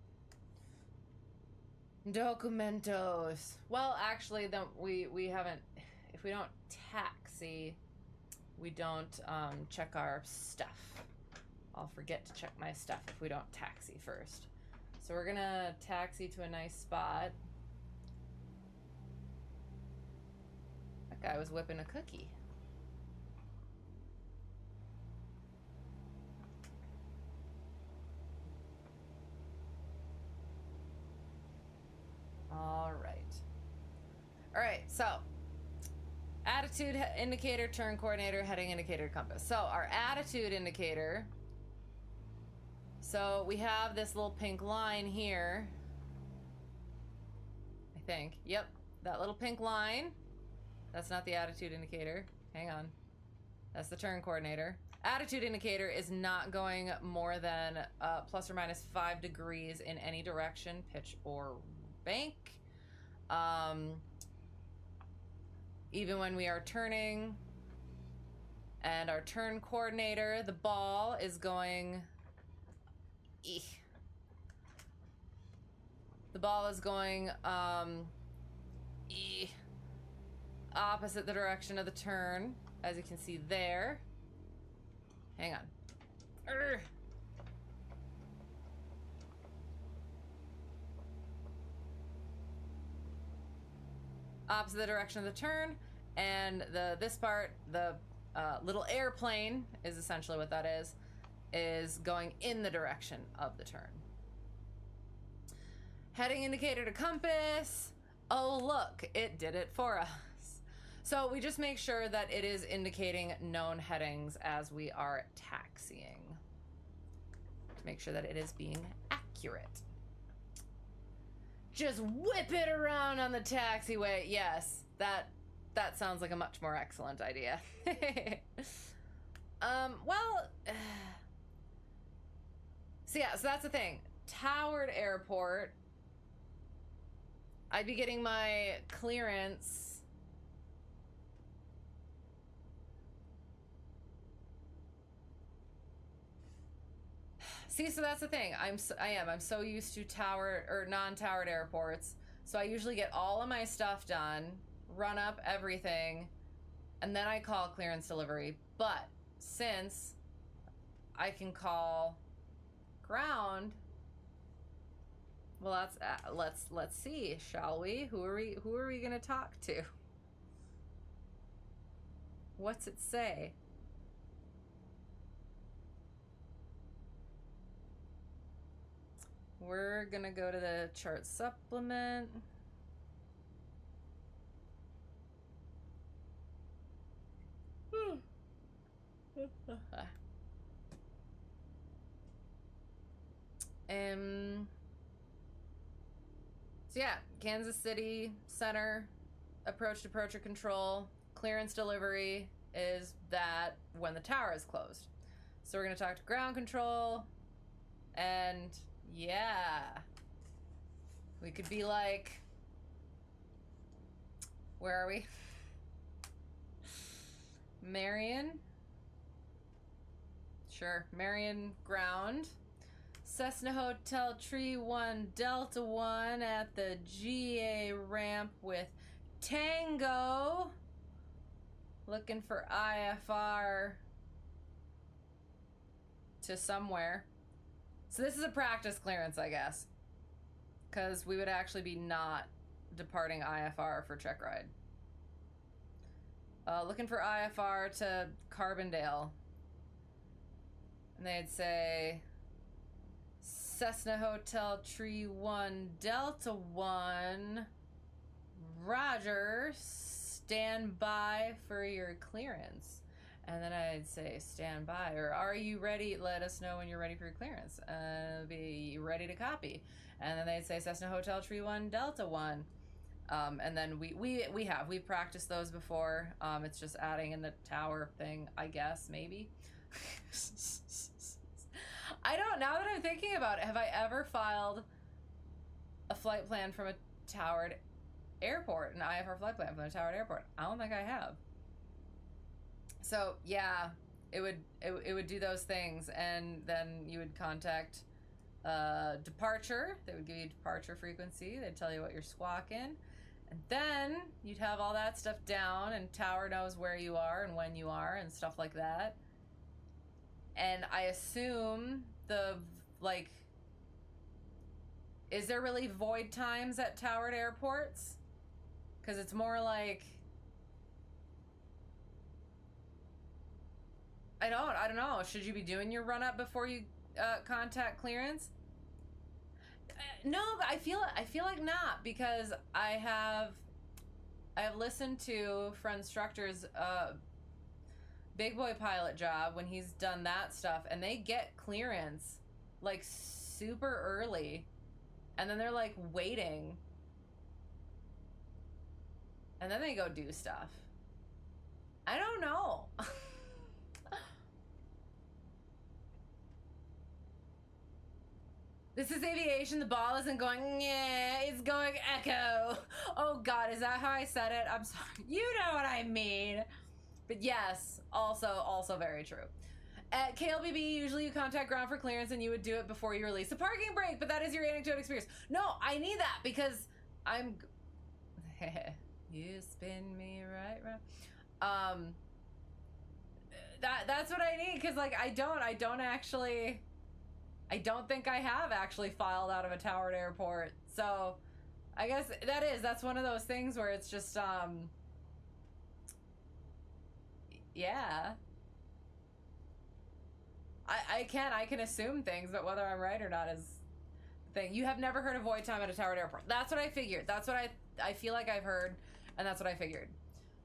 Documentos. Well, actually, then we haven't. If we don't taxi, we don't check our stuff. I'll forget to check my stuff if we don't taxi first. So we're gonna taxi to a nice spot. That guy was whipping a cookie. All right, so attitude indicator, turn coordinator, heading indicator, compass. So our attitude indicator, so we have this little pink line here, I think. Yep, that little pink line. That's not the attitude indicator. Hang on. That's the turn coordinator. Attitude indicator is not going more than plus or minus 5 degrees in any direction, pitch or bank. Even when we are turning. And our turn coordinator, the ball, is going... The ball is going opposite the direction of the turn, as you can see there. Hang on. Opposite the direction of the turn, and this part, the little airplane is essentially what that is going in the direction of the turn. Heading indicator to compass. Oh look, it did it for us. So we just make sure that it is indicating known headings as we are taxiing to make sure that it is being accurate. Just whip it around on the taxiway. Yes, that sounds like a much more excellent idea. Well, so yeah, so that's the thing. Towered airport. I'd be getting my clearance. See, so that's the thing. I'm so used to tower or non-towered airports. So I usually get all of my stuff done, run up everything, and then I call clearance delivery. But since I can call ground, well, that's let's see, shall we? Who are we gonna talk to? What's it say? We're gonna go to the chart supplement. So yeah, Kansas City Center, approach departure control, clearance delivery is that when the tower is closed. So we're gonna talk to ground control, and yeah, we could be like, where are we? Marion. Sure, Marion ground. Cessna Hotel Tree 1 Delta 1 at the GA ramp with Tango. Looking for IFR to somewhere. So this is a practice clearance, I guess. Because we would actually be not departing IFR for Checkride. Looking for IFR to Carbondale. And they'd say Cessna Hotel Tree 1 Delta 1 Roger, stand by for your clearance. And then I'd say stand by, or are you ready? Let us know when you're ready for your clearance. Be ready to copy. And then they'd say Cessna Hotel Tree 1 Delta 1. And then we've practiced those before. It's just adding in the tower thing, I guess, maybe. I don't, now that I'm thinking about it, have I ever filed a flight plan from a towered airport, an IFR flight plan from a towered airport? I don't think I have. So yeah, it would do those things, and then you would contact departure. They would give you departure frequency. They'd tell you what you're squawking, and then you'd have all that stuff down, and tower knows where you are and when you are and stuff like that. And I assume is there really void times at towered airports? Because it's more like, I don't know. Should you be doing your run up before you contact clearance? No, but I feel like not, because I have listened to friendstructor's big boy pilot job when he's done that stuff, and they get clearance like super early, and then they're like waiting, and then they go do stuff. I don't know. This is aviation. The ball isn't going, yeah, it's going echo. Oh God, is that how I said it? I'm sorry. You know what I mean. But yes, also very true. At KLBB, usually you contact ground for clearance, and you would do it before you release the parking brake, but that is your anecdote experience. No, I need that because I'm... You spin me right round. That's what I need, because like I don't think I have actually filed out of a towered airport. So I guess that's one of those things where it's just yeah. I can assume things, but whether I'm right or not is the thing. You have never heard of void time at a towered airport. That's what I figured. That's what I feel like I've heard, and that's what I figured.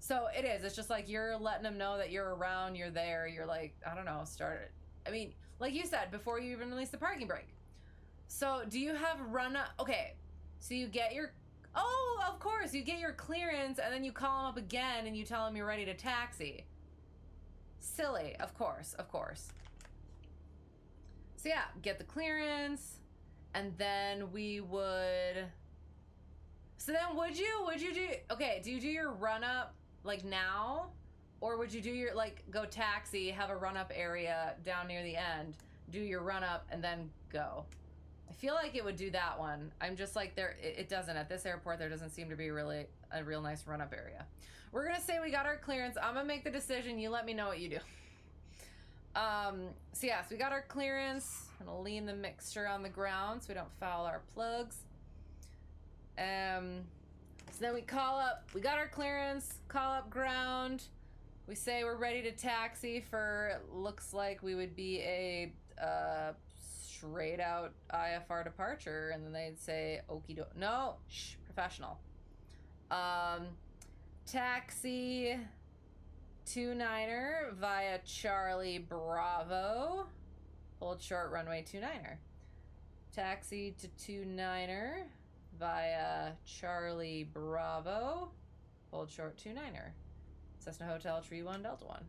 So it is. It's just like you're letting them know that you're around, you're there, you're like, I don't know, start it. I mean, like you said, before you even release the parking brake. So do you have okay, so you get your, oh, of course, you get your clearance, and then you call them up again and you tell them you're ready to taxi. Silly, of course. So yeah, get the clearance, and then we would, so then would you do, okay, do you do your run up like now? Or would you do your, like, go taxi, have a run up area down near the end, do your run up, and then go? I feel like it would do that one. I'm just like, it doesn't. At this airport, there doesn't seem to be really a real nice run up area. We're gonna say we got our clearance. I'm gonna make the decision. You let me know what you do. So yeah, so we got our clearance. I'm gonna lean the mixture on the ground so we don't foul our plugs. So then we call up, we got our clearance, call up ground. We say we're ready to taxi for, looks like we would be a straight out IFR departure, and then they'd say okie doke. No, shh, professional. Taxi 29er via Charlie Bravo. Hold short runway 29er. Taxi to 29er via Charlie Bravo. Hold short 29er. Cessna Hotel Tree 1 Delta 1.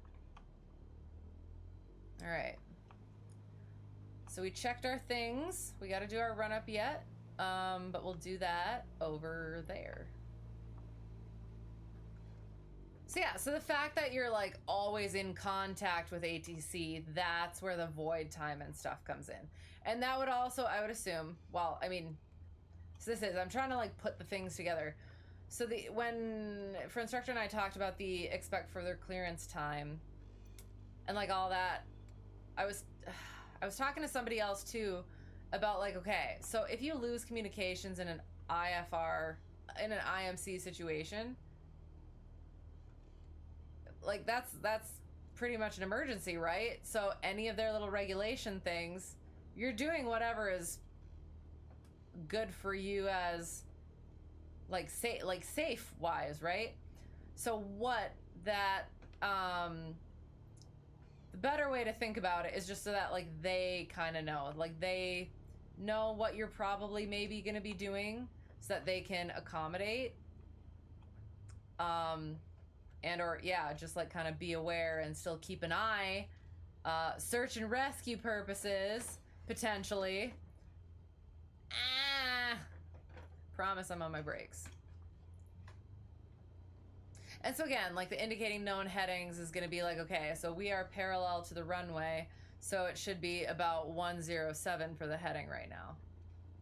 All right. So we checked our things. We got to do our run up yet, but we'll do that over there. So yeah, so the fact that you're like always in contact with ATC, that's where the void time and stuff comes in. And that would also, I would assume, well, I mean, so this is, I'm trying to like put the things together. So when Friendstructor and I talked about the expect further clearance time and like all that, I was talking to somebody else too about like, okay, so if you lose communications in an IFR, in an IMC situation, like that's pretty much an emergency, right? So any of their little regulation things, you're doing whatever is good for you as like safe wise, right? So what that the better way to think about it is just so that like they kind of know, like they know what you're probably maybe going to be doing so that they can accommodate and or yeah, just like kind of be aware and still keep an eye, search and rescue purposes potentially. Promise I'm on my brakes. And so again, like the indicating known headings is going to be like, okay, so we are parallel to the runway, so it should be about 107 for the heading right now.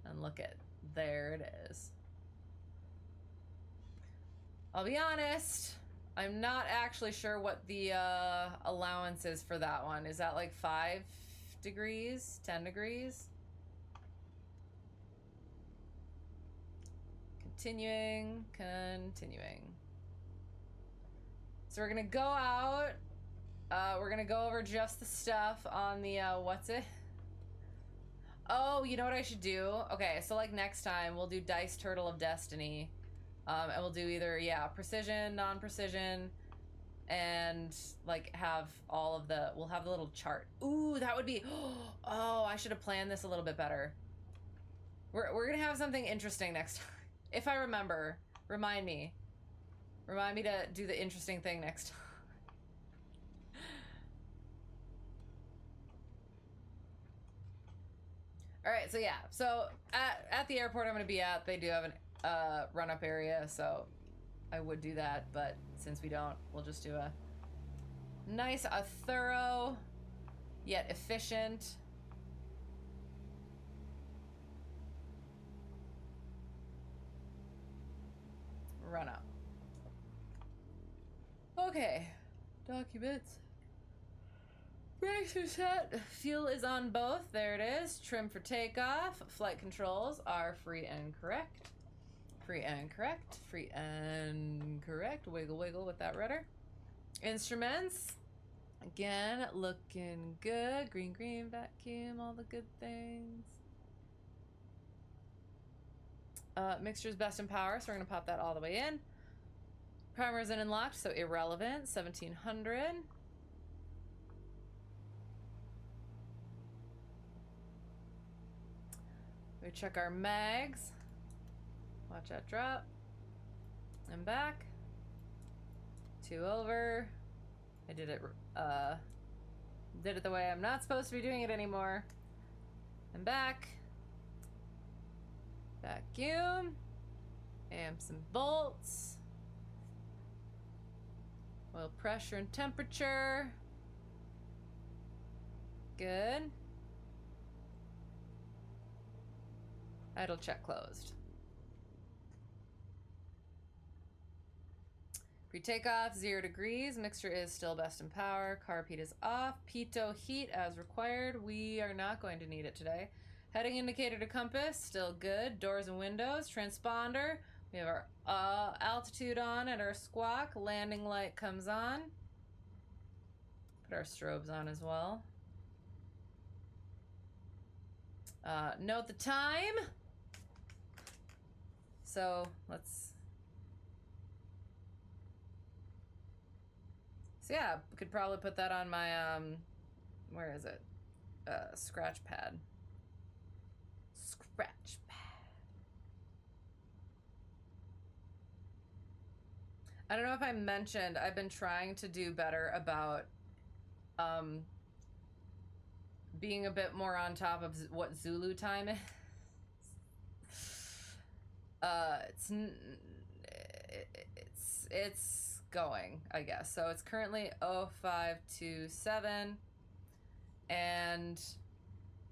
And look at, there it is. I'll be honest, I'm not actually sure what the allowance is for that one. Is that like 5 degrees, 10 degrees? Continuing. So we're gonna go out. We're gonna go over just the stuff on the, what's it? Oh, you know what I should do? Okay, so like next time we'll do Dice Turtle of Destiny. And we'll do either, yeah, precision, non-precision, and like have all of the, we'll have the little chart. Ooh, that would be, oh, I should have planned this a little bit better. We're gonna have something interesting next time. If I remember, remind me. Remind me to do the interesting thing next time. All right, so yeah, so at the airport I'm gonna be at, they do have an run-up area, so I would do that, but since we don't, we'll just do a nice, a thorough, yet efficient run-up. Okay, documents. Brakes are set. Fuel is on both. There it is. Trim for takeoff. Flight controls are free and correct. Free and correct. Free and correct. Wiggle, wiggle with that rudder. Instruments. Again, looking good. Green, green, vacuum, all the good things. Mixture's best in power, so we're going to pop that all the way in. Primer's in and locked, so irrelevant. 1700. We check our mags. Watch that drop. And back. 2 over. I did it the way I'm not supposed to be doing it anymore. And back. Vacuum. Amps and volts. Oil pressure and temperature. Good. Idle check closed. Pre-takeoff, 0 degrees. Mixture is still best in power. Carb heat is off. Pitot heat as required. We are not going to need it today. Heading indicator to compass, still good. Doors and windows. Transponder. We have our altitude on and our squawk. Landing light comes on. Put our strobes on as well. Note the time. So let's So yeah, could probably put that on my, where is it? Scratch pad. Scratch pad. I don't know if I mentioned, I've been trying to do better about being a bit more on top of what Zulu time is. It's going, I guess. So it's currently 0527, and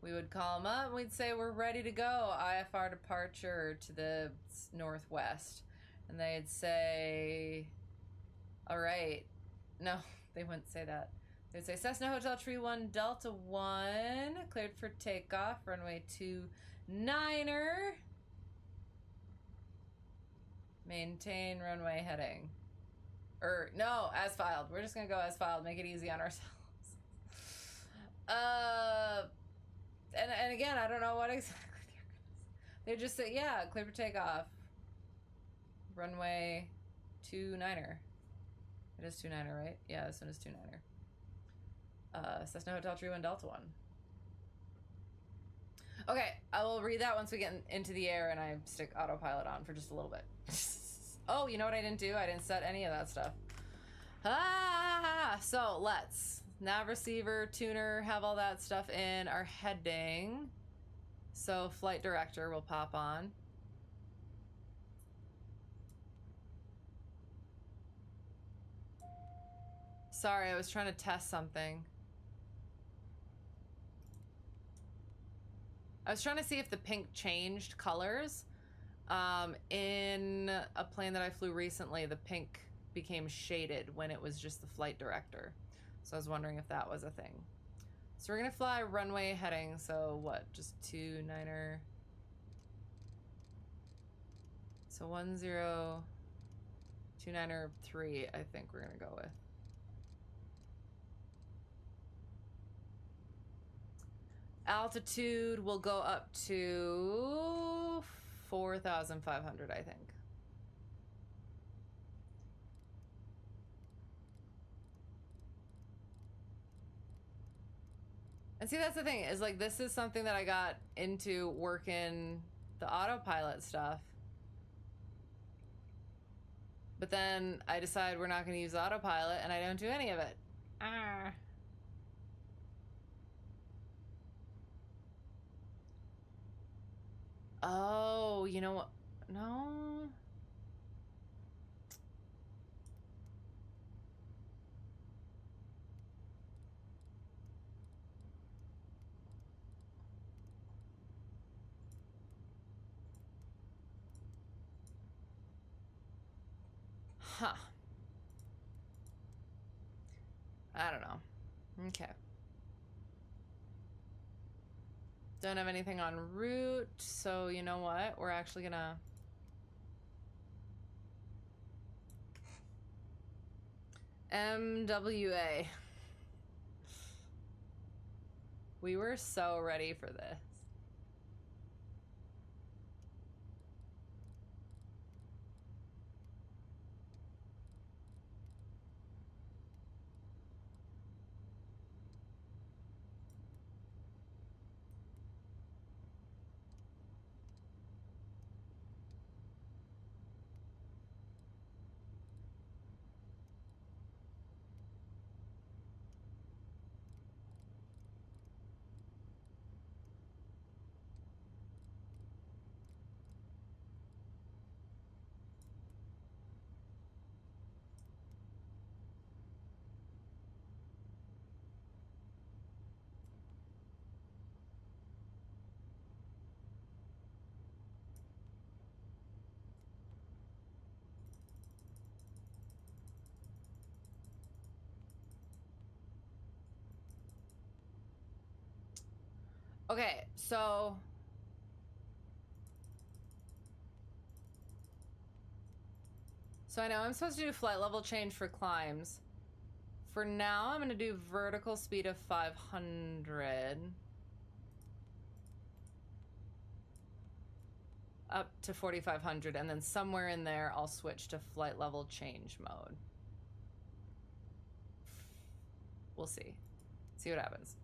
we would call them up and we'd say we're ready to go, IFR departure to the northwest. And they'd say, all right. No, they wouldn't say that. They'd say Cessna Hotel Tree 1 Delta 1 cleared for takeoff, runway 29er. Maintain runway heading. Or no, as filed. We're just gonna go as filed, make it easy on ourselves. And again, I don't know what exactly they just say, yeah, clear for takeoff. Runway 29er. It is 29er, right? Yeah, this one is 29er. Cessna Hotel Tree 1 Delta 1. Okay, I will read that once we get into the air and I stick autopilot on for just a little bit. Oh, you know what I didn't do? I didn't set any of that stuff. So let's nav receiver, tuner, have all that stuff in our heading. So flight director will pop on. Sorry, I was trying to test something. I was trying to see if the pink changed colors. In a plane that I flew recently, the pink became shaded when it was just the flight director. So I was wondering if that was a thing. So we're gonna fly runway heading, so what, just 29er. So 1029er 3, I think we're gonna go with. Altitude will go up to 4,500, I think. And see, that's the thing, is like, this is something that I got into working the autopilot stuff. But then I decide we're not going to use autopilot, and I don't do any of it. Oh, you know what? No. Huh. I don't know. Okay. Don't have anything en route, so you know what? We're actually gonna... MWA. We were so ready for this. Okay, so I know I'm supposed to do flight level change for climbs. For now, I'm gonna do vertical speed of 500 up to 4,500, and then somewhere in there I'll switch to flight level change mode. We'll see. See what happens.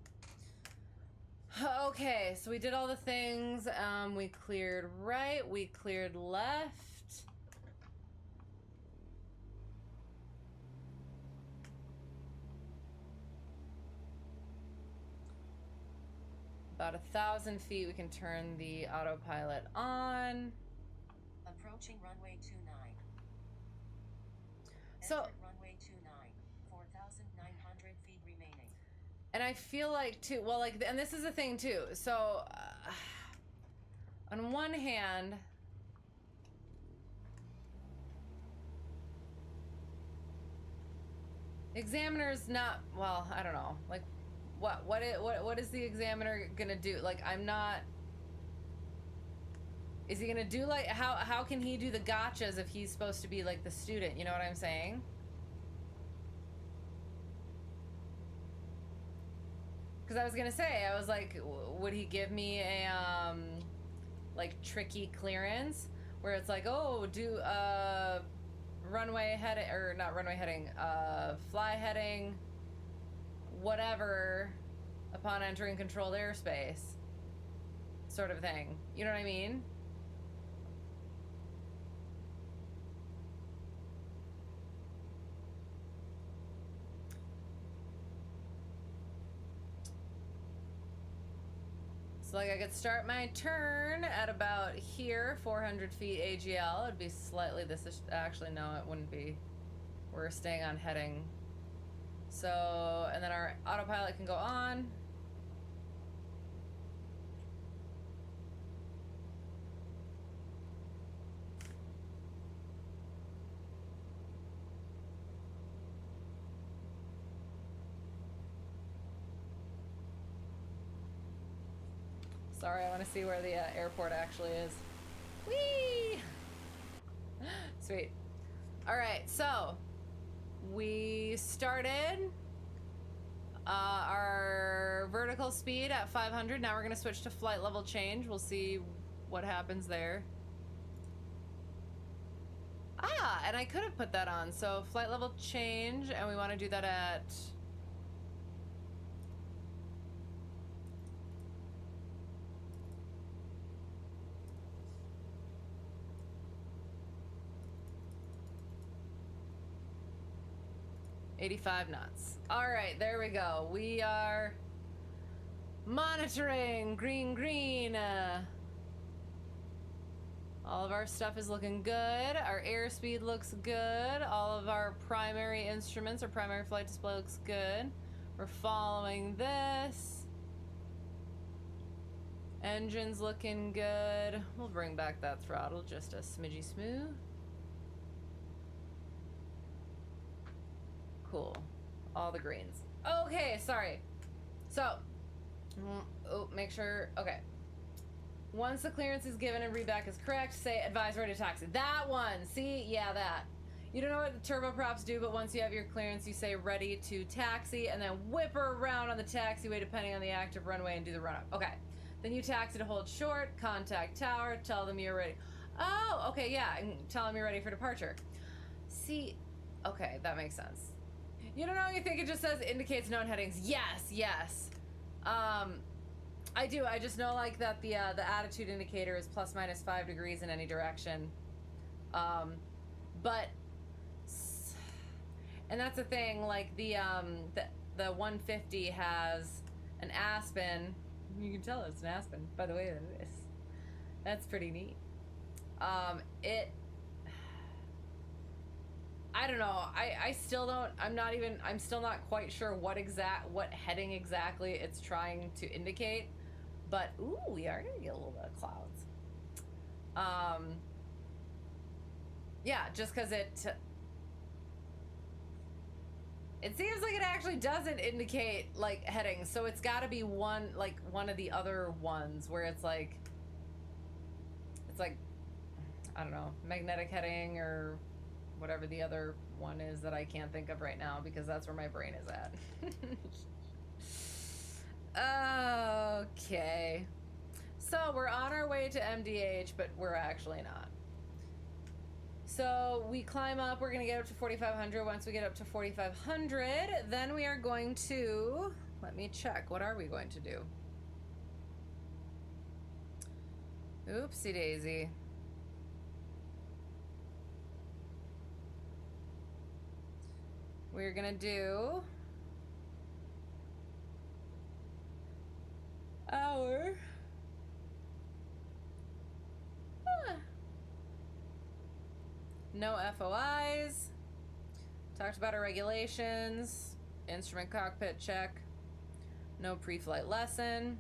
Okay, so we did all the things. We cleared right, we cleared left. About 1,000 feet, we can turn the autopilot on. Approaching runway 29. So, runway 29, 4,900 feet remaining. And I feel like too, well, like, and this is the thing too. So, on one hand, examiner's not, well, I don't know, like, what is the examiner gonna do? Like, I'm not, is he gonna do, like, how can he do the gotchas if he's supposed to be like the student, you know what I'm saying? Because I was gonna say, I was like, would he give me a like tricky clearance where it's like, oh, do runway heading, or not runway heading, fly heading, whatever, upon entering controlled airspace, sort of thing. You know what I mean? So like I could start my turn at about here, 400 feet AGL. It'd be slightly, this is, actually no, it wouldn't be. We're staying on heading. So, and then our autopilot can go on. Sorry, I want to see where the airport actually is. Whee! Sweet. All right, so we started our vertical speed at 500. Now we're going to switch to flight level change. We'll see what happens there. Ah, and I could have put that on. So flight level change, and we want to do that at... $85 knots. All right, there we go. We are monitoring. Green, green. All of our stuff is looking good. Our airspeed looks good. All of our primary instruments, our primary flight display looks good. We're following this. Engine's looking good. We'll bring back that throttle just a smidgy smooth. Cool. All the greens. Okay, sorry. So, oh, make sure, okay. Once the clearance is given and readback is correct, say advise ready to taxi. That one, see? Yeah, that. You don't know what the turboprops do, but once you have your clearance, you say ready to taxi, and then whip her around on the taxiway depending on the active runway and do the run-up. Okay. Then you taxi to hold short, contact tower, tell them you're ready. Oh, okay, yeah, and tell them you're ready for departure. See, okay, that makes sense. You don't know, you think it just says indicates known headings. Yes, yes. I do, I just know like that the attitude indicator is plus minus 5 degrees in any direction. But, and that's the thing, like the 150 has an aspen. You can tell it's an aspen by the way that it is. That's pretty neat. I don't know. I still don't. I'm still not quite sure what heading exactly it's trying to indicate. But ooh, we are gonna get a little bit of clouds. Yeah, just because it seems like it actually doesn't indicate like headings, so it's got to be one of the other ones where it's like I don't know, magnetic heading or whatever the other one is that I can't think of right now because that's where my brain is at. Okay, so we're on our way to MDH, but we're actually not. So we climb up, we're going to get up to 4,500. Once we get up to 4,500, then we are going to, let me check, what are we going to do? Oopsie daisy. We're going to do our no FOIs. Talked about our regulations. Instrument cockpit check. No pre-flight lesson.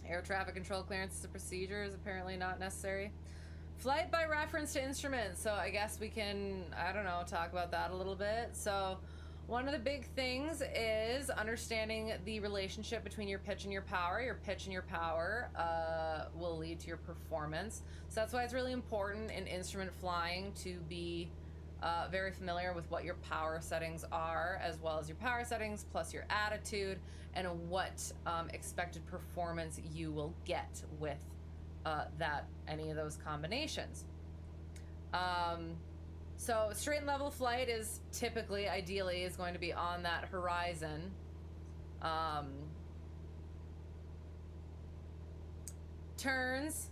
Air traffic control clearance is a procedure, is apparently not necessary. Flight by reference to instruments. So I guess we can, I don't know, talk about that a little bit. So one of the big things is understanding the relationship between your pitch and your power. Your pitch and your power will lead to your performance. So that's why it's really important in instrument flying to be very familiar with what your power settings are, as well as your power settings plus your attitude, and what expected performance you will get with any of those combinations. So straight and level flight is typically, ideally, is going to be on that horizon. Turns,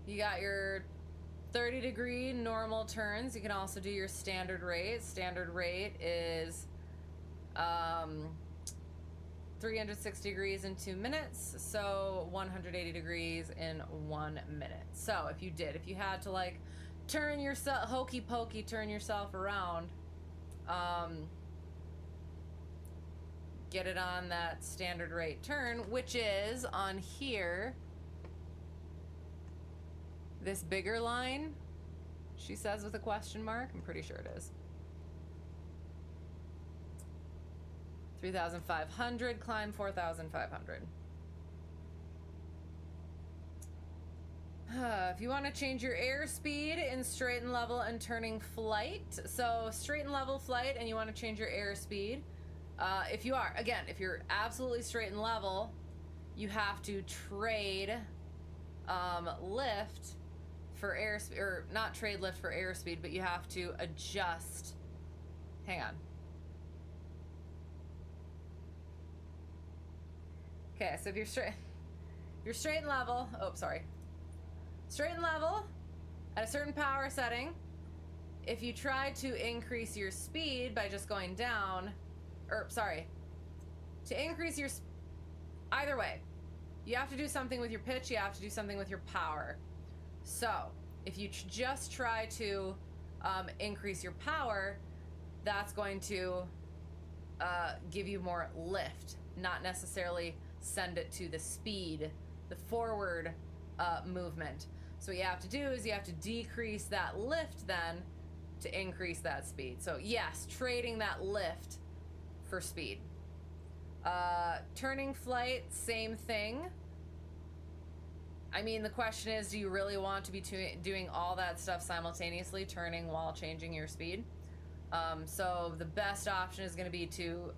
you got your 30-degree normal turns. You can also do your standard rate. Standard rate is 360 degrees in 2 minutes, so 180 degrees in 1 minute. So if you had to like turn yourself, hokey pokey, turn yourself around, get it on that standard rate turn, which is on here, this bigger line, she says with a question mark. I'm pretty sure it is. 3,500, climb 4,500. If you want to change your airspeed in straight and level and turning flight, so straight and level flight and you want to change your airspeed, if you're absolutely straight and level, you have to trade lift for airspeed, or not trade lift for airspeed, but you have to adjust. Hang on. Okay, so if you're straight and level, straight and level at a certain power setting, if you try to increase your speed by just going down, either way, you have to do something with your pitch, you have to do something with your power. So if you just try to increase your power, that's going to give you more lift, not necessarily send it to the speed, the forward movement. So what you have to do is you have to decrease that lift then to increase that speed. So yes, trading that lift for speed. Turning flight, same thing. I mean, the question is, do you really want to be doing all that stuff simultaneously, turning while changing your speed? So the best option is going to be to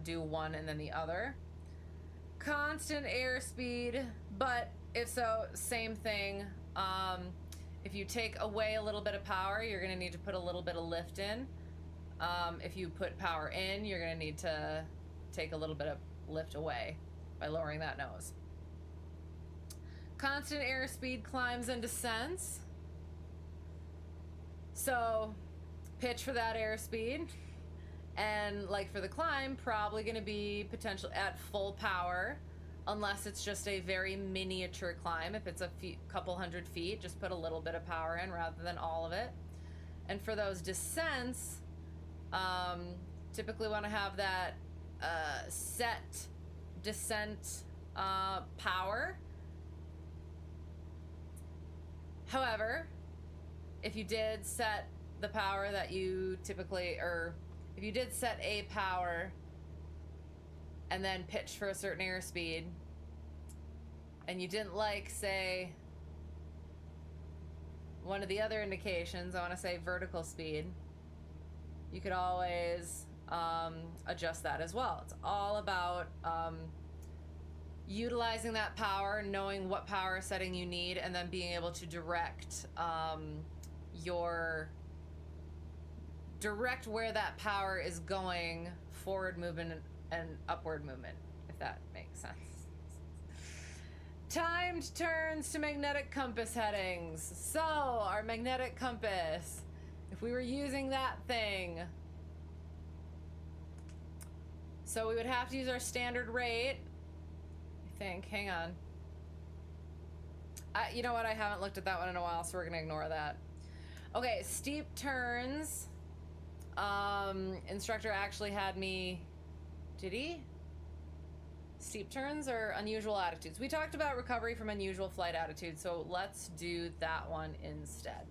do one and then the other. Constant airspeed, but if so, same thing. If you take away a little bit of power, you're going to need to put a little bit of lift in. If you put power in, you're going to need to take a little bit of lift away by lowering that nose. Constant airspeed climbs and descents. So pitch for that airspeed, and like for the climb, probably going to be potential at full power, unless it's just a very miniature climb. If it's a couple hundred feet, just put a little bit of power in rather than all of it. And for those descents, typically want to have that set descent power. However, if you did set the power that you typically, or if you did set a power and then pitch for a certain airspeed, and you didn't like, say, one of the other indications, I want to say vertical speed, you could always adjust that as well. It's all about utilizing that power, knowing what power setting you need, and then being able to direct direct where that power is going, forward movement and upward movement, if that makes sense. Timed turns to magnetic compass headings. So, our magnetic compass, if we were using that thing, so we would have to use our standard rate, I think. Hang on. You know what? I haven't looked at that one in a while, so we're going to ignore that. Okay, steep turns. Instructor actually had me... Did he? Steep turns or unusual attitudes? We talked about recovery from unusual flight attitudes, so let's do that one instead.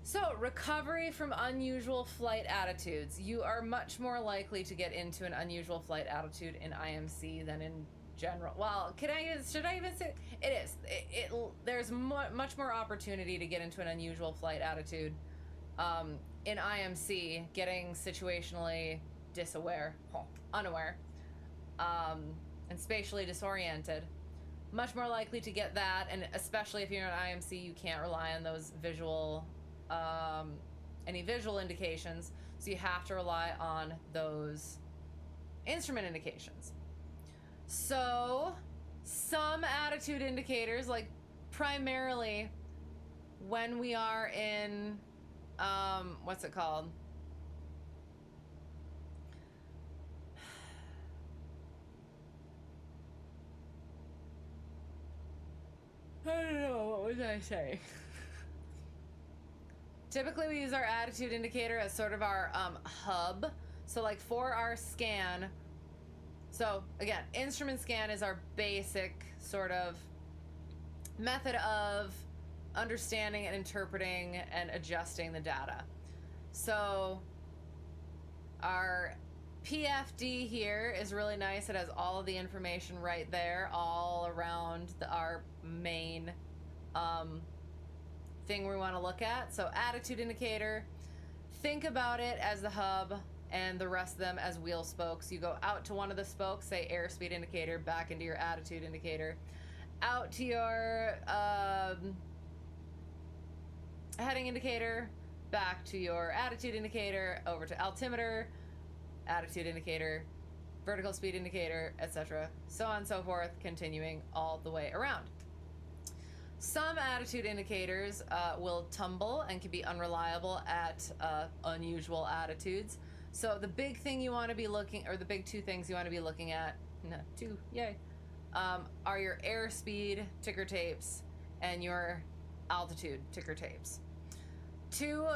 So, recovery from unusual flight attitudes. You are much more likely to get into an unusual flight attitude in IMC than in general. Well, should I even say it is? There's much more opportunity to get into an unusual flight attitude in IMC, getting situationally unaware, and spatially disoriented. Much more likely to get that, and especially if you're in IMC, you can't rely on those any visual indications, so you have to rely on those instrument indications. So, some attitude indicators, like primarily when we are in, what's it called? I don't know, what was I saying? Typically we use our attitude indicator as sort of our hub. So like for our scan, so again, instrument scan is our basic sort of method of understanding and interpreting and adjusting the data. So our PFD here is really nice. It has all of the information right there, all around our main thing we want to look at. So attitude indicator, think about it as the hub and the rest of them as wheel spokes. You go out to one of the spokes, say airspeed indicator, back into your attitude indicator, out to your heading indicator, back to your attitude indicator, over to altimeter, attitude indicator, vertical speed indicator, etc. So on and so forth, continuing all the way around. Some attitude indicators will tumble and can be unreliable at unusual attitudes. So the big thing you want to be looking, or the big two things you want to be looking at, are your airspeed ticker tapes and your altitude ticker tapes. Two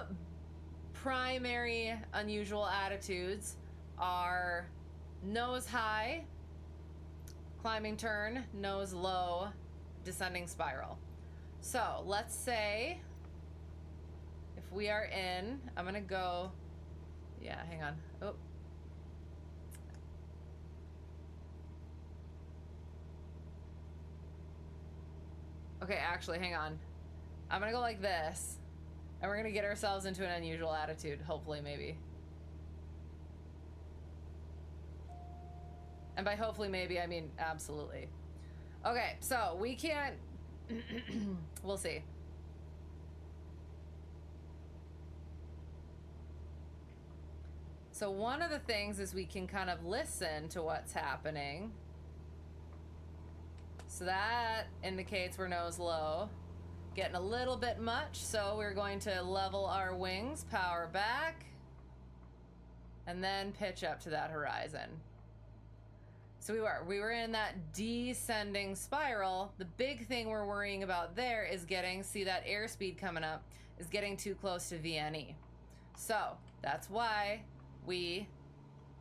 primary unusual attitudes are nose high, climbing turn, nose low, descending spiral. So let's say if we are in, I'm gonna go, hang on. Oh. Okay, actually, hang on. I'm gonna go like this, and we're gonna get ourselves into an unusual attitude, hopefully, maybe. And by hopefully, maybe, I mean absolutely. Okay, so we can't, we'll see. So one of the things is we can kind of listen to what's happening. So that indicates we're nose low. Getting a little bit much, so we're going to level our wings, power back, and then pitch up to that horizon. So we were in that descending spiral. The big thing we're worrying about there is see that airspeed coming up is getting too close to VNE. So that's why we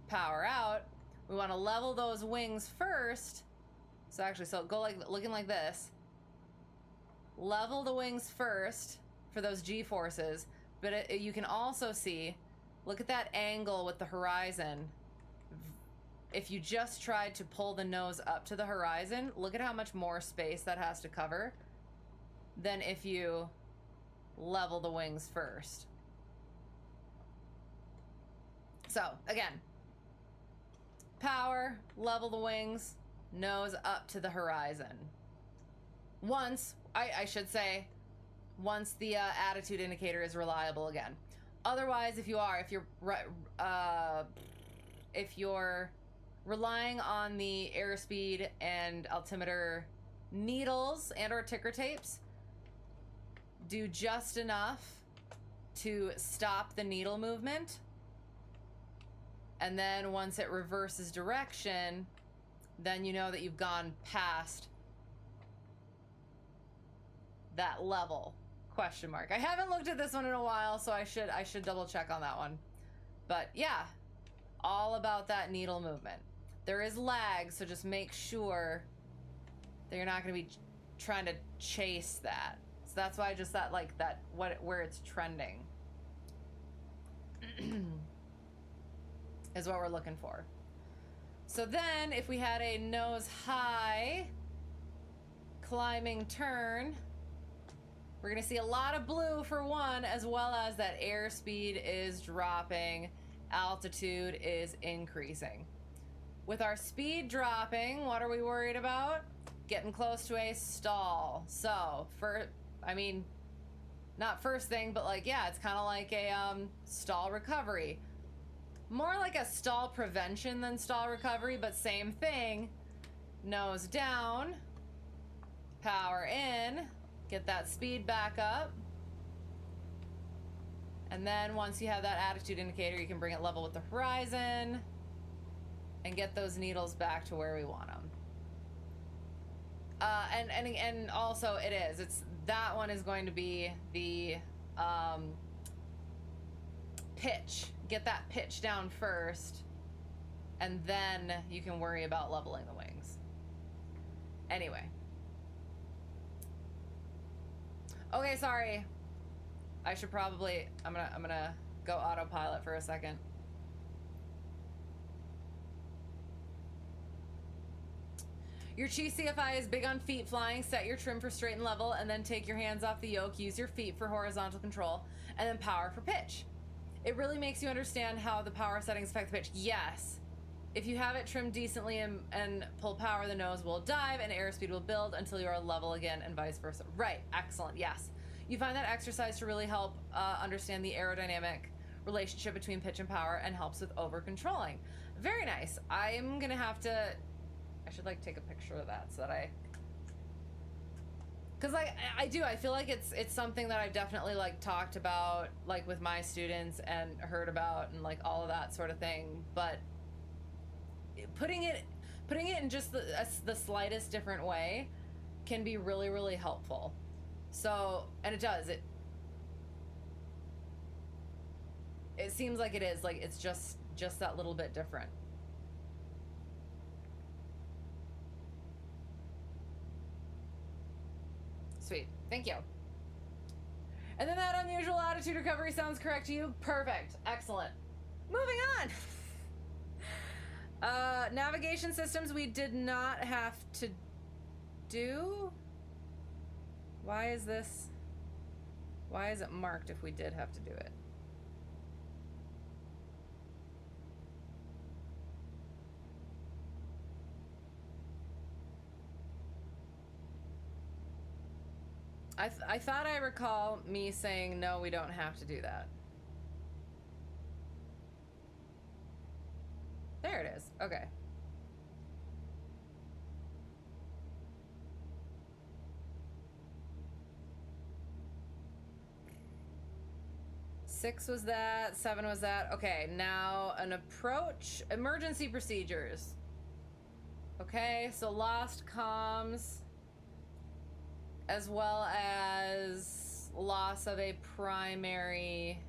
power out. We want to level those wings first. So actually, go looking like this. Level the wings first for those G-forces, but you can also see, look at that angle with the horizon. If you just tried to pull the nose up to the horizon, look at how much more space that has to cover than if you level the wings first. So again, power, level the wings, nose up to the horizon. I should say, once the attitude indicator is reliable again. Otherwise, if you're relying on the airspeed and altimeter needles and or ticker tapes, do just enough to stop the needle movement, and then once it reverses direction, then you know that you've gone past that level, question mark. I haven't looked at this one in a while, so I should double check on that one. But yeah, all about that needle movement. There is lag, so just make sure that you're not going to be trying to chase that. So that's why I just thought like that, where it's trending is what we're looking for. So then if we had a nose high climbing turn, we're gonna see a lot of blue for one, as well as that airspeed is dropping, altitude is increasing. With our speed dropping, what are we worried about? Getting close to a stall. So, not first thing, but like, yeah, it's kind of like a stall recovery. More like a stall prevention than stall recovery, but same thing. Nose down, power in, get that speed back up. And then once you have that attitude indicator, you can bring it level with the horizon and get those needles back to where we want them. And also that one is going to be the pitch. Get that pitch down first, and then you can worry about leveling the wings. Anyway. Okay, sorry. I should probably, I'm gonna go autopilot for a second. Your CFII is big on feet flying. Set your trim for straight and level, and then take your hands off the yoke. Use your feet for horizontal control, and then power for pitch. It really makes you understand how the power settings affect the pitch. Yes. If you have it trimmed decently and pull power, the nose will dive and airspeed will build until you are level again, and vice versa. Right. Excellent. Yes. You find that exercise to really help understand the aerodynamic relationship between pitch and power, and helps with over controlling. Very nice. I'm gonna have to, I should like take a picture of that so that because I feel like it's something that I've definitely like talked about like with my students and heard about and like all of that sort of thing, but putting it in just the slightest different way can be really, really helpful. So, and it seems like it is, like it's just that little bit different. Sweet. Thank you. And then that unusual attitude recovery sounds correct to you? Perfect. Excellent. Moving on. Navigation systems we did not have to do. Why is it marked if we did have to do it? I thought I recall me saying, no, we don't have to do that. There it is. Okay. Six was that, 7 was that. Okay, now an approach, emergency procedures. Okay, so lost comms, as well as loss of a primary.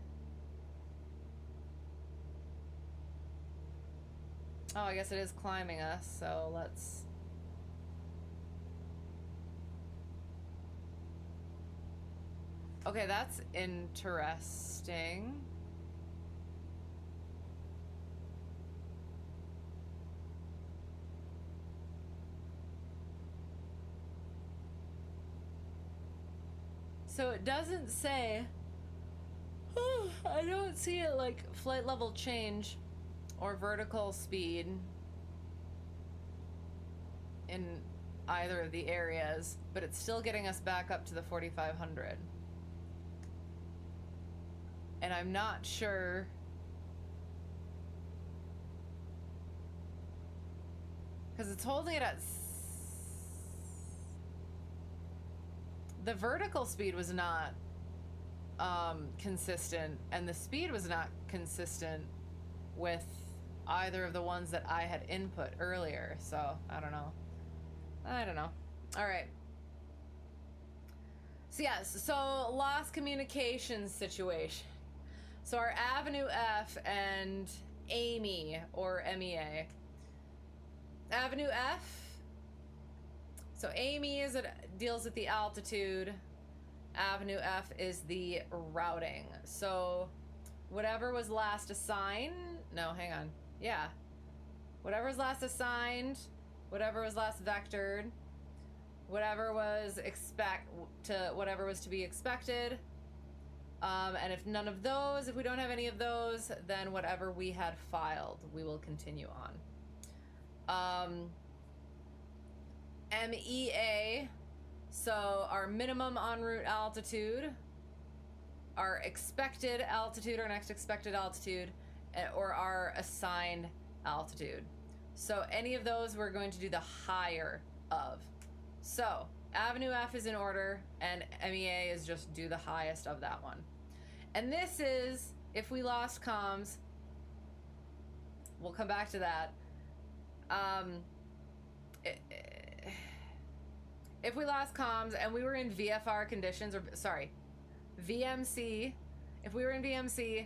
Oh, I guess it is climbing us, so let's. Okay, that's interesting. So it doesn't say, I don't see it like flight level change or vertical speed in either of the areas, but it's still getting us back up to the 4,500. And I'm not sure. Because it's holding it at... The vertical speed was not consistent, and the speed was not consistent with either of the ones that I had input earlier. So, I don't know. All right. So, yes. So, lost communications situation. So, our Avenue F and Amy, or MEA. Avenue F. So, Amy deals with the altitude. Avenue F is the routing. So, whatever was last assigned... No, hang on. Yeah. Whatever was last assigned, whatever was last vectored, whatever was to be expected, and if none of those, if we don't have any of those, then whatever we had filed, we will continue on. MEA, so our minimum en route altitude, our expected altitude, our next expected altitude, or our assigned altitude. So any of those we're going to do the higher of. So Avenue F is in order, and MEA is just do the highest of that one. And this is if we lost comms. We'll come back to that. If we lost comms and we were in VFR conditions, or sorry, VMC, if we were in VMC,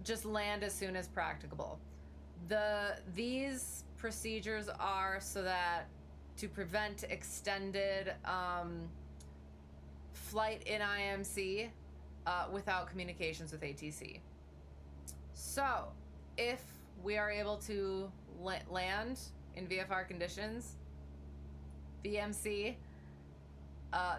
just land as soon as practicable. These procedures are so that to prevent extended flight in IMC without communications with ATC. So if we are able to land in VFR conditions, VMC,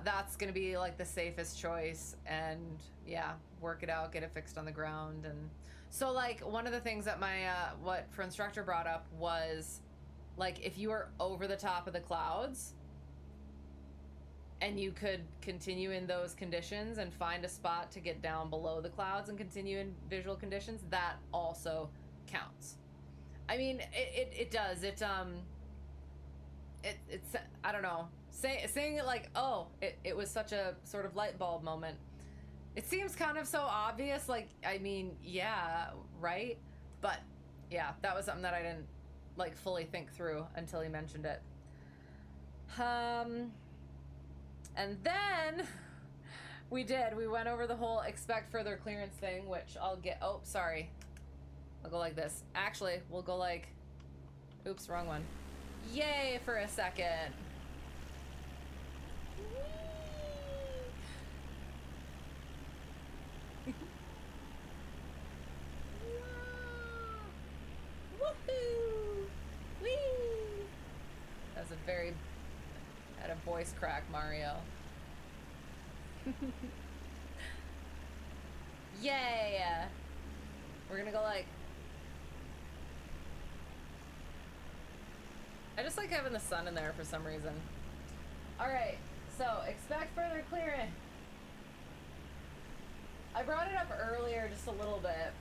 that's gonna be like the safest choice, and yeah, work it out, get it fixed on the ground. And so like one of the things that my what friendstructor brought up was like if you were over the top of the clouds and you could continue in those conditions and find a spot to get down below the clouds and continue in visual conditions, that also counts. I mean, it does. It's I don't know, saying it like, oh, it was such a sort of light bulb moment. It seems kind of so obvious, like, I mean, yeah, right? But yeah, that was something that I didn't like fully think through until he mentioned it. And then we went over the whole expect further clearance thing, which I'll get, oh, sorry. I'll go like this. Actually, we'll go like, oops, wrong one. Yay for a second. Woohoo! Whee! That was had a voice crack, Mario. Yay! We're gonna go like, I just like having the sun in there for some reason. Alright, so expect further clearance. I brought it up earlier just a little bit.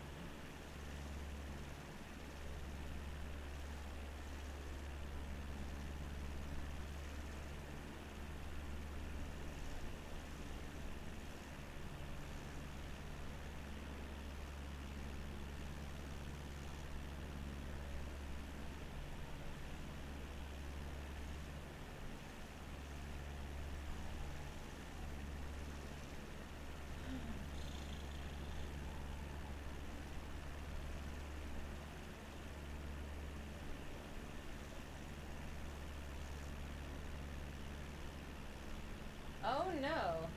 Oh no.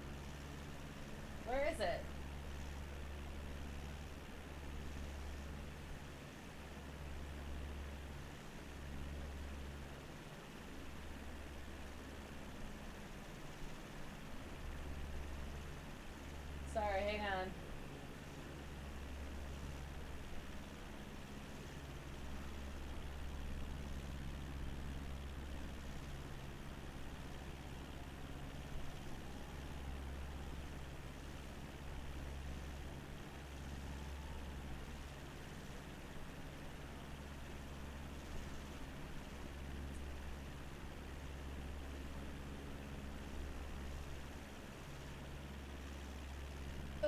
Where is it? Sorry, hang on.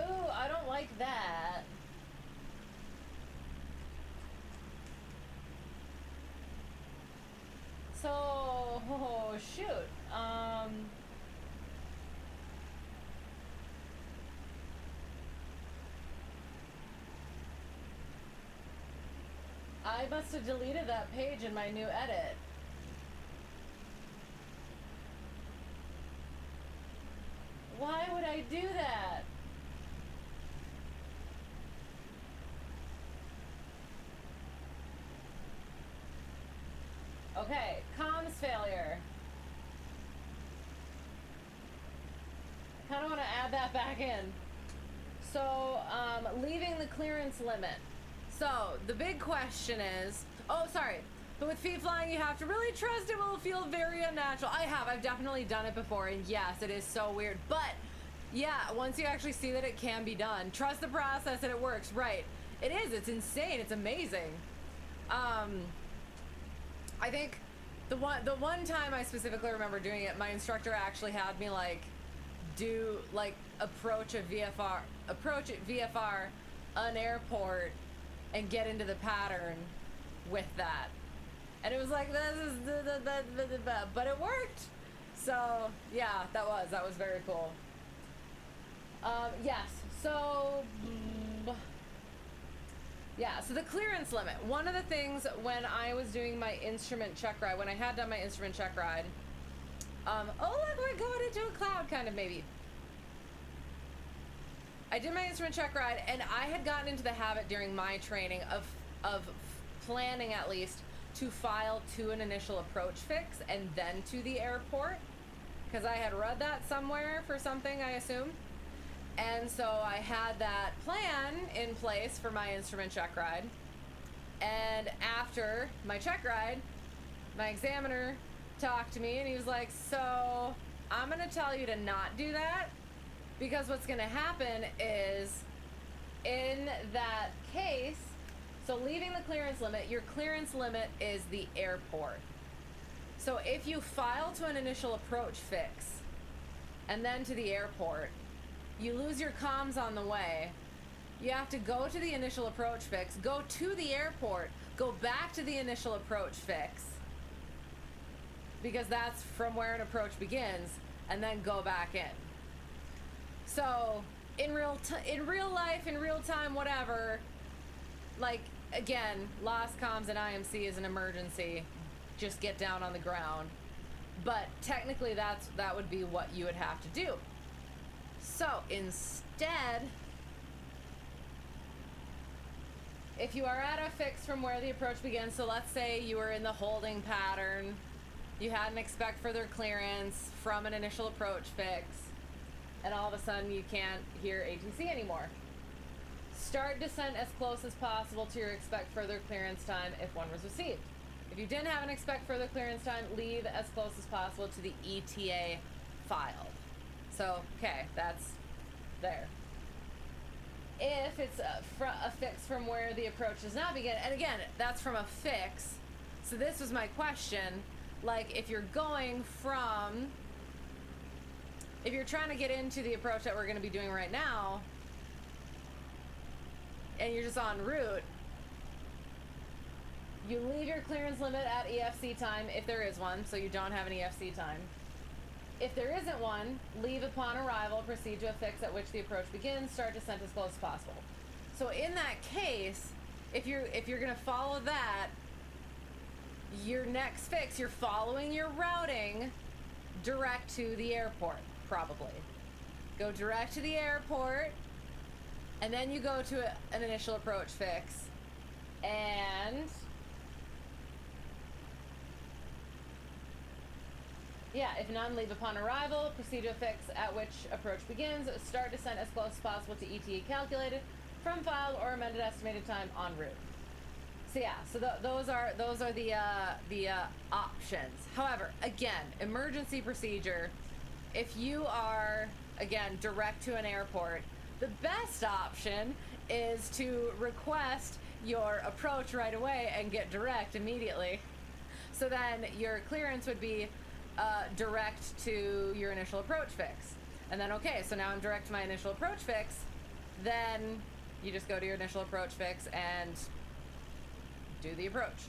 Ooh, I don't like that. So, oh, shoot. I must have deleted that page in my new edit. Why would I do that? Okay, comms failure. I kind of want to add that back in. So, leaving the clearance limit. So, the big question is, oh, sorry. But with feet flying, you have to really trust it will feel very unnatural. I've definitely done it before, and yes, it is so weird. But, yeah, once you actually see that it can be done, trust the process and it works, right? It is, it's insane, it's amazing. I think the one time I specifically remember doing it, my instructor actually had me approach at VFR, an airport, and get into the pattern with that. And it was like, this is but it worked. So yeah, that was very cool. Yes, so yeah, so the clearance limit. One of the things when I was doing my instrument check ride, when I had done my instrument check ride, oh look, we're going into a cloud kind of maybe. I did my instrument check ride, and I had gotten into the habit during my training of planning at least to file to an initial approach fix and then to the airport, because I had read that somewhere for something, I assume. And so I had that plan in place for my instrument check ride. And after my check ride, my examiner talked to me and he was like, so I'm gonna tell you to not do that, because what's gonna happen is, in that case, so leaving the clearance limit, your clearance limit is the airport. So if you file to an initial approach fix and then to the airport, you lose your comms on the way. You have to go to the initial approach fix, go to the airport, go back to the initial approach fix, because that's from where an approach begins, and then go back in. So in real life, in real time, whatever, like, again, lost comms and IMC is an emergency. Just get down on the ground. But technically that would be what you would have to do. So instead, if you are at a fix from where the approach begins, so let's say you were in the holding pattern, you had an expect further clearance from an initial approach fix, and all of a sudden you can't hear ATC anymore. Start descent as close as possible to your expect further clearance time if one was received. If you didn't have an expect further clearance time, leave as close as possible to the ETA filed. So, okay, that's there. If it's a fix from where the approach does not begin, and again, that's from a fix, so this was my question, like, if you're going from, if you're trying to get into the approach that we're going to be doing right now, and you're just en route, you leave your clearance limit at EFC time, if there is one, so you don't have an EFC time. If there isn't one, leave upon arrival, proceed to a fix at which the approach begins, start descent as close as possible. So in that case, if you're gonna follow that, your next fix, you're following your routing direct to the airport, probably. Go direct to the airport, and then you go to an initial approach fix, and yeah, if none, leave upon arrival, proceed to a fix at which approach begins, start descent as close as possible to ETA calculated from filed or amended estimated time en route. So yeah, so those are the options. However, again, emergency procedure, if you are, again, direct to an airport, the best option is to request your approach right away and get direct immediately. So then your clearance would be direct to your initial approach fix. And then, okay, so now I'm direct to my initial approach fix. then you just go to your initial approach fix and do the approach.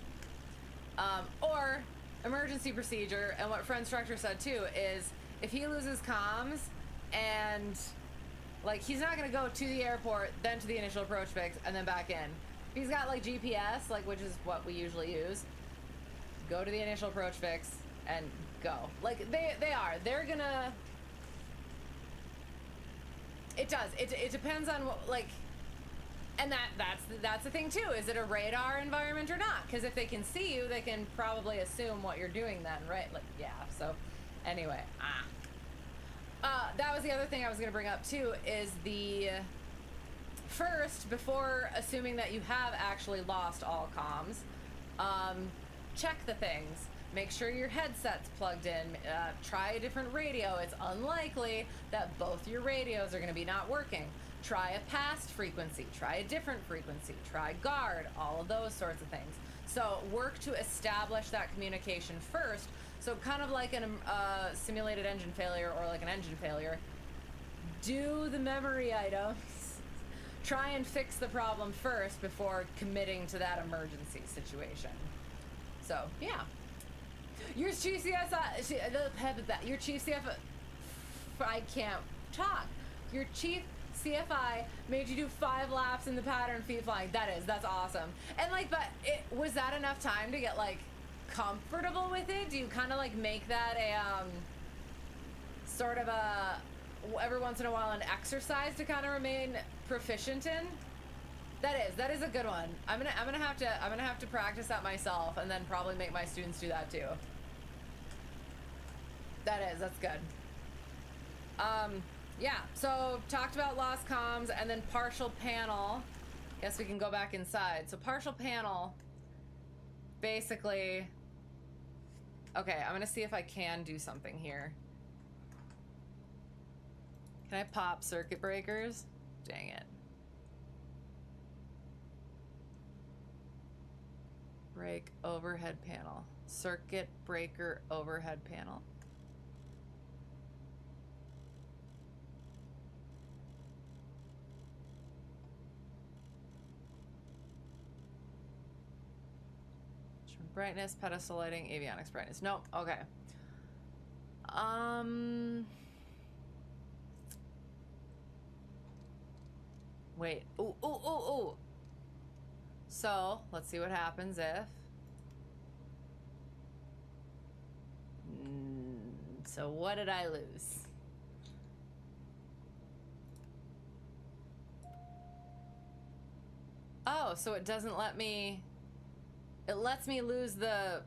Or emergency procedure, and what friendstructor said too is if he loses comms and like he's not gonna go to the airport, then to the initial approach fix, and then back in. If he's got like GPS, like which is what we usually use, go to the initial approach fix and go. Like they're gonna. It does. It depends on what like. And that's the thing too. Is it a radar environment or not? Because if they can see you, they can probably assume what you're doing then, right? Like, yeah. So, anyway, that was the other thing I was going to bring up too. Is the first, before assuming that you have actually lost all comms, check the things. Make sure your headset's plugged in. Try a different radio. It's unlikely that both your radios are going to be not working. Try a past frequency, try a different frequency, try guard, all of those sorts of things. So work to establish that communication first. So kind of like a simulated engine failure or like an engine failure, do the memory items, try and fix the problem first before committing to that emergency situation. So yeah. Your chief CFI, your chief CFI, I can't talk. Your chief CFI made you do 5 laps in the pattern feet flying. That's awesome. And like, but was that enough time to get like comfortable with it? Do you kind of like make that a sort of a every once in a while an exercise to kind of remain proficient in? That is a good one. I'm gonna have to practice that myself and then probably make my students do that too. That's good. Yeah, so talked about lost comms and then partial panel. Guess we can go back inside. So partial panel, basically, okay, I'm gonna see if I can do something here. Can I pop circuit breakers? Dang it. Break overhead panel. Circuit breaker overhead panel. Brightness, pedestal lighting, avionics brightness. No, okay. Wait. Ooh. So, let's see what happens if. So what did I lose? Oh, so it doesn't let me... It lets me lose the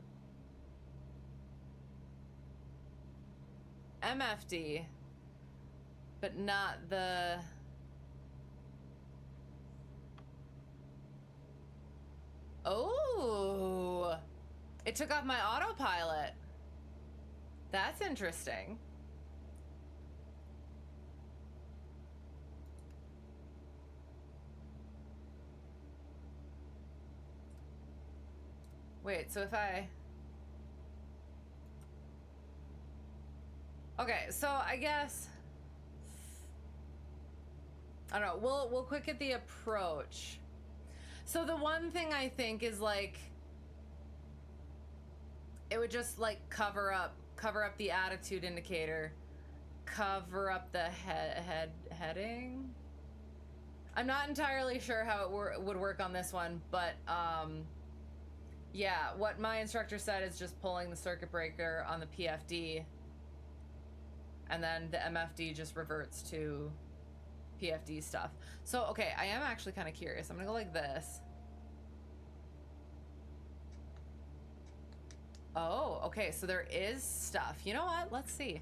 MFD, but not the... Oh! It took off my autopilot. That's interesting. Wait, so if I... Okay, so I guess... I don't know, we'll quick at the approach. So the one thing I think is like... It would just like cover up the attitude indicator. Cover up the heading? I'm not entirely sure how it would work on this one, but yeah, what my instructor said is just pulling the circuit breaker on the PFD, and then the MFD just reverts to PFD stuff. So, okay, I am actually kind of curious. I'm gonna go like this. Oh, okay, so there is stuff. You know what? Let's see.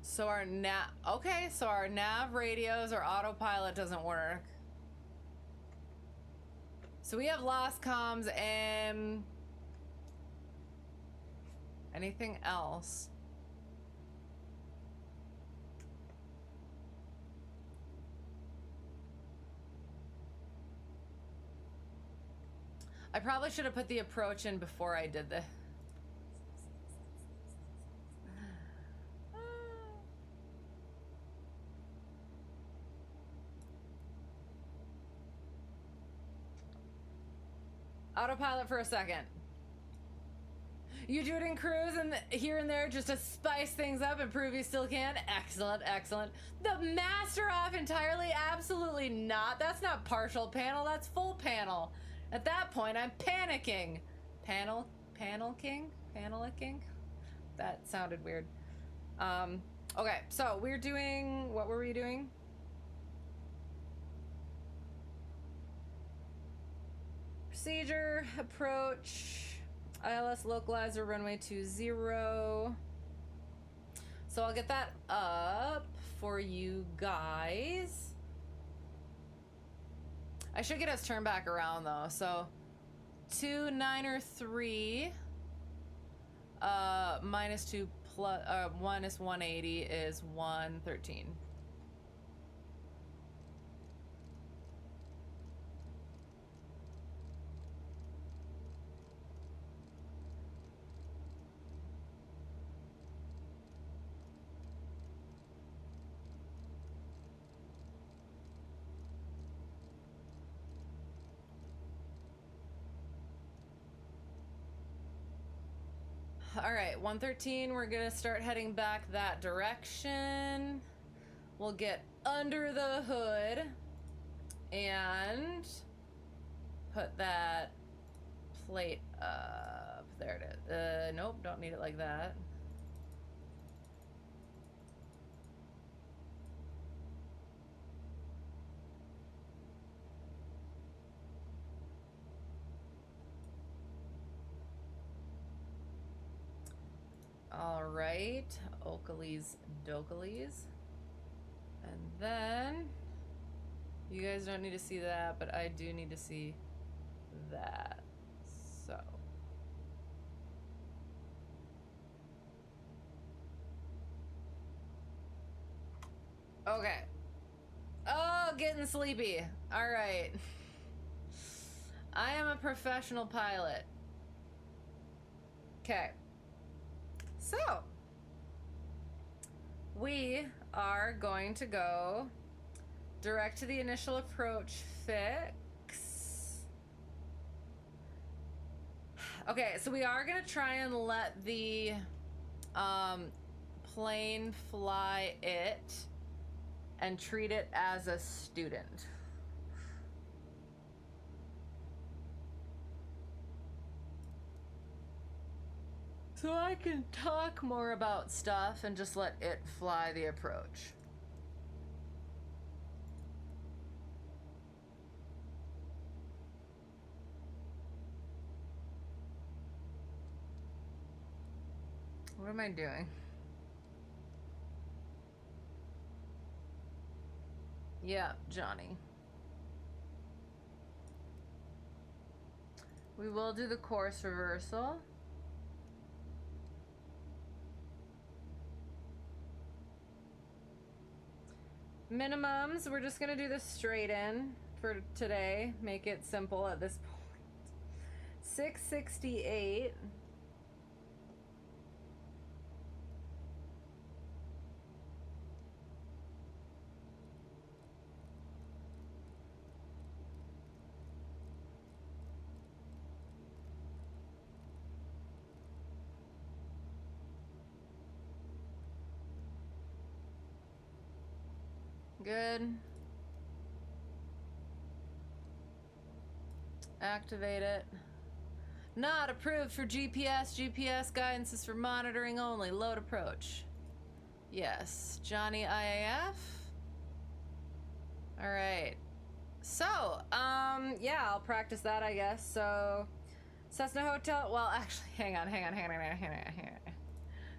So our so our nav radios or autopilot doesn't work. So we have lost comms and anything else? I probably should have put the approach in before I did the... Autopilot for a second. You do it in cruise and here and there just to spice things up and prove you still can? Excellent, excellent. The master off entirely? Absolutely not. That's not partial panel, that's full panel. At that point, I'm panicking. Panicking? That sounded weird. Okay, so we're doing, what were we doing? Procedure, approach, ILS localizer, runway 20. So I'll get that up for you guys. I should get us turned back around though. So 293 minus 2 plus minus 180 is 113. All right, 113, we're gonna start heading back that direction. We'll get under the hood and put that plate up. There it is. Nope, don't need it like that. All right, Oakleys Dokleys. And then, you guys don't need to see that, but I do need to see that. So. Okay. Oh, getting sleepy. All right. I am a professional pilot. Okay. So, we are going to go direct to the initial approach fix. Okay, so we are going to try and let the plane fly it and treat it as a student. So I can talk more about stuff and just let it fly the approach. What am I doing? Yeah, Johnny. We will do the course reversal. Minimums, we're just gonna do the straight in for today. Make it simple at this point. 668. Good. Activate it. Not approved for GPS. GPS guidance is for monitoring only. Load approach. Yes. Johnny IAF. All right. So, yeah, I'll practice that, I guess. So, Cessna Hotel. Well, actually, hang on.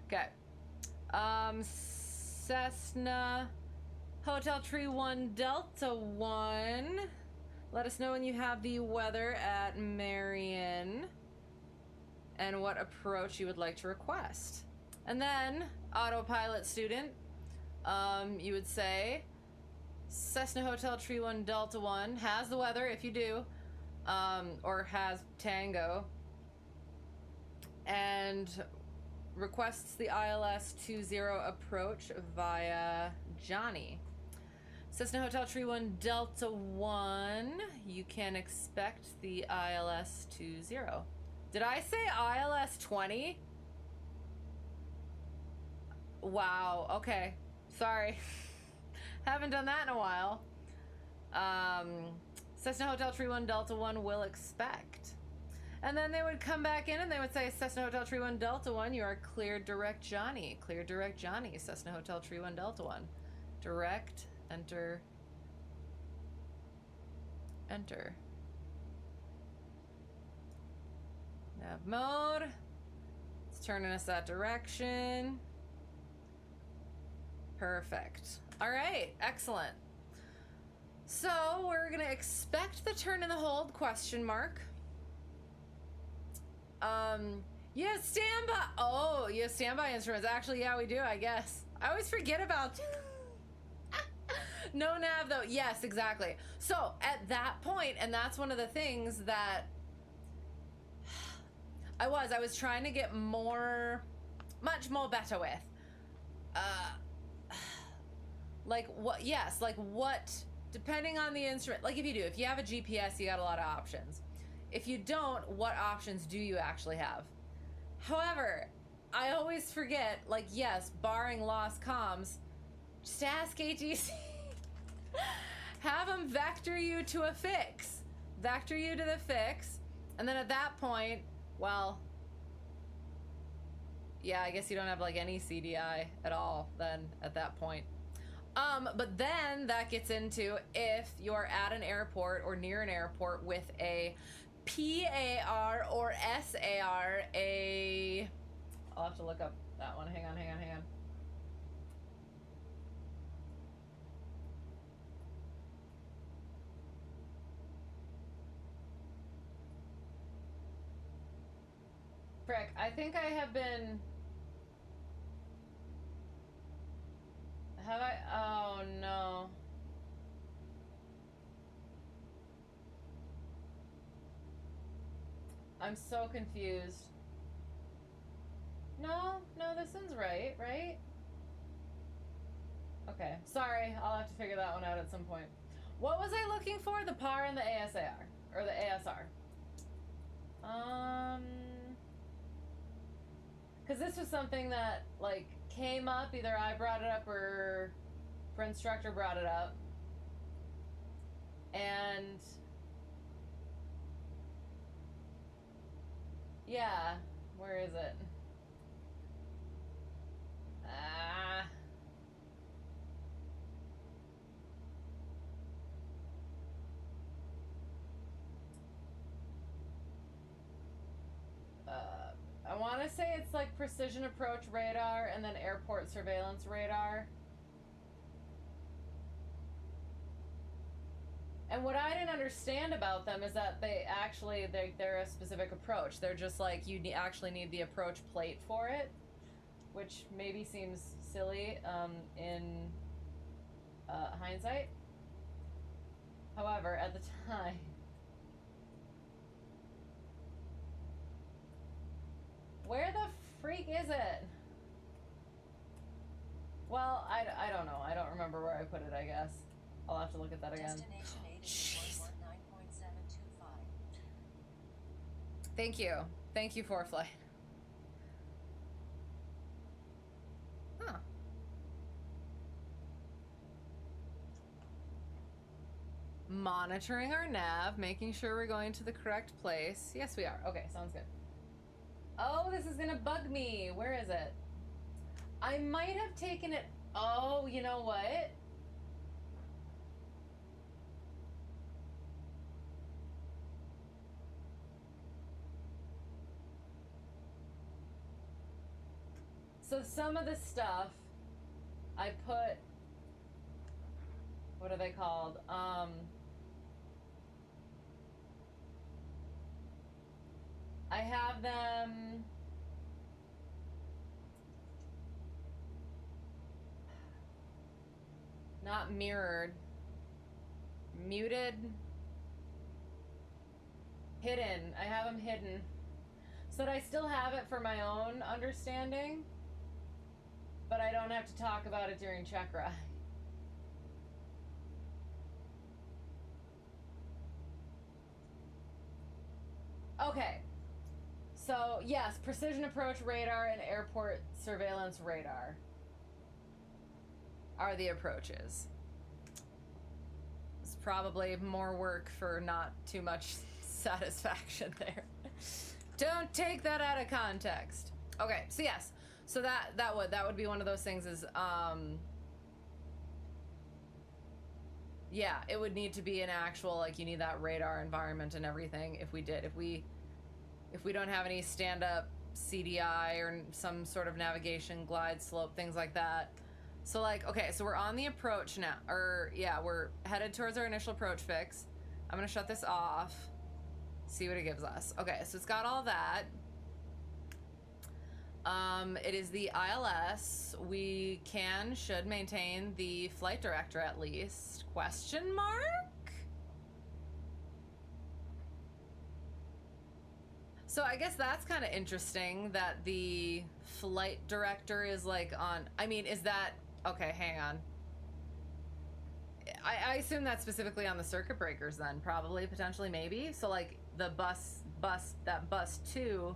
Okay. Cessna Hotel Tree 1 Delta 1. Let us know when you have the weather at Marion and what approach you would like to request. And then, autopilot student, you would say, Cessna Hotel Tree 1 Delta 1 has the weather, if you do, or has Tango, and requests the ILS 20 approach via Johnny. Cessna Hotel Tree 1 Delta 1, you can expect the ILS 20. Did I say ILS 20? Wow, okay. Sorry. Haven't done that in a while. Cessna Hotel Tree 1 Delta 1 will expect. And then they would come back in and they would say, Cessna Hotel Tree 1 Delta 1, you are cleared direct Johnny. Clear direct Johnny, Cessna Hotel Tree 1 Delta 1. Direct, enter. Enter. Nav mode. It's turning us that direction. Perfect. All right, excellent. So we're gonna expect the turn in the hold, question mark. You have standby. Oh, you have standby instruments. Actually, yeah, we do, I guess. I always forget about no nav though. Yes, exactly. So at that point, and that's one of the things that I was trying to get much more better with. Like what, yes, like what, depending on the instrument, like if you have a GPS, you got a lot of options. If you don't, what options do you actually have? However, I always forget, like, yes, barring lost comms, just ask ATC. Have them vector you to a fix. Vector you to the fix. And then at that point, well, yeah, I guess you don't have like any CDI at all then at that point. But then that gets into if you're at an airport or near an airport with a PAR or SAR, I'll have to look up that one. Hang on. Frick, I think I have been... Have I? Oh no. I'm so confused. No, this one's right? Okay, sorry, I'll have to figure that one out at some point. What was I looking for? The PAR and the ASAR, or the ASR. Because this was something that, like, came up, either I brought it up or Friendstructor brought it up. And yeah, where is it? I want to say it's like precision approach radar and then airport surveillance radar. And what I didn't understand about them is that they're a specific approach. They're just like, you actually need the approach plate for it, which maybe seems silly in hindsight. However, at the time, where the freak is it? Well, I don't know. I don't remember where I put it, I guess. I'll have to look at that again. Jeez. Thank you. Thank you, Preflight. Huh. Monitoring our nav, making sure we're going to the correct place. Yes, we are. Okay, sounds good. Oh, this is gonna bug me. Where is it? I might have taken it. Oh, you know what? So some of the stuff I put, what are they called? I have them not mirrored, muted, hidden. I have them hidden so that I still have it for my own understanding, but I don't have to talk about it during Checkride. Okay. So, yes, precision approach radar and airport surveillance radar are the approaches. It's probably more work for not too much satisfaction there. Don't take that out of context. Okay, so yes. So that would be one of those things is yeah, it would need to be an actual, like, you need that radar environment and everything. If we don't have any stand-up CDI or some sort of navigation, glide slope, things like that. So, like, okay, so we're on the approach now, or yeah, we're headed towards our initial approach fix. I'm gonna shut this off, see what it gives us. Okay, so it's got all that. It is the ILS. We should maintain the flight director at least. Question mark? So I guess that's kind of interesting that the flight director is like on, I mean, is that, okay, hang on. I assume that's specifically on the circuit breakers then, probably, potentially, maybe. So like the bus 2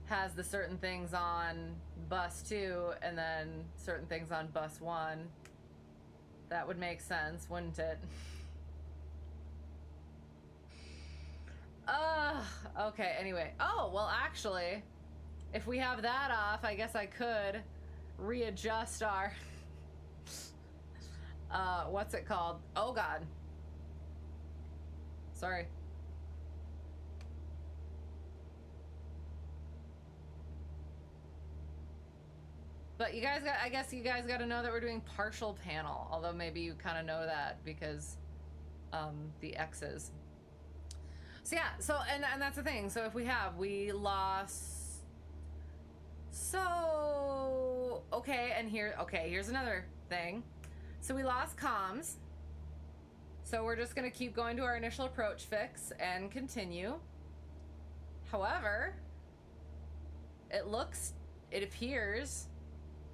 has the certain things on bus 2 and then certain things on bus 1. That would make sense, wouldn't it? Okay, anyway. Oh, well, actually, if we have that off, I guess I could readjust our what's it called? Oh god. Sorry. But you guys I guess you guys got to know that we're doing partial panel, although maybe you kind of know that because the X's. So yeah, so and that's the thing. So if we lost. So okay, and here's another thing. So we lost comms. So we're just gonna keep going to our initial approach fix and continue. However, it appears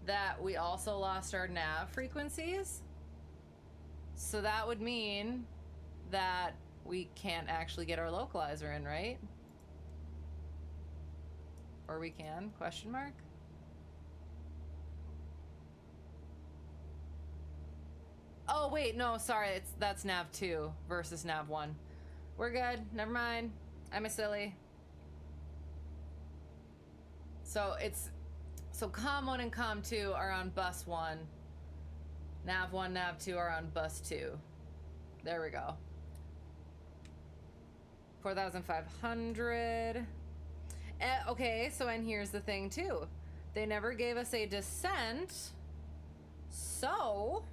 that we also lost our nav frequencies. So that would mean that we can't actually get our localizer in, right? Or we can, question mark? Oh wait, no, sorry, that's nav 2 versus nav 1. We're good, never mind. I'm a silly. So COM 1 and COM 2 are on bus 1. Nav 1, nav 2 are on bus 2. There we go. 4,500. Okay, so and here's the thing too. They never gave us a descent. So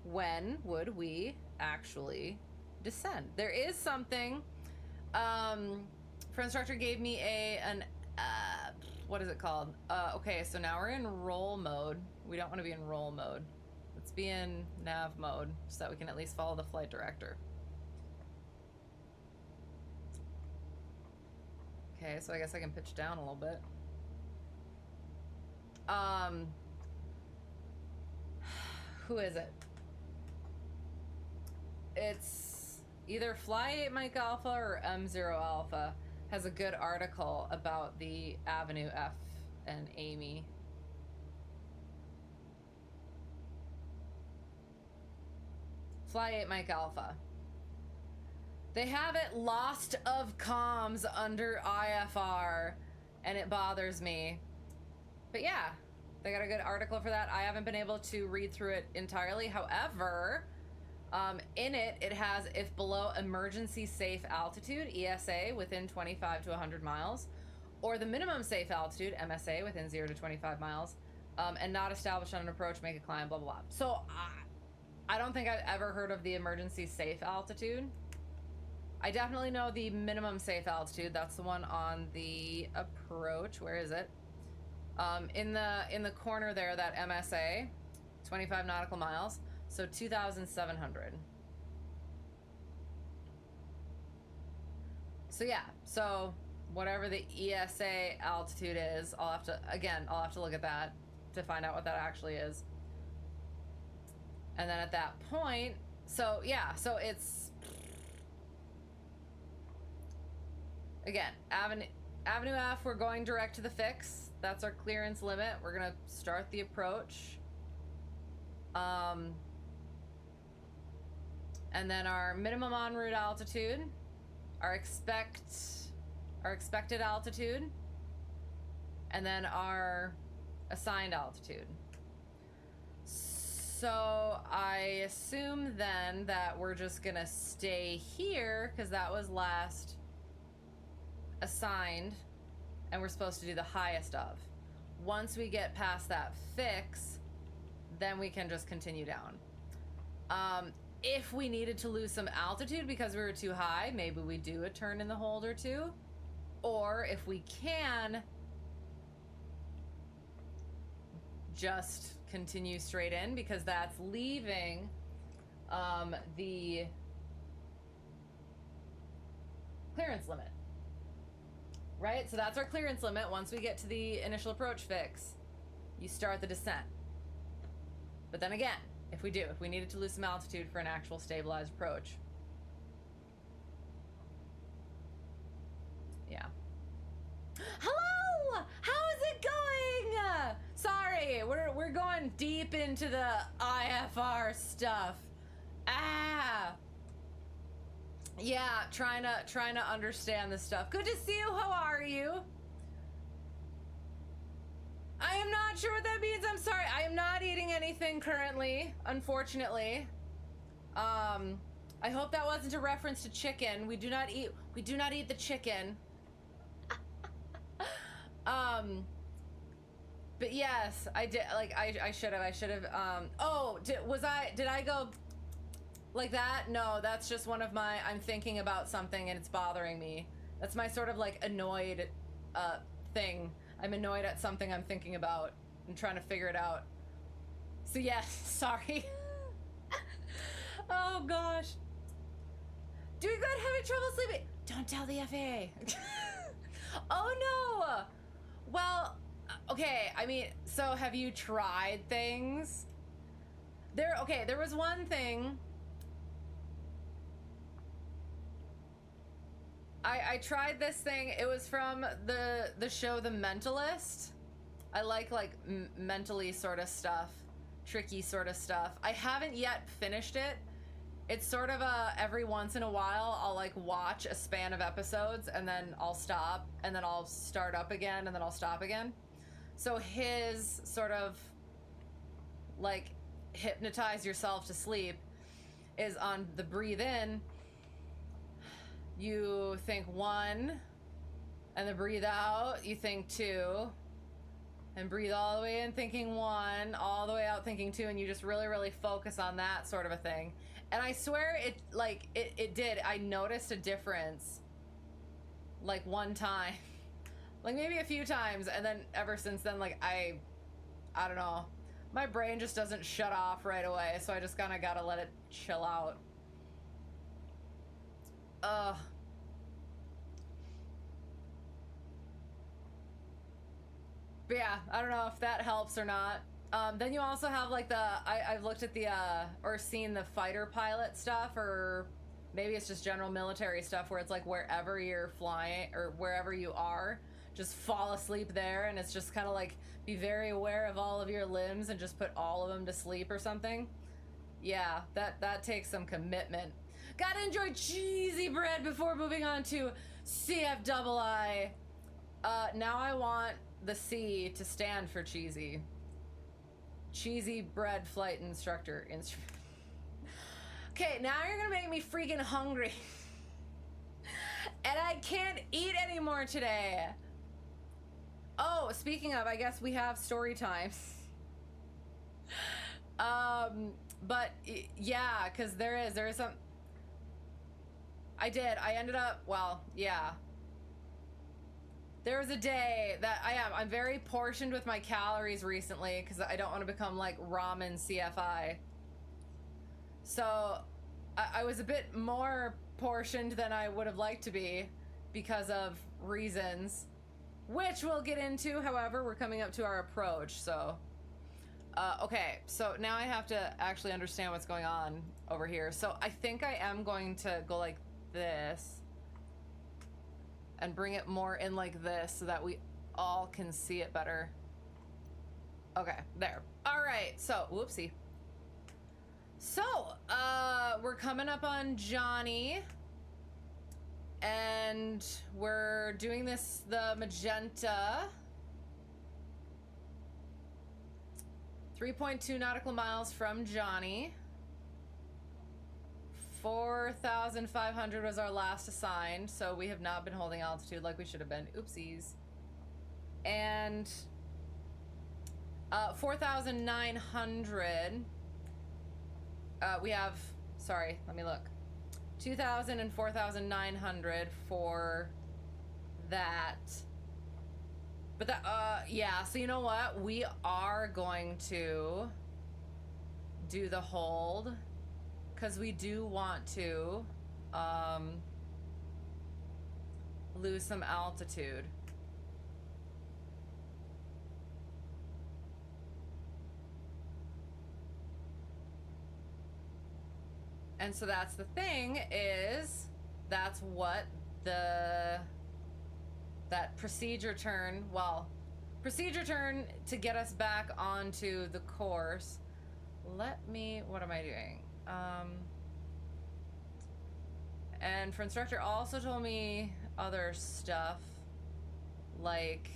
when would we actually descend? There is something. Friendstructor gave me what is it called? Okay, so now we're in roll mode. We don't want to be in roll mode. Let's be in nav mode so that we can at least follow the flight director. Okay, so I guess I can pitch down a little bit. Who is it? It's either Fly 8 Mike Alpha or M0 Alpha has a good article about the Avenue F and Amy. Fly 8 Mike Alpha. They have it lost of comms under IFR, and it bothers me. But yeah, they got a good article for that. I haven't been able to read through it entirely. However, in it has if below emergency safe altitude, ESA, within 25 to 100 miles, or the minimum safe altitude, MSA, within 0 to 25 miles, and not established on an approach, make a climb, blah, blah, blah. So I don't think I've ever heard of the emergency safe altitude. I definitely know the minimum safe altitude. That's the one on the approach. Where is it? In the corner there, that MSA, 25 nautical miles. So 2,700. So yeah, so whatever the ESA altitude is, I'll have to look at that to find out what that actually is. And then at that point, so yeah, so it's again, Avenue F, we're going direct to the fix. That's our clearance limit. We're gonna start the approach. And then our minimum en route altitude, our expected altitude, and then our assigned altitude. So I assume then that we're just gonna stay here because that was last assigned and we're supposed to do the highest of. Once we get past that fix, then we can just continue down. If we needed to lose some altitude because we were too high, maybe we do a turn in the hold or two. Or if we can, just continue straight in because that's leaving the clearance limit. Right? So that's our clearance limit. Once we get to the initial approach fix, you start the descent. But then again, if we needed to lose some altitude for an actual stabilized approach. Yeah. Hello! How is it going? Sorry, we're going deep into the IFR stuff. Yeah, trying to understand this stuff. Good to see you. How are you? I am not sure what that means. I'm sorry. I am not eating anything currently, unfortunately. I hope that wasn't a reference to chicken. We do not eat the chicken. But yes, I did. Like I should have. Oh, did I go like that? No, that's just one of my. I'm thinking about something and it's bothering me. That's my sort of like annoyed thing. I'm annoyed at something I'm thinking about and trying to figure it out. So yes, sorry. Oh gosh. Doing good, having trouble sleeping. Don't tell the FAA. Oh no. Well, okay, I mean, so have you tried things? There was one thing. I tried this thing. It was from the show The Mentalist. I like mentally sort of stuff, tricky sort of stuff. I haven't yet finished it. It's sort of every once in a while I'll like watch a span of episodes and then I'll stop and then I'll start up again and then I'll stop again. So his sort of like hypnotize yourself to sleep is on the breathe in. You think 1, and the breathe out, you think 2, and breathe all the way in thinking 1, all the way out thinking 2, and you just really, really focus on that sort of a thing. And I swear it did. I noticed a difference like one time, like maybe a few times, and then ever since then, like I don't know, my brain just doesn't shut off right away, so I just kind of gotta let it chill out. But yeah, I don't know if that helps or not. Then you also have like I've looked at the or seen the fighter pilot stuff, or maybe it's just general military stuff where it's like wherever you're flying or wherever you are, just fall asleep there, and it's just kind of like be very aware of all of your limbs and just put all of them to sleep or something. Yeah, that takes some commitment. Gotta enjoy cheesy bread before moving on to CFII. Now I want the C to stand for cheesy. Cheesy bread flight instructor. Okay, now you're gonna make me freaking hungry. And I can't eat anymore today. Oh, speaking of, I guess we have story time. But yeah, because there is some. I ended up, well, yeah. There was a day that I'm very portioned with my calories recently because I don't want to become like ramen CFI. So I was a bit more portioned than I would have liked to be because of reasons, which we'll get into. However, we're coming up to our approach, so. Okay, so now I have to actually understand what's going on over here. So I think I am going to go like this. and bring it more in like this so that we all can see it better. Okay, there. All right, so, whoopsie. So, we're coming up on Johnny, and we're doing this, the magenta. 3.2 nautical miles from Johnny. 4,500 was our last assigned, so we have not been holding altitude like we should have been. Oopsies. And 4,900. We have, sorry, let me look. 2,000 and 4,900 for that. But that, yeah, so you know what? We are going to do the hold, because we do want to lose some altitude. And so that's the thing, is that's what that procedure turn, well, procedure turn to get us back onto the course. Let me, what am I doing? And for instructor also told me other stuff, like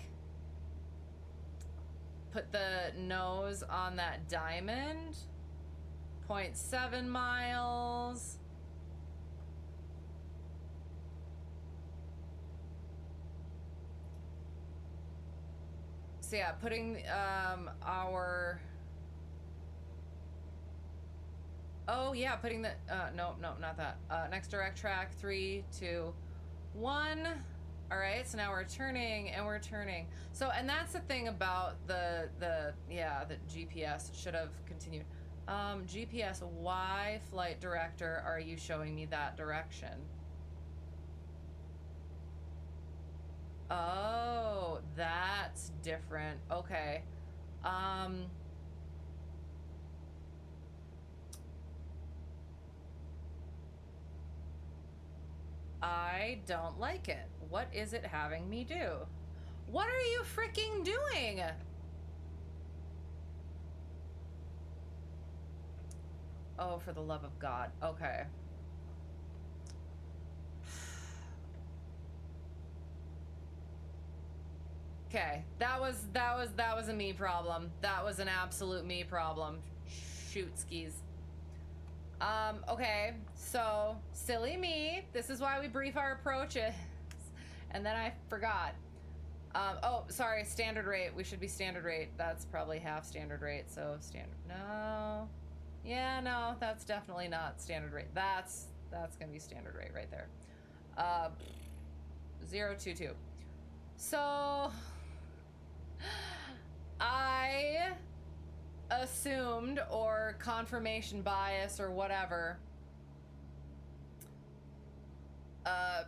put the nose on that diamond, 0.7 miles. So yeah, putting our, oh yeah, putting the, no, not that. Next direct track, 3, 2, 1. All right, so now we're turning and we're turning. So, and that's the thing about the GPS should have continued. GPS, why, flight director, are you showing me that direction? Oh, that's different. Okay. I don't like it. What is it having me do? What are you freaking doing? Oh, for the love of God. Okay. Okay, that was a me problem. That was an absolute me problem. Shoot skis. Okay, so silly me. This is why we brief our approaches. And then I forgot. Oh, sorry, standard rate. We should be standard rate. That's probably half standard rate, so standard. No. Yeah, no, that's definitely not standard rate. That's gonna be standard rate right there. 022. So I assumed, or confirmation bias or whatever.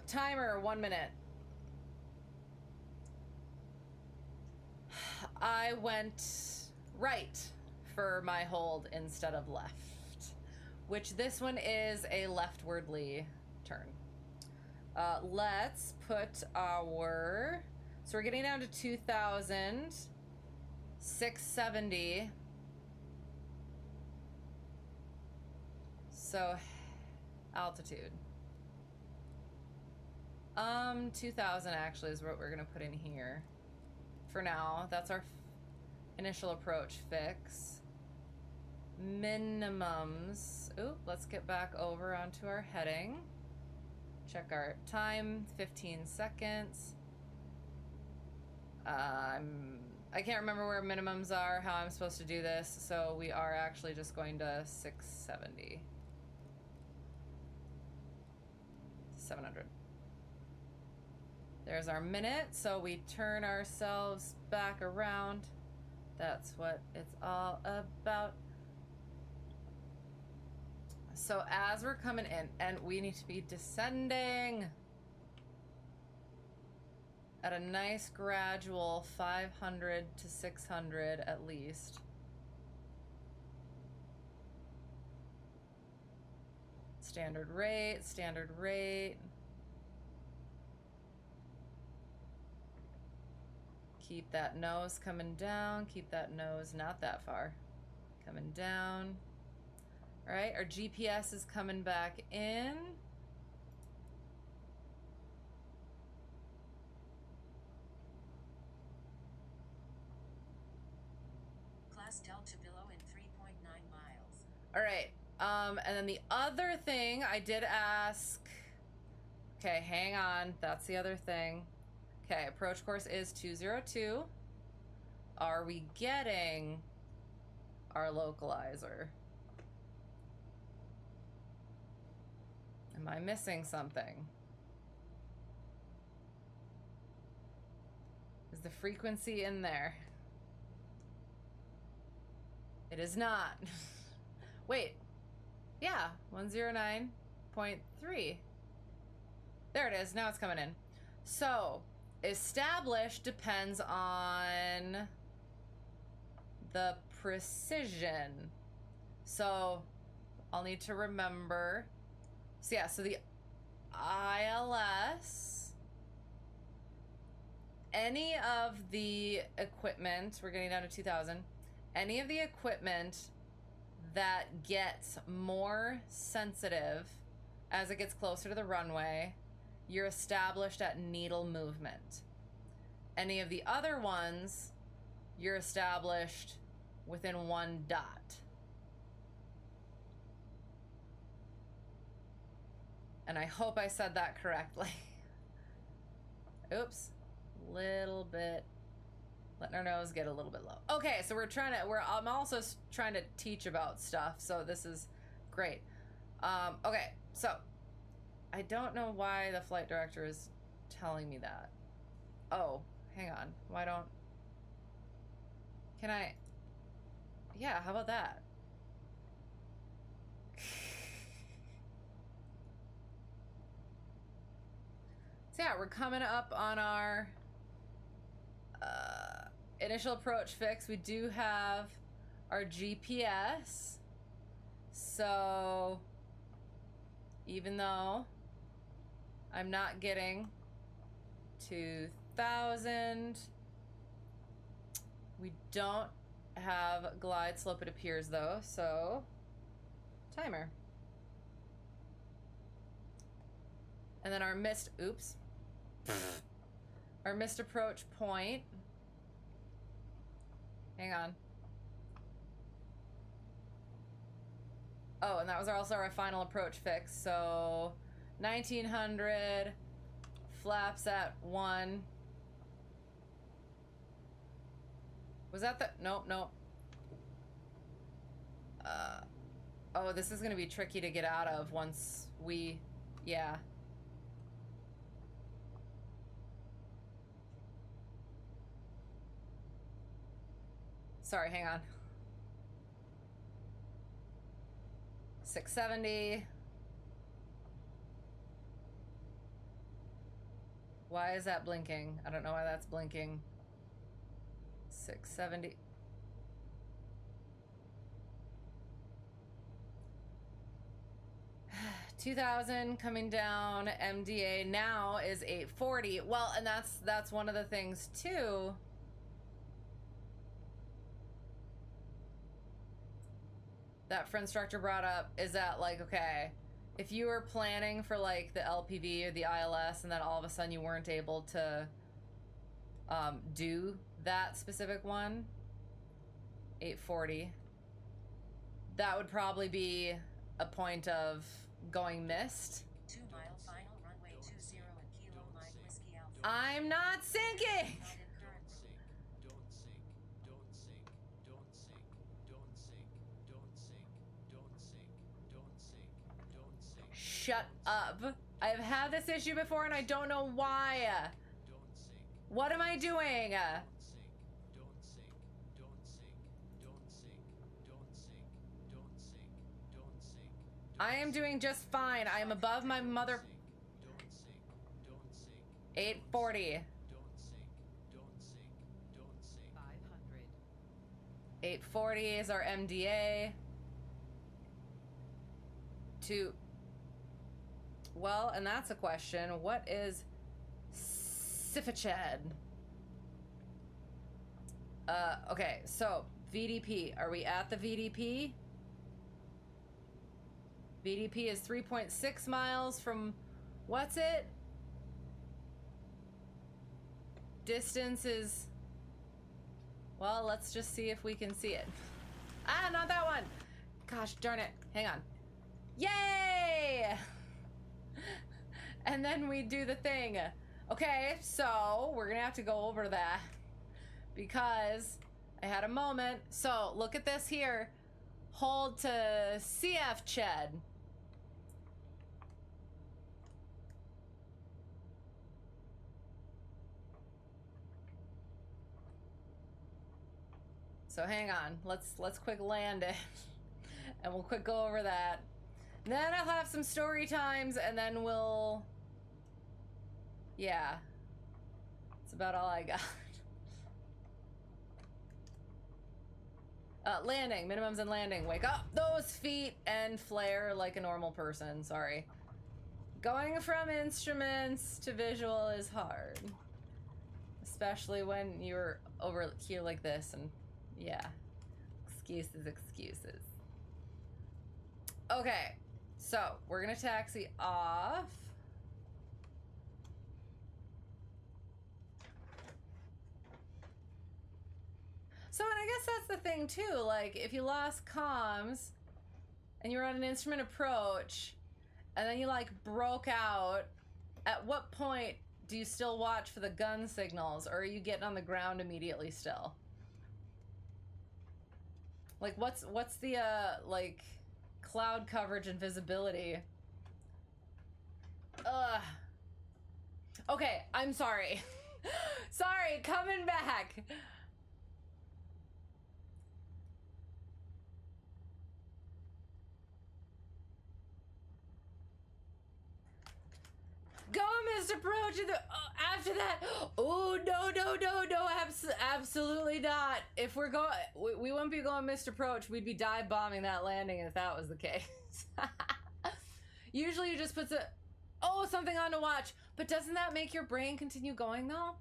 Timer 1 minute. I went right for my hold instead of left, which this one is a leftwardly turn. Let's put our, so we're getting down to 2,670. So altitude. 2,000 actually is what we're gonna put in here. For now, that's our initial approach fix. Minimums. Oop, let's get back over onto our heading. Check our time, 15 seconds. I can't remember where minimums are, how I'm supposed to do this, so we are actually just going to 670. 700. There's our minute, so we turn ourselves back around. That's what it's all about. So as we're coming in, and we need to be descending at a nice gradual 500 to 600 at least. Standard rate, standard rate. Keep that nose coming down. Keep that nose not that far. Coming down. All right, our GPS is coming back in. Class Delta below in 3.9 miles. All right, and then the other thing I did ask. Okay, hang on. That's the other thing. Okay, approach course is 202. Are we getting our localizer? Am I missing something? Is the frequency in there? It is not. Wait. Yeah, 109.3. There it is. Now it's coming in. So, established depends on the precision. So, I'll need to remember. So, yeah, so the ILS, any of the equipment, we're getting down to 2,000, any of the equipment that gets more sensitive as it gets closer to the runway, you're established at needle movement. Any of the other ones, you're established within 1 dot. And I hope I said that correctly. Oops, little bit, letting our nose get a little bit low. Okay, so I'm also trying to teach about stuff, so this is great. Okay, so I don't know why the flight director is telling me that. Oh, hang on. Can I? Yeah, how about that? So yeah, we're coming up on our initial approach fix. We do have our GPS. So even though I'm not getting 2,000, we don't have glide slope, it appears, though. So timer. And then our missed, oops. Our missed approach point. Hang on. Oh, and that was also our final approach fix. So 1900, flaps at 1. Was that the, nope. Oh, this is gonna be tricky to get out of once we, yeah. Sorry, hang on. 670. Why is that blinking? I don't know why that's blinking. 670. $2,000 coming down. MDA now is 840. Well, and that's one of the things too. That friendstructor brought up is that, like, okay, if you were planning for like the LPV or the ILS and then all of a sudden you weren't able to do that specific one, 840, that would probably be a point of going missed. 2 mile final runway 20 and Kilo Mike Whiskey Alpha. I'm not sinking! Not in current route. Shut up. I've had this issue before and I don't know why. What am I doing? I am doing just fine. I am above my mother. 840. 840 is our MDA. Well, and that's a question. What is CFII? Okay, so VDP. Are we at the VDP? VDP is 3.6 miles from, what's it? Distance is, well, let's just see if we can see it. Ah, not that one. Gosh darn it. Hang on. Yay! And then we do the thing. Okay, so we're gonna have to go over that because I had a moment. So look at this here. Hold to CF Ched. So hang on, let's quick land it, and we'll quick go over that. Then I'll have some story times, and then we'll, yeah, that's about all I got. Landing, minimums and landing. Wake up those feet and flare like a normal person. Sorry. Going from instruments to visual is hard, especially when you're over here like this and. Yeah. Excuses. Okay. So, we're gonna taxi off. So, and I guess that's the thing too, like, if you lost comms and you're on an instrument approach and then you like broke out, at what point do you still watch for the gun signals, or are you getting on the ground immediately still? Like, what's the, like, cloud coverage and visibility? Ugh. Okay, I'm sorry. Sorry, coming back. Go, Mr. Approach, after that. Oh, no, absolutely not. If we're going, we wouldn't be going Mr. Approach. We'd be dive bombing that landing if that was the case. Usually you just put something on to watch. But doesn't that make your brain continue going, though?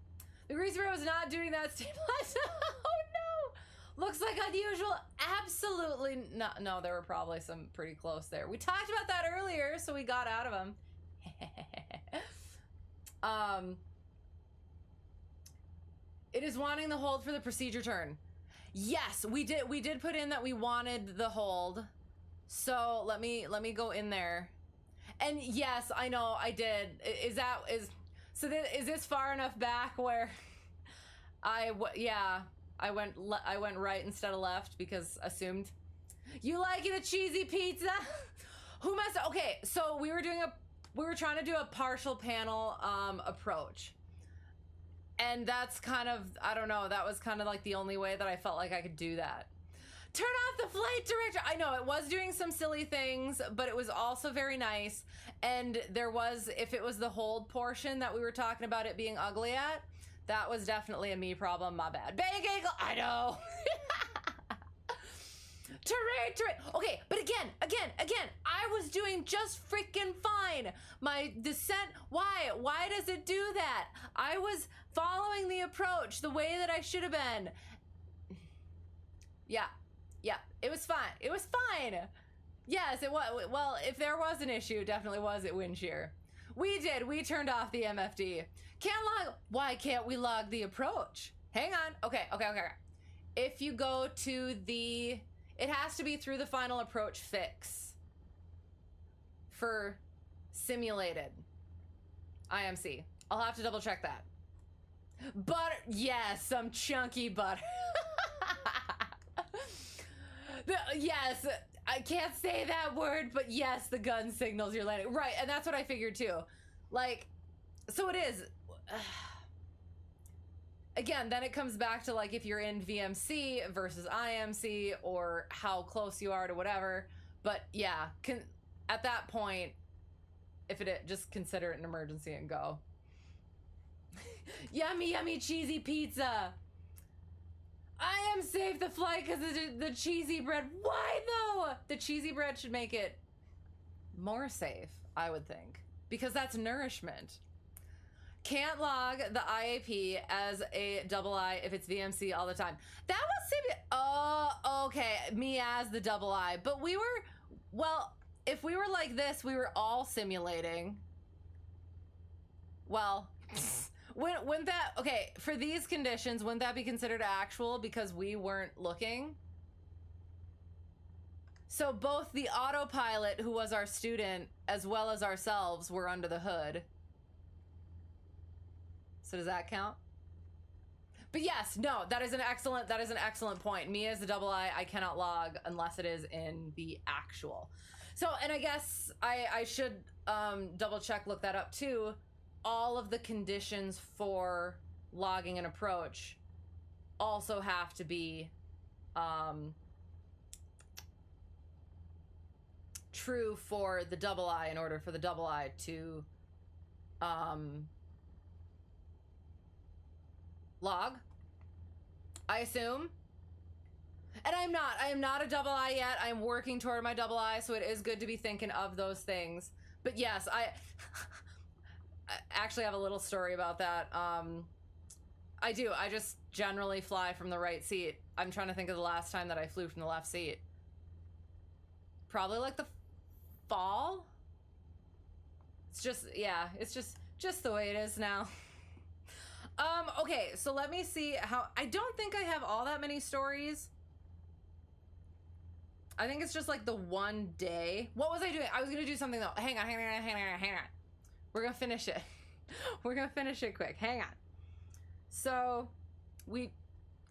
The reason I was not doing that stabilizer. Oh, no. Looks like unusual. Absolutely not. No, there were probably some pretty close there. We talked about that earlier, so we got out of them. It is wanting the hold for the procedure turn. Yes, we did put in that we wanted the hold. So let me go in there. And yes, I know I did. Is this far enough back where I went right instead of left because assumed you liking a cheesy pizza? Who must? Okay, so we were trying to do a partial panel approach. And that's kind of, I don't know, that was kind of like the only way that I felt like I could do that. Turn off the flight director. I know it was doing some silly things, but it was also very nice. And there was, if it was the hold portion that we were talking about it being ugly at, that was definitely a me problem, my bad. Big eagle, I know. Terrain. Okay, but again, I was doing just freaking fine. My descent, why does it do that? I was following the approach the way that I should have been. Yeah, it was fine. Yes, it was. Well, if there was an issue, it definitely was at wind shear. We turned off the MFD. Why can't we log the approach? Hang on, okay. If you go to it has to be through the final approach fix for simulated IMC. I'll have to double check that. Butter, yes, some chunky butter. Yes, I can't say that word, but yes, the gun signals you're landing. Right, and that's what I figured too. Like, so it is. Again, then it comes back to like if you're in VMC versus IMC or how close you are to whatever. But yeah, at that point, if it just consider it an emergency and go. Yummy cheesy pizza. I am safe to fly because of the cheesy bread. Why though? The cheesy bread should make it more safe, I would think, because that's nourishment. Can't log the IAP as a double I if it's VMC all the time. That was oh, okay, me as the double I. But we were, well, if we were like this, we were all simulating. Well, wouldn't that, okay, for these conditions, wouldn't that be considered actual because we weren't looking? So both the autopilot, who was our student, as well as ourselves, were under the hood. So does that count? But yes, no, that is an excellent point. Me as the double I cannot log unless it is in the actual. So, and I guess I should double check, look that up too. All of the conditions for logging an approach also have to be true for the double I in order for the double I to log, I assume. And I am not a double I yet. I'm working toward my double I, so it is good to be thinking of those things. But yes, I actually have a little story about that. I do. I just generally fly from the right seat. I'm trying to think of the last time that I flew from the left seat. Probably like the fall. It's just, yeah, it's just the way it is now. Okay, so let me see how, I don't think I have all that many stories. I think it's just like the one day. What was I doing? I was gonna do something though. Hang on. We're gonna finish it. We're gonna finish it quick. Hang on. So we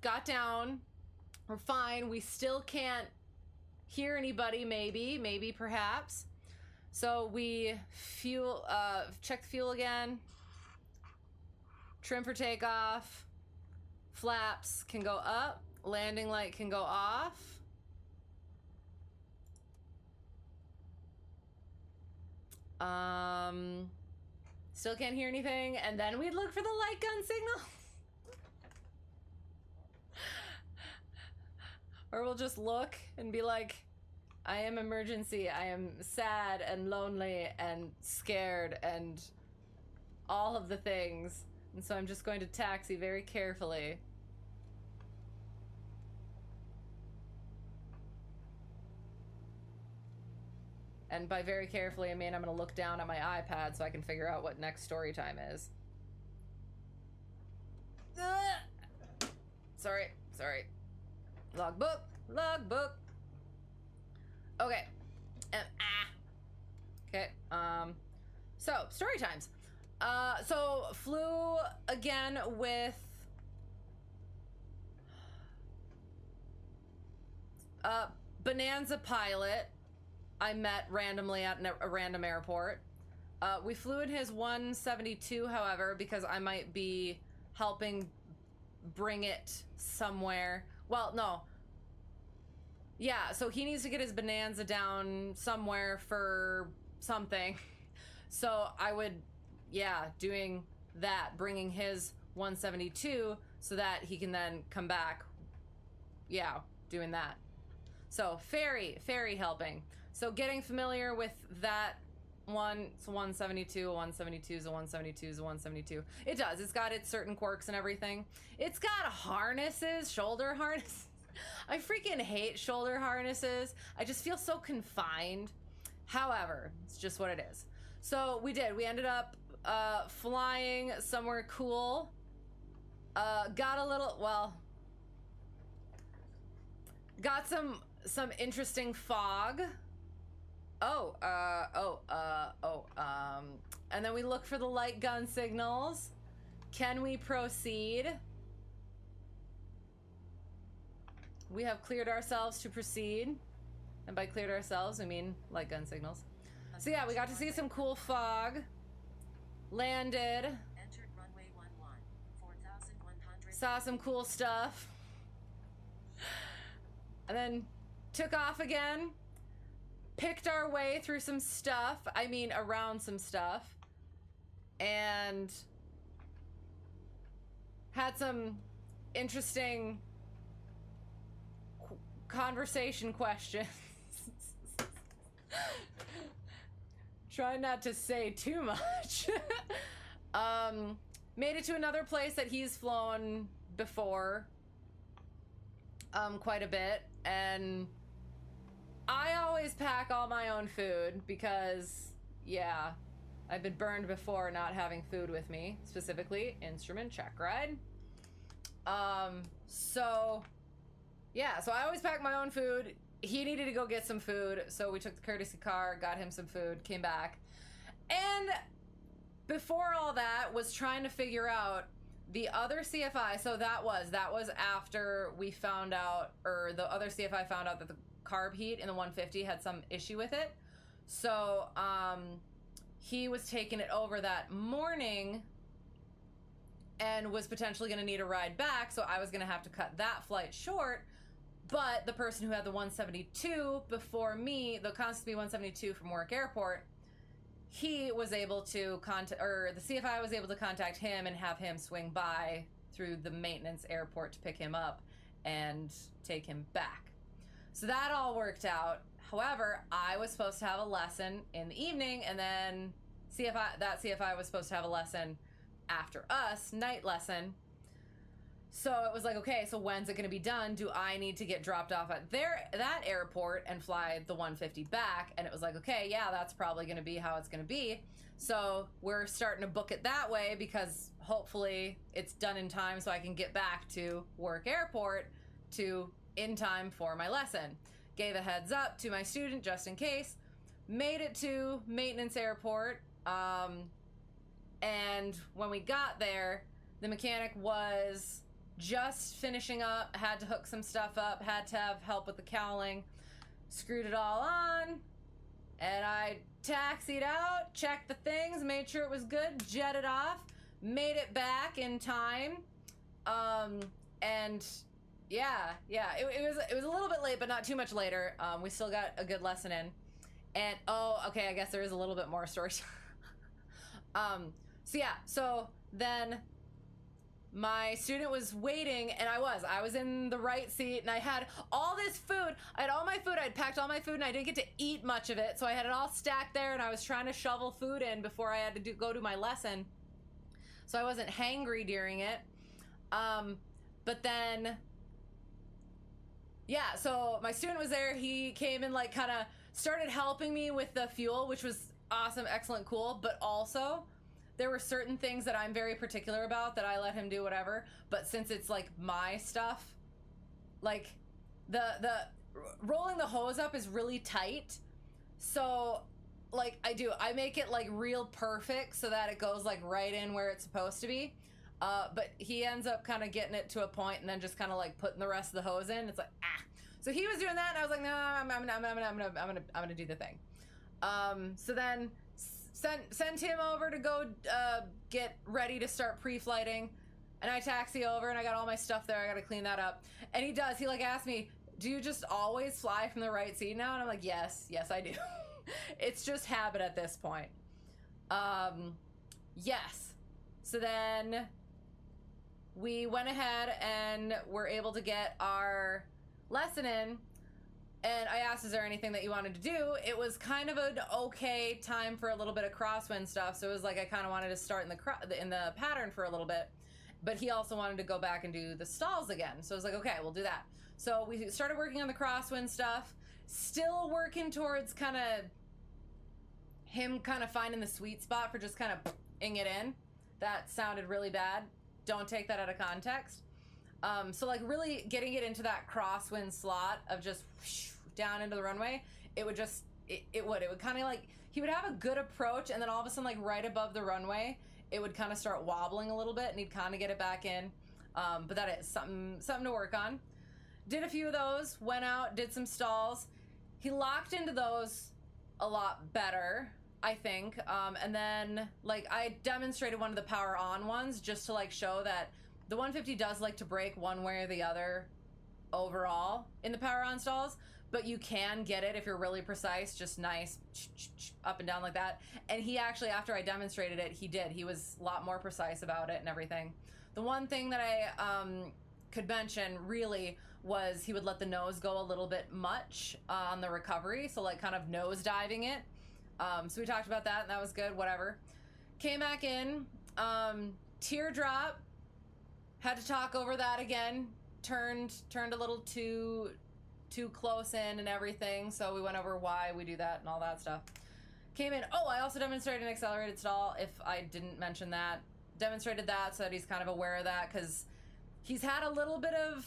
got down. We're fine. We still can't hear anybody, maybe, perhaps. So we check the fuel again. Trim for takeoff. Flaps can go up. Landing light can go off. Still can't hear anything. And then we'd look for the light gun signal. Or we'll just look and be like, I am emergency. I am sad and lonely and scared and all of the things. And so I'm just going to taxi very carefully. And by very carefully, I mean I'm going to look down at my iPad so I can figure out what next story time is. Sorry. Logbook. Okay. Okay. So story times. So flew again with Bonanza pilot. I met randomly at a random airport. We flew in his 172, however, because I might be helping bring it somewhere. Well, no. Yeah, so he needs to get his Bonanza down somewhere for something. So I would, yeah, doing that, bringing his 172 so that he can then come back. Yeah, doing that. So ferry helping. So getting familiar with that one, it's a 172, a 172 is a 172 is a 172. It does. It's got its certain quirks and everything. It's got harnesses, shoulder harnesses. I freaking hate shoulder harnesses. I just feel so confined. However, it's just what it is. So we ended up flying somewhere cool. Got a little, well, got some interesting fog. And then we look for the light gun signals. Can we proceed? We have cleared ourselves to proceed. And by cleared ourselves, I mean light gun signals. So yeah, we got to see some cool fog. Landed. Entered runway 11, 4,100. Saw some cool stuff. And then took off again. Picked our way through some stuff. I mean, around some stuff. And had some interesting conversation questions. Try not to say too much. Made it to another place that he's flown before, quite a bit, and I always pack all my own food because, yeah, I've been burned before not having food with me, specifically instrument checkride. So I always pack my own food. He needed to go get some food, so we took the courtesy car, got him some food, came back. And before all that was trying to figure out the other CFI. So that was after we found out, or the other CFI found out that the carb heat in the 150 had some issue with it. So he was taking it over that morning and was potentially going to need a ride back, so I was going to have to cut that flight short. But the person who had the 172 before me, the Constantly 172 from Work Airport, he was able to contact, or the CFI was able to contact him and have him swing by through the maintenance airport to pick him up and take him back. So that all worked out. However, I was supposed to have a lesson in the evening, and then that CFI was supposed to have a lesson after us, night lesson. So it was like, okay, so when's it going to be done? Do I need to get dropped off at that airport and fly the 150 back? And it was like, okay, yeah, that's probably going to be how it's going to be. So we're starting to book it that way because hopefully it's done in time so I can get back to Work Airport in time for my lesson. Gave a heads up to my student just in case. Made it to maintenance airport. And when we got there, the mechanic was just finishing up, had to hook some stuff up, had to have help with the cowling, screwed it all on, and I taxied out, checked the things, made sure it was good, jetted off, made it back in time, and it was a little bit late, but not too much later. We still got a good lesson in, and okay, I guess there is a little bit more stories. So then my student was waiting, and I was in the right seat, and I had all this food. I had all my food. I had packed all my food, and I didn't get to eat much of it, so I had it all stacked there, and I was trying to shovel food in before I had to go to my lesson, so I wasn't hangry during it. But then, yeah, so my student was there. He came and like kind of started helping me with the fuel, which was awesome, excellent, cool, but also there were certain things that I'm very particular about that I let him do whatever, but since it's like my stuff, like the rolling the hose up is really tight, so like I make it like real perfect so that it goes like right in where it's supposed to be, but he ends up kind of getting it to a point and then just kind of like putting the rest of the hose in. It's like so he was doing that, and I was like, no, I'm gonna do the thing. So then sent him over to go get ready to start pre-flighting, and I taxi over, and I got all my stuff there. I gotta clean that up. And he like asked me, do you just always fly from the right seat now? And I'm like, yes I do. It's just habit at this point. Yes. So then we went ahead and were able to get our lesson in. And I asked, is there anything that you wanted to do? It was kind of an okay time for a little bit of crosswind stuff. So it was like I kind of wanted to start in the pattern for a little bit. But he also wanted to go back and do the stalls again. So I was like, okay, we'll do that. So we started working on the crosswind stuff. Still working towards kind of him kind of finding the sweet spot for just kind of ing it in. That sounded really bad. Don't take that out of context. So like really getting it into that crosswind slot of just down into the runway, it would kind of like, he would have a good approach, and then all of a sudden, like right above the runway, it would kind of start wobbling a little bit, and he'd kind of get it back in. But that is something to work on. Did a few of those, went out, did some stalls. He locked into those a lot better, I think. And then like I demonstrated one of the power on ones just to like show that the 150 does like to break one way or the other overall in the power on stalls, but you can get it if you're really precise, just nice up and down like that. And he actually, after I demonstrated it, he was a lot more precise about it and everything. The one thing that I could mention really was he would let the nose go a little bit much on the recovery, so like kind of nose diving it. So we talked about that, and that was good, whatever. came back in, teardrop, had to talk over that again, turned a little too close in and everything, so we went over why we do that and all that stuff. Came in, oh, I also demonstrated an accelerated stall, if I didn't mention that. Demonstrated that so that he's kind of aware of that, because he's had a little bit of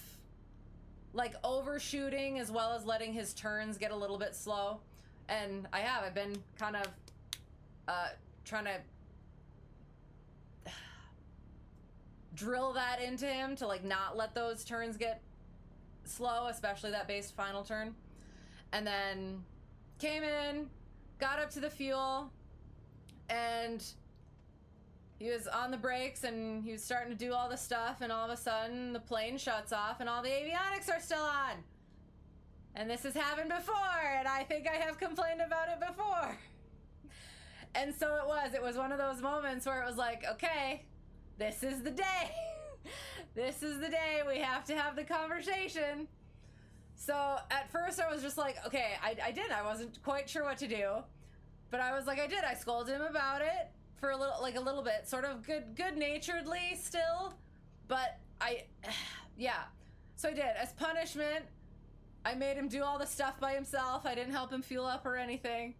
like overshooting as well as letting his turns get a little bit slow. And I've been kind of trying to drill that into him to like not let those turns get slow, especially that base final turn. And then came in, got up to the fuel, and he was on the brakes and he was starting to do all the stuff, and all of a sudden the plane shuts off and all the avionics are still on. And this has happened before, and I think I have complained about it before. And so it was one of those moments where it was like, okay, this is the day. This is the day we have to have the conversation. So at first I was just like, okay, I wasn't quite sure what to do, but I was like, I scolded him about it for a little bit, sort of good-naturedly still, but yeah. So I did, as punishment, I made him do all the stuff by himself. I didn't help him fuel up or anything.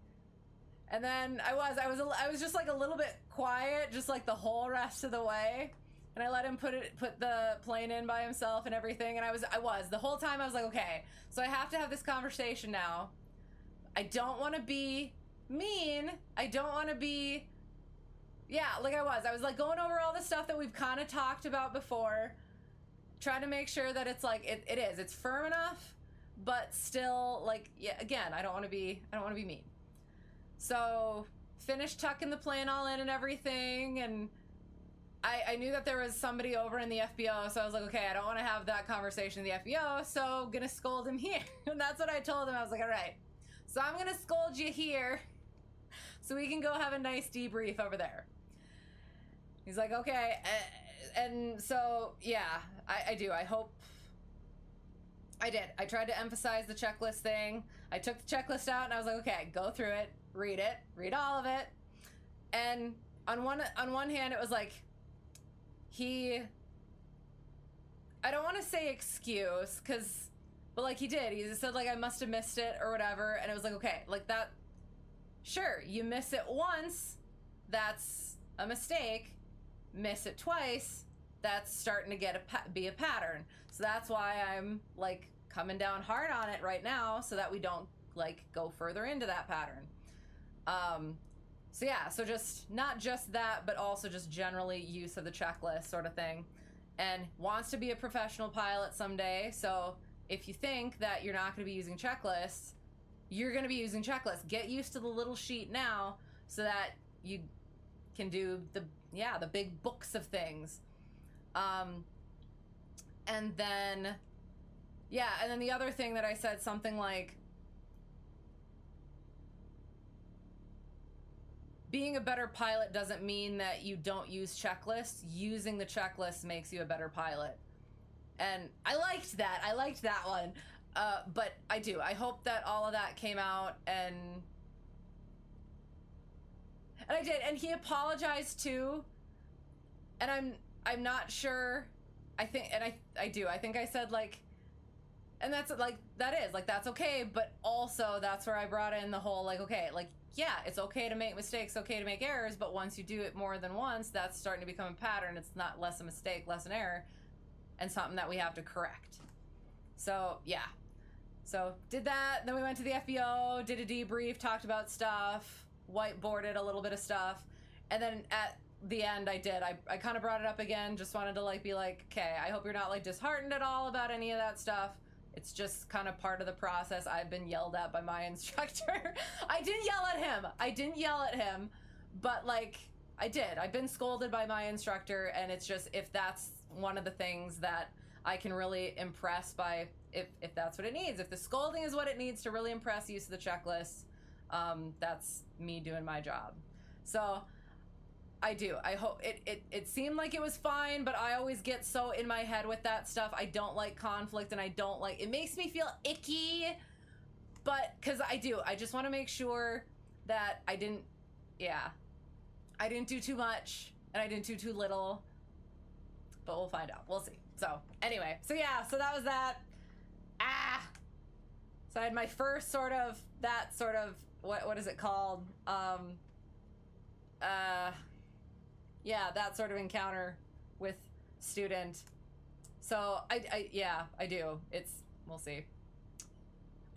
And then I was just like a little bit quiet, just like the whole rest of the way. And I let him put the plane in by himself and everything. And I was the whole time I was like, okay, so I have to have this conversation now. I don't want to be mean. I don't want to be, yeah, like I was like going over all the stuff that we've kind of talked about before, trying to make sure that it's like, it's firm enough, but still like, yeah, again, I don't want to be mean. So finished tucking the plane all in and everything, and I knew that there was somebody over in the FBO, so I was like, okay, I don't want to have that conversation in the FBO, so I'm gonna scold him here. And that's what I told him. I was like, all right, so I'm gonna scold you here so we can go have a nice debrief over there. He's like, okay. And so, yeah, I do. I hope I did. I tried to emphasize the checklist thing. I took the checklist out and I was like, okay, go through it, read all of it. And on one hand, it was like, I don't want to say excuse, but like he did. He just said like, I must have missed it or whatever. And it was like, okay, like that, sure, you miss it once, that's a mistake. Miss it twice, that's starting to be a pattern. So that's why I'm like coming down hard on it right now, so that we don't like go further into that pattern. So yeah, so just not just that, but also just generally use of the checklist sort of thing. And wants to be a professional pilot someday. So if you think that you're not going to be using checklists, you're going to be using checklists. Get used to the little sheet now so that you can do the big books of things. And then the other thing that I said, something like, being a better pilot doesn't mean that you don't use checklists. Using the checklist makes you a better pilot. And I liked that one. But I do. I hope that all of that came out, and I did. And he apologized too. And I'm not sure. I think I said like, and that's like, that's okay. But also that's where I brought in the whole like, okay, like, yeah, it's okay to make mistakes, okay to make errors, but once you do it more than once, that's starting to become a pattern. It's not less a mistake, less an error, and something that we have to correct. So, yeah. So, did that, then we went to the FBO, did a debrief, talked about stuff, whiteboarded a little bit of stuff, and then at the end I kind of brought it up again, just wanted to like be like, okay, I hope you're not like disheartened at all about any of that stuff. It's just kind of part of the process. I've been yelled at by my instructor. I didn't yell at him, but like I did. I've been scolded by my instructor, and it's just, if that's one of the things that I can really impress by, if that's what it needs, if the scolding is what it needs to really impress use of the checklist, that's me doing my job. So I do. I hope it seemed like it was fine, but I always get so in my head with that stuff. I don't like conflict, and it makes me feel icky, but because I just want to make sure that I didn't, yeah. I didn't do too much, and I didn't do too little, but we'll find out. We'll see. So anyway, so yeah, so that was that. So I had my first sort of, what is it called? Yeah, that sort of encounter with student. So I do. We'll see.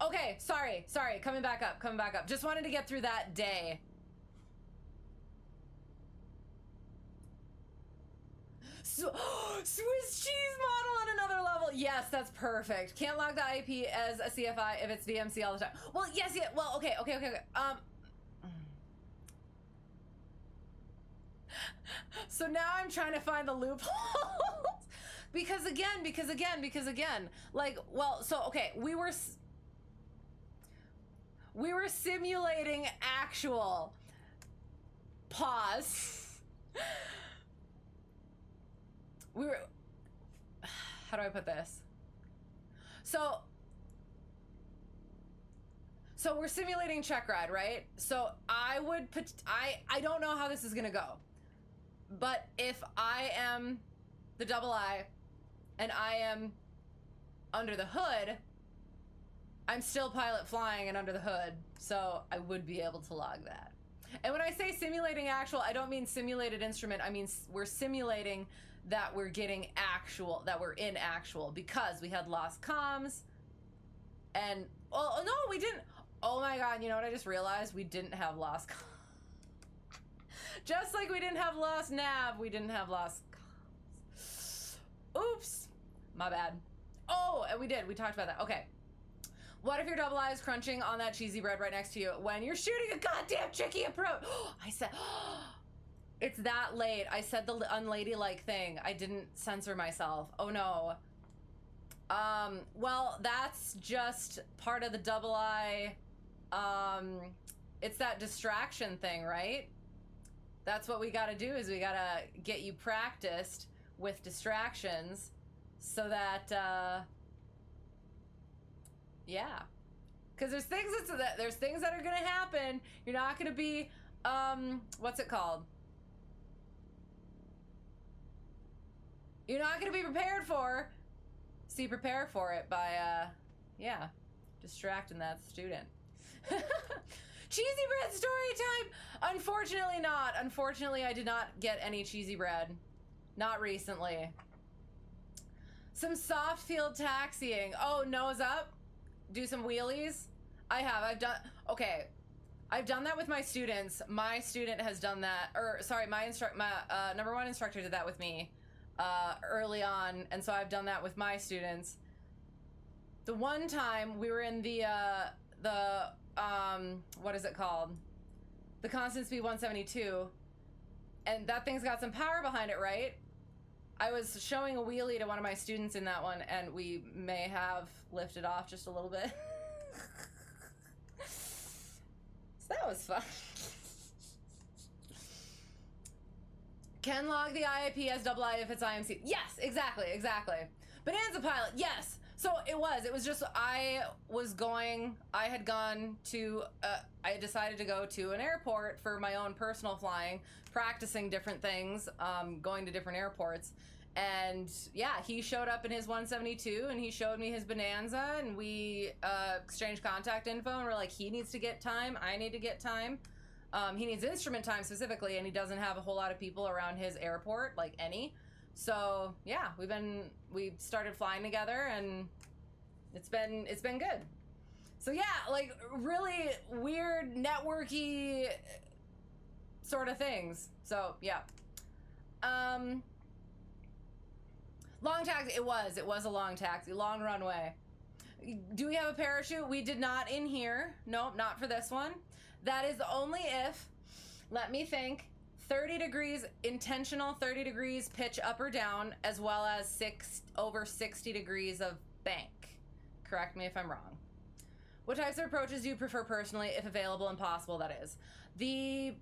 Okay, sorry, coming back up. Just wanted to get through that day. So, Swiss cheese model on another level. Yes, that's perfect. Can't log the IP as a CFI if it's VMC all the time. Well, yes, yeah. Well, okay. So now I'm trying to find the loopholes. because again, like, well, so okay, we were simulating actual pause. How do I put this? So we're simulating Checkride, right? So I don't know how this is gonna go, but if I am the double I and I am under the hood, I'm still pilot flying and under the hood, so I would be able to log that. And when I say simulating actual, I don't mean simulated instrument. I mean we're simulating that we're getting actual, that we're in actual, because we had lost comms, and oh no, we didn't. Oh my god, you know what I just realized? We didn't have lost comms. Just like we didn't have lost nav, we didn't have lost comms. Oops, my bad. Oh, and we did. We talked about that. Okay. What if your double I is crunching on that cheesy bread right next to you when you're shooting a goddamn tricky approach? I said, it's that late. I said the unladylike thing. I didn't censor myself. Oh no. Well, that's just part of the double I. It's that distraction thing, right? That's what we gotta do, is we gotta get you practiced with distractions so that, yeah. Because there's things that are gonna happen. You're not gonna be, what's it called? You're not gonna be prepared for, so you prepare for it by, yeah, distracting that student. Cheesy bread story time! Unfortunately not. Unfortunately, I did not get any cheesy bread. Not recently. Some soft field taxiing. Oh, nose up? Do some wheelies? I've done that with my students. My student has done that, or sorry, my number one instructor did that with me early on, and so I've done that with my students. The one time we were in the what is it called? The constant speed 172, and that thing's got some power behind it, right? I was showing a wheelie to one of my students in that one, and we may have lifted off just a little bit. So that was fun. Can log the IIP as double I if it's IMC. Yes, exactly. Bonanza pilot, yes. So it was just, I had decided to go to an airport for my own personal flying, practicing different things, going to different airports. And yeah, he showed up in his 172 and he showed me his Bonanza, and we exchanged contact info, and we're like, he needs to get time, I need to get time. He needs instrument time specifically, and he doesn't have a whole lot of people around his airport, like any. So yeah, we started flying together, and it's been good. So yeah, like really weird networky sort of things. So yeah. Long taxi, it was a long taxi, long runway. Do we have a parachute? We did not in here. Nope, not for this one. That is only if, let me think, 30 degrees, intentional 30 degrees pitch up or down, as well as over 60 degrees of bank. Correct me if I'm wrong. What types of approaches do you prefer personally, if available and possible, that is? The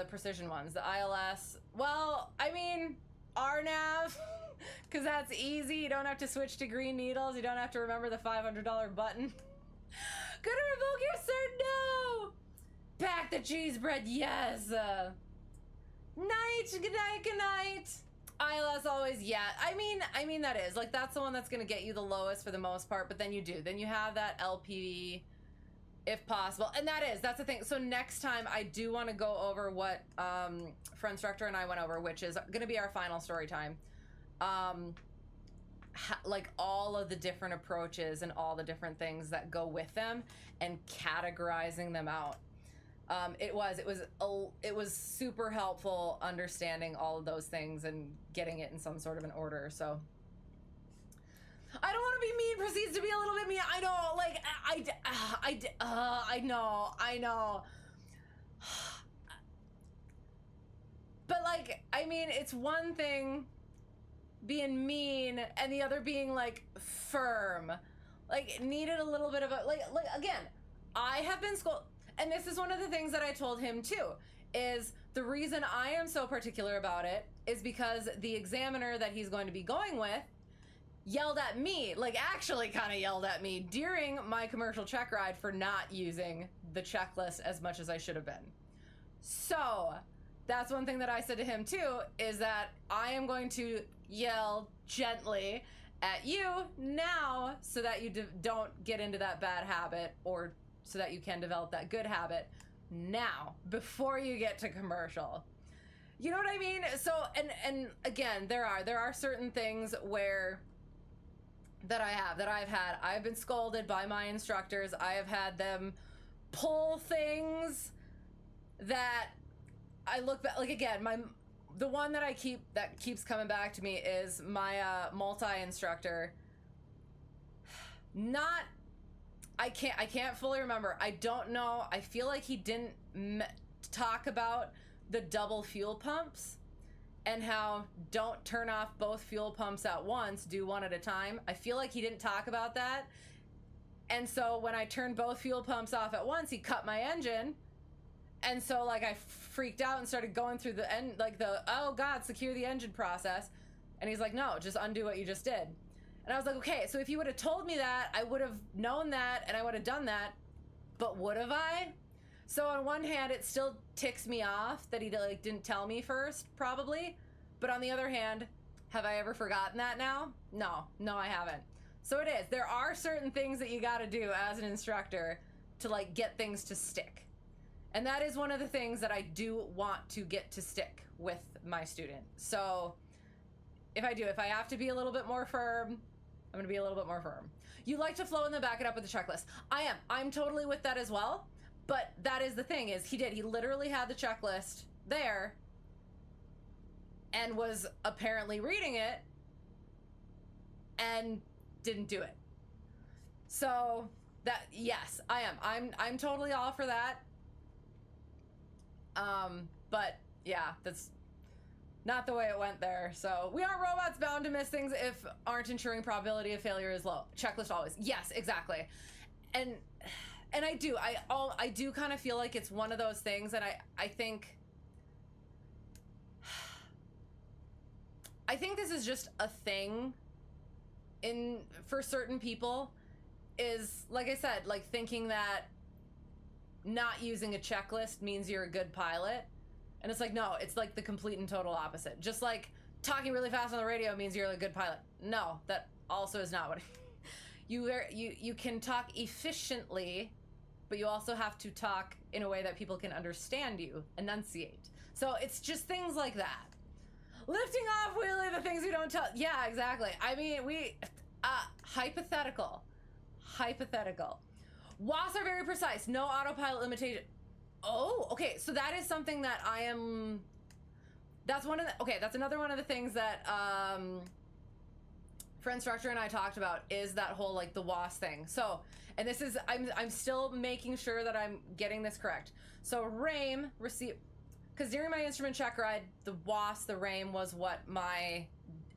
precision ones, the ILS. Well, I mean, RNAV, because that's easy. You don't have to switch to green needles. You don't have to remember the $500 button. Gonna revoke your cert? No! Pack the cheese bread, yes! Night, good night, good night. ILS always, yeah. I mean that is like that's the one that's gonna get you the lowest for the most part. But then you have that LPV, if possible, and that's the thing. So next time I do want to go over what Friendstructor and I went over, which is gonna be our final story time. Like all of the different approaches and all the different things that go with them and categorizing them out. It was super helpful understanding all of those things and getting it in some sort of an order. So I don't want to be mean, proceeds to be a little bit mean. I know, like I know. But like, I mean, it's one thing being mean and the other being like firm. Like needed a little bit of a like again, I have been scolded. And this is one of the things that I told him too, is the reason I am so particular about it is because the examiner that he's going to be going with yelled at me, like actually kind of yelled at me during my commercial check ride for not using the checklist as much as I should have been. So that's one thing that I said to him too, is that I am going to yell gently at you now so that you don't get into that bad habit, or so that you can develop that good habit now before you get to commercial. You know what I mean? So and again, there are certain things where I've been scolded by my instructors. I have had them pull things that I look back, like again, the one that keeps coming back to me is my multi-instructor. I can't fully remember. I don't know. I feel like he didn't talk about the double fuel pumps and how don't turn off both fuel pumps at once, do one at a time. I feel like he didn't talk about that. And so when I turned both fuel pumps off at once, he cut my engine. And so like I freaked out and started going through the end, like oh God, secure the engine process. And he's like, no, just undo what you just did. And I was like, okay, so if you would have told me that, I would have known that and I would have done that, but would have I? So on one hand, it still ticks me off that he like didn't tell me first, probably. But on the other hand, have I ever forgotten that now? No, I haven't. So it is. There are certain things that you gotta do as an instructor to like get things to stick. And that is one of the things that I do want to get to stick with my student. So if I have to be a little bit more firm, I'm gonna be a little bit more firm. You like to flow and then back it up with the checklist. I'm totally with that as well. But that is the thing, is he literally had the checklist there and was apparently reading it and didn't do it. So that, yes, I am. I'm totally all for that. But yeah, that's not the way it went there. So we are robots bound to miss things if aren't ensuring probability of failure is low. Checklist always. Yes, exactly. And I do kind of feel like it's one of those things that I think this is just a thing for certain people, is like I said, like thinking that not using a checklist means you're a good pilot. And it's like, no, it's like the complete and total opposite. Just like talking really fast on the radio means you're a good pilot. No, that also is not what you can talk efficiently, but you also have to talk in a way that people can understand you, enunciate. So it's just things like that. Lifting off wheelie, the things we don't tell. Yeah, exactly. I mean, hypothetical. WASs are very precise. No autopilot limitation. Oh, okay. So that is something that that's another one of the things that Friendstructor and I talked about, is that whole like the WASS thing. So, and this is, I'm still making sure that I'm getting this correct. So RAIM receive, because during my instrument check ride, the WASS, the RAIM was what my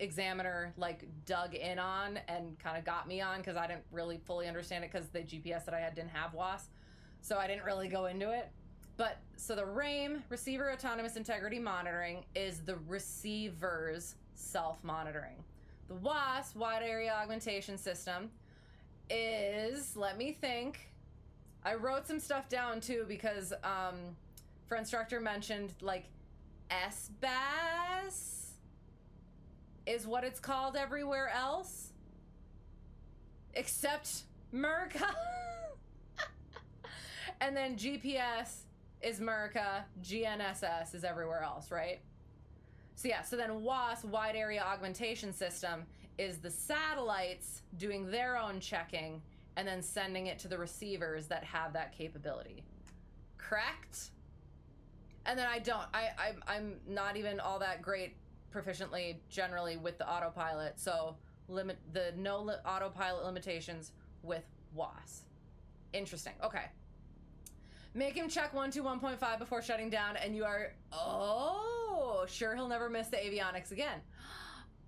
examiner like dug in on and kind of got me on, because I didn't really fully understand it because the GPS that I had didn't have WASS. So I didn't really go into it. But so the RAIM, receiver autonomous integrity monitoring, is the receiver's self-monitoring. The WASS, wide area augmentation system, is, let me think. I wrote some stuff down too, because Friendstructor mentioned like SBAS is what it's called everywhere else, except America. And then GPS is America, GNSS is everywhere else, right? So yeah, so then WAS, Wide Area Augmentation System, is the satellites doing their own checking and then sending it to the receivers that have that capability. Correct? And then I'm not even all that great proficiently generally with the autopilot, so autopilot limitations with WAS. Interesting. Okay. Make him check 121.5 before shutting down, and you are, oh, sure he'll never miss the avionics again.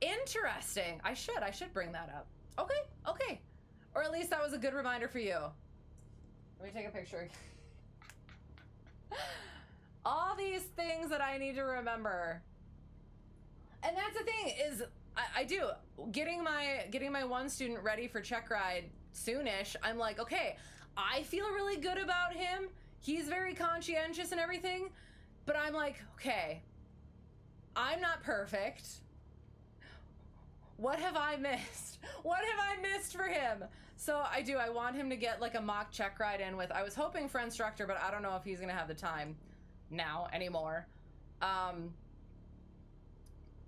Interesting. I should bring that up. Okay. Or at least that was a good reminder for you. Let me take a picture. All these things that I need to remember. And that's the thing is, I do. Getting my one student ready for Checkride soonish, I'm like, okay, I feel really good about him. He's very conscientious and everything, but I'm like, okay, I'm not perfect. What have I missed? What have I missed for him? So I want him to get like a mock Checkride in with, I was hoping friendstructor, but I don't know if he's gonna have the time now anymore.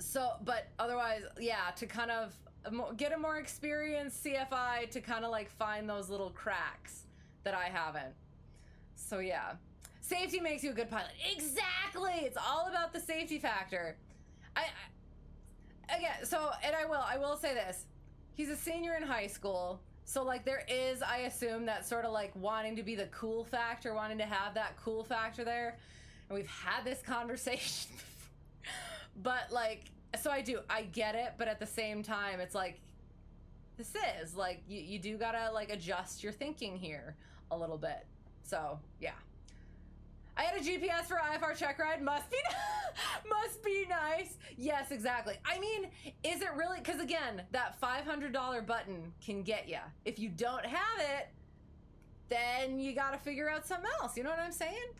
So, but otherwise, yeah, to kind of get a more experienced CFI to kind of like find those little cracks that I haven't. So yeah, safety makes you a good pilot. Exactly. It's all about the safety factor. Again, so, and I will say this, he's a senior in high school. So like there is, I assume, that sort of like wanting to be the cool factor, wanting to have that cool factor there. And we've had this conversation before. But like, so I get it. But at the same time, it's like, this is like, you do gotta like adjust your thinking here a little bit. So yeah, I had a GPS for IFR Checkride. Must be nice. Yes, exactly. I mean, is it really? Because again, that $500 button can get you. If you don't have it, then you got to figure out something else. You know what I'm saying?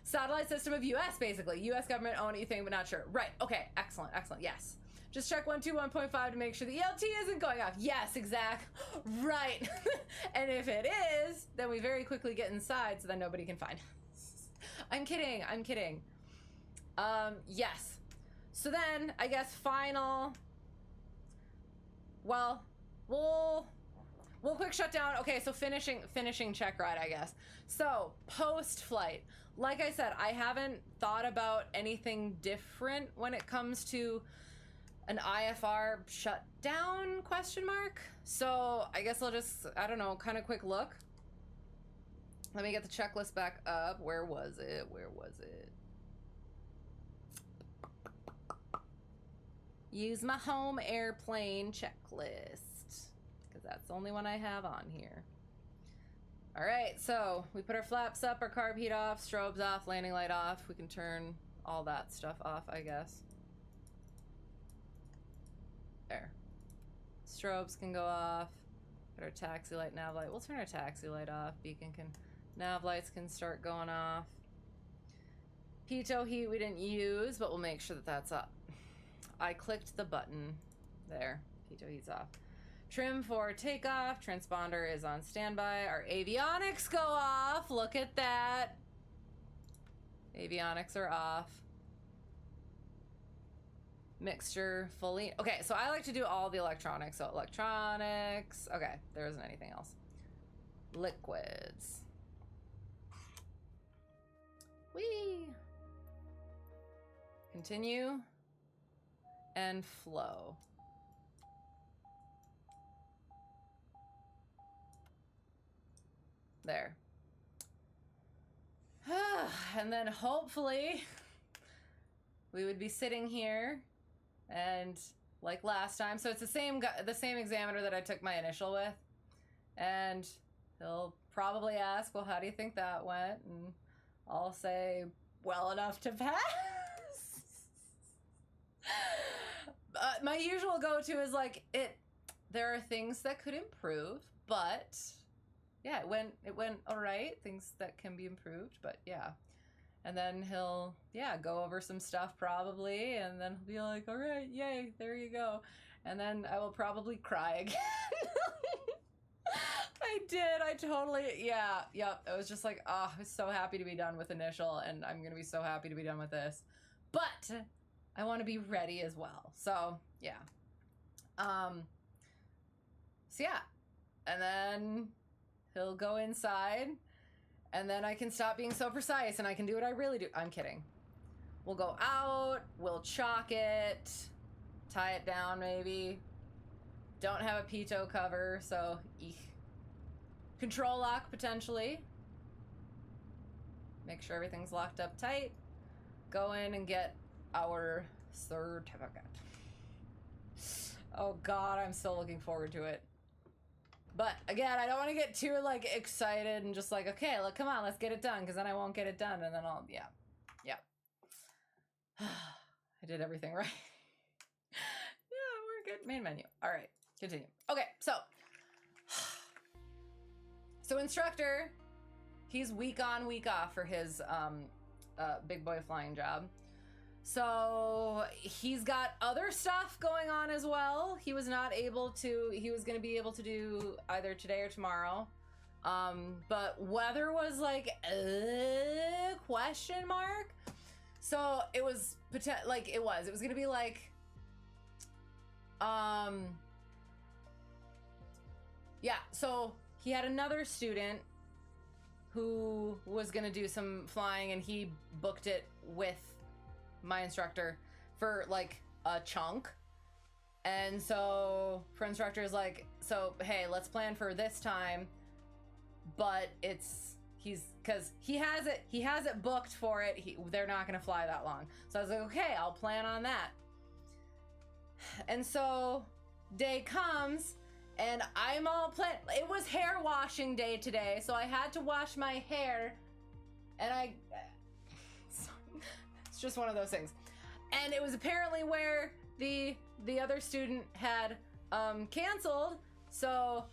Satellite system of U.S. basically. U.S. government own anything, but not sure. Right. Okay. Excellent. Yes. Just check 121.5 to make sure the ELT isn't going off. Yes, exact. Right. And if it is, then we very quickly get inside so that nobody can find. I'm kidding. Yes. So then, I guess final. Well, we'll quick shut down. Okay, so finishing Checkride, I guess. So post-flight, like I said, I haven't thought about anything different when it comes to an IFR shutdown ? So I guess I'll just, I don't know, kind of quick look. Let me get the checklist back up. Where was it? Use my home airplane checklist, because that's the only one I have on here. All right, so we put our flaps up, our carb heat off, strobes off, landing light off. We can turn all that stuff off, I guess. There. Strobes can go off. Put our taxi light, nav light. We'll turn our taxi light off. Beacon can, nav lights can start going off. Pitot heat we didn't use, but we'll make sure that that's up. I clicked the button. There. Pitot heat's off. Trim for takeoff. Transponder is on standby. Our avionics go off. Look at that. Avionics are off. Mixture fully. Okay, so I like to do all the electronics. So electronics. Okay, there isn't anything else. Liquids. Whee! Continue and flow. There. And then hopefully we would be sitting here and like last time. So it's the same examiner that I took my initial with. And he'll probably ask, well, how do you think that went? And I'll say, well enough to pass. My usual go-to is like, there are things that could improve, but yeah, it went all right. Things that can be improved, but yeah. And then he'll, go over some stuff probably, and then he'll be like, all right, yay, there you go. And then I will probably cry again. I totally, yep. I was just like, oh, I was so happy to be done with initial, and I'm going to be so happy to be done with this. But I want to be ready as well. So, yeah. And then he'll go inside, and then I can stop being so precise, and I can do what I really do. I'm kidding. We'll go out, we'll chalk it, tie it down maybe. Don't have a pitot cover, so eek. Control lock potentially. Make sure everything's locked up tight. Go in and get our certificate. Oh God, I'm so looking forward to it. But again, I don't want to get too like excited and just like, okay, look, come on, let's get it done, because then I won't get it done, and then I'll, yeah. I did everything right. Yeah, we're good. Main menu. All right, continue. Okay, so instructor, he's week on, week off for his big boy flying job. So he's got other stuff going on as well. He was not able to, he was going to be able to do either today or tomorrow. But weather was like, question mark. So it was, it was going to be like, so he had another student who was going to do some flying, and he booked it with my instructor for like a chunk. And so friendstructor is like, so hey, let's plan for this time, but because he has it booked for it. They're not going to fly that long. So I was like, okay, I'll plan on that. And so day comes, and I'm all planned. It was hair washing day today, so I had to wash my hair, and it's just one of those things. And it was apparently where the other student had canceled, so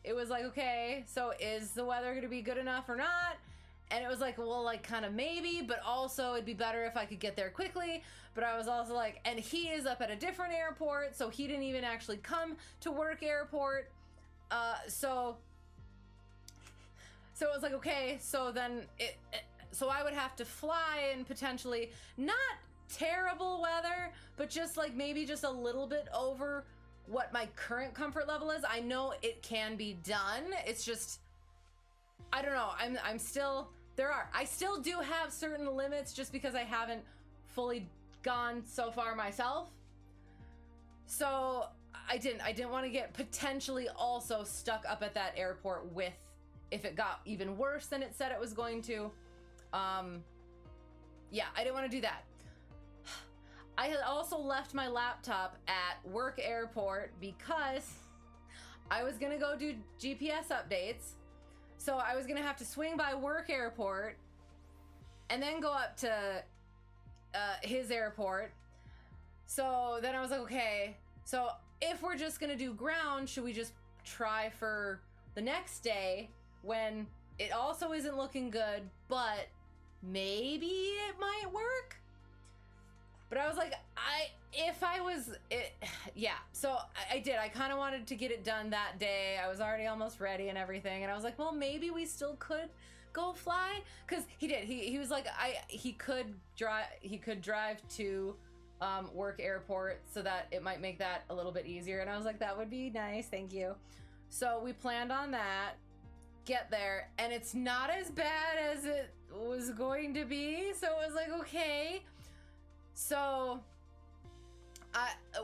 it was like, okay, so is the weather going to be good enough or not? And it was like, well, like kind of maybe, but also it'd be better if I could get there quickly. But I was also like, and he is up at a different airport, so he didn't even actually come to work airport. So it was like, okay, so then so I would have to fly in potentially not terrible weather, but just like maybe just a little bit over what my current comfort level is. I know it can be done. It's just, I don't know. I'm still, I still do have certain limits just because I haven't fully gone so far myself. So I didn't want to get potentially also stuck up at that airport with, if it got even worse than it said it was going to. I didn't want to do that. I had also left my laptop at work airport because I was going to go do GPS updates. So I was going to have to swing by work airport and then go up to his airport. So then I was like, okay, so if we're just going to do ground, should we just try for the next day when it also isn't looking good, but maybe it might work? But I was like, so I did. I kind of wanted to get it done that day. I was already almost ready and everything. And I was like, well, maybe we still could go fly. Because he did. He was like, he could drive to work airport so that it might make that a little bit easier. And I was like, that would be nice. Thank you. So we planned on that. Get there. And it's not as bad as it was going to be. So it was like, okay. So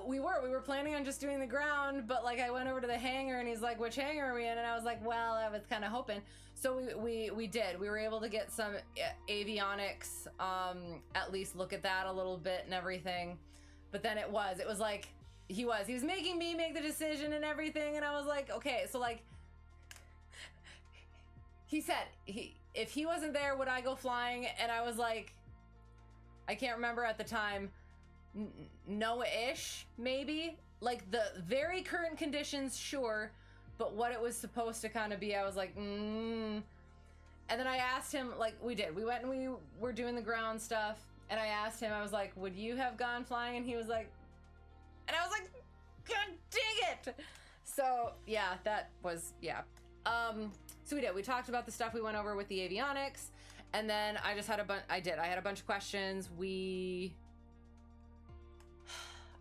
we were planning on just doing the ground, but like I went over to the hangar and he's like, which hangar are we in? And I was like, well, I was kind of hoping. So we did. We were able to get some avionics, at least look at that a little bit and everything. But then it was like, he was making me make the decision and everything. And I was like, okay, so like, he said, if he wasn't there, would I go flying? And I was like, I can't remember at the time, no-ish, maybe? Like the very current conditions, sure, but what it was supposed to kind of be, I was like, And And then I asked him, like, we went and we were doing the ground stuff. And I asked him, I was like, would you have gone flying? And he was like, and I was like, God dang it. So yeah, that was, yeah. So we did, we talked about the stuff we went over with the avionics. And then I just had I had a bunch of questions.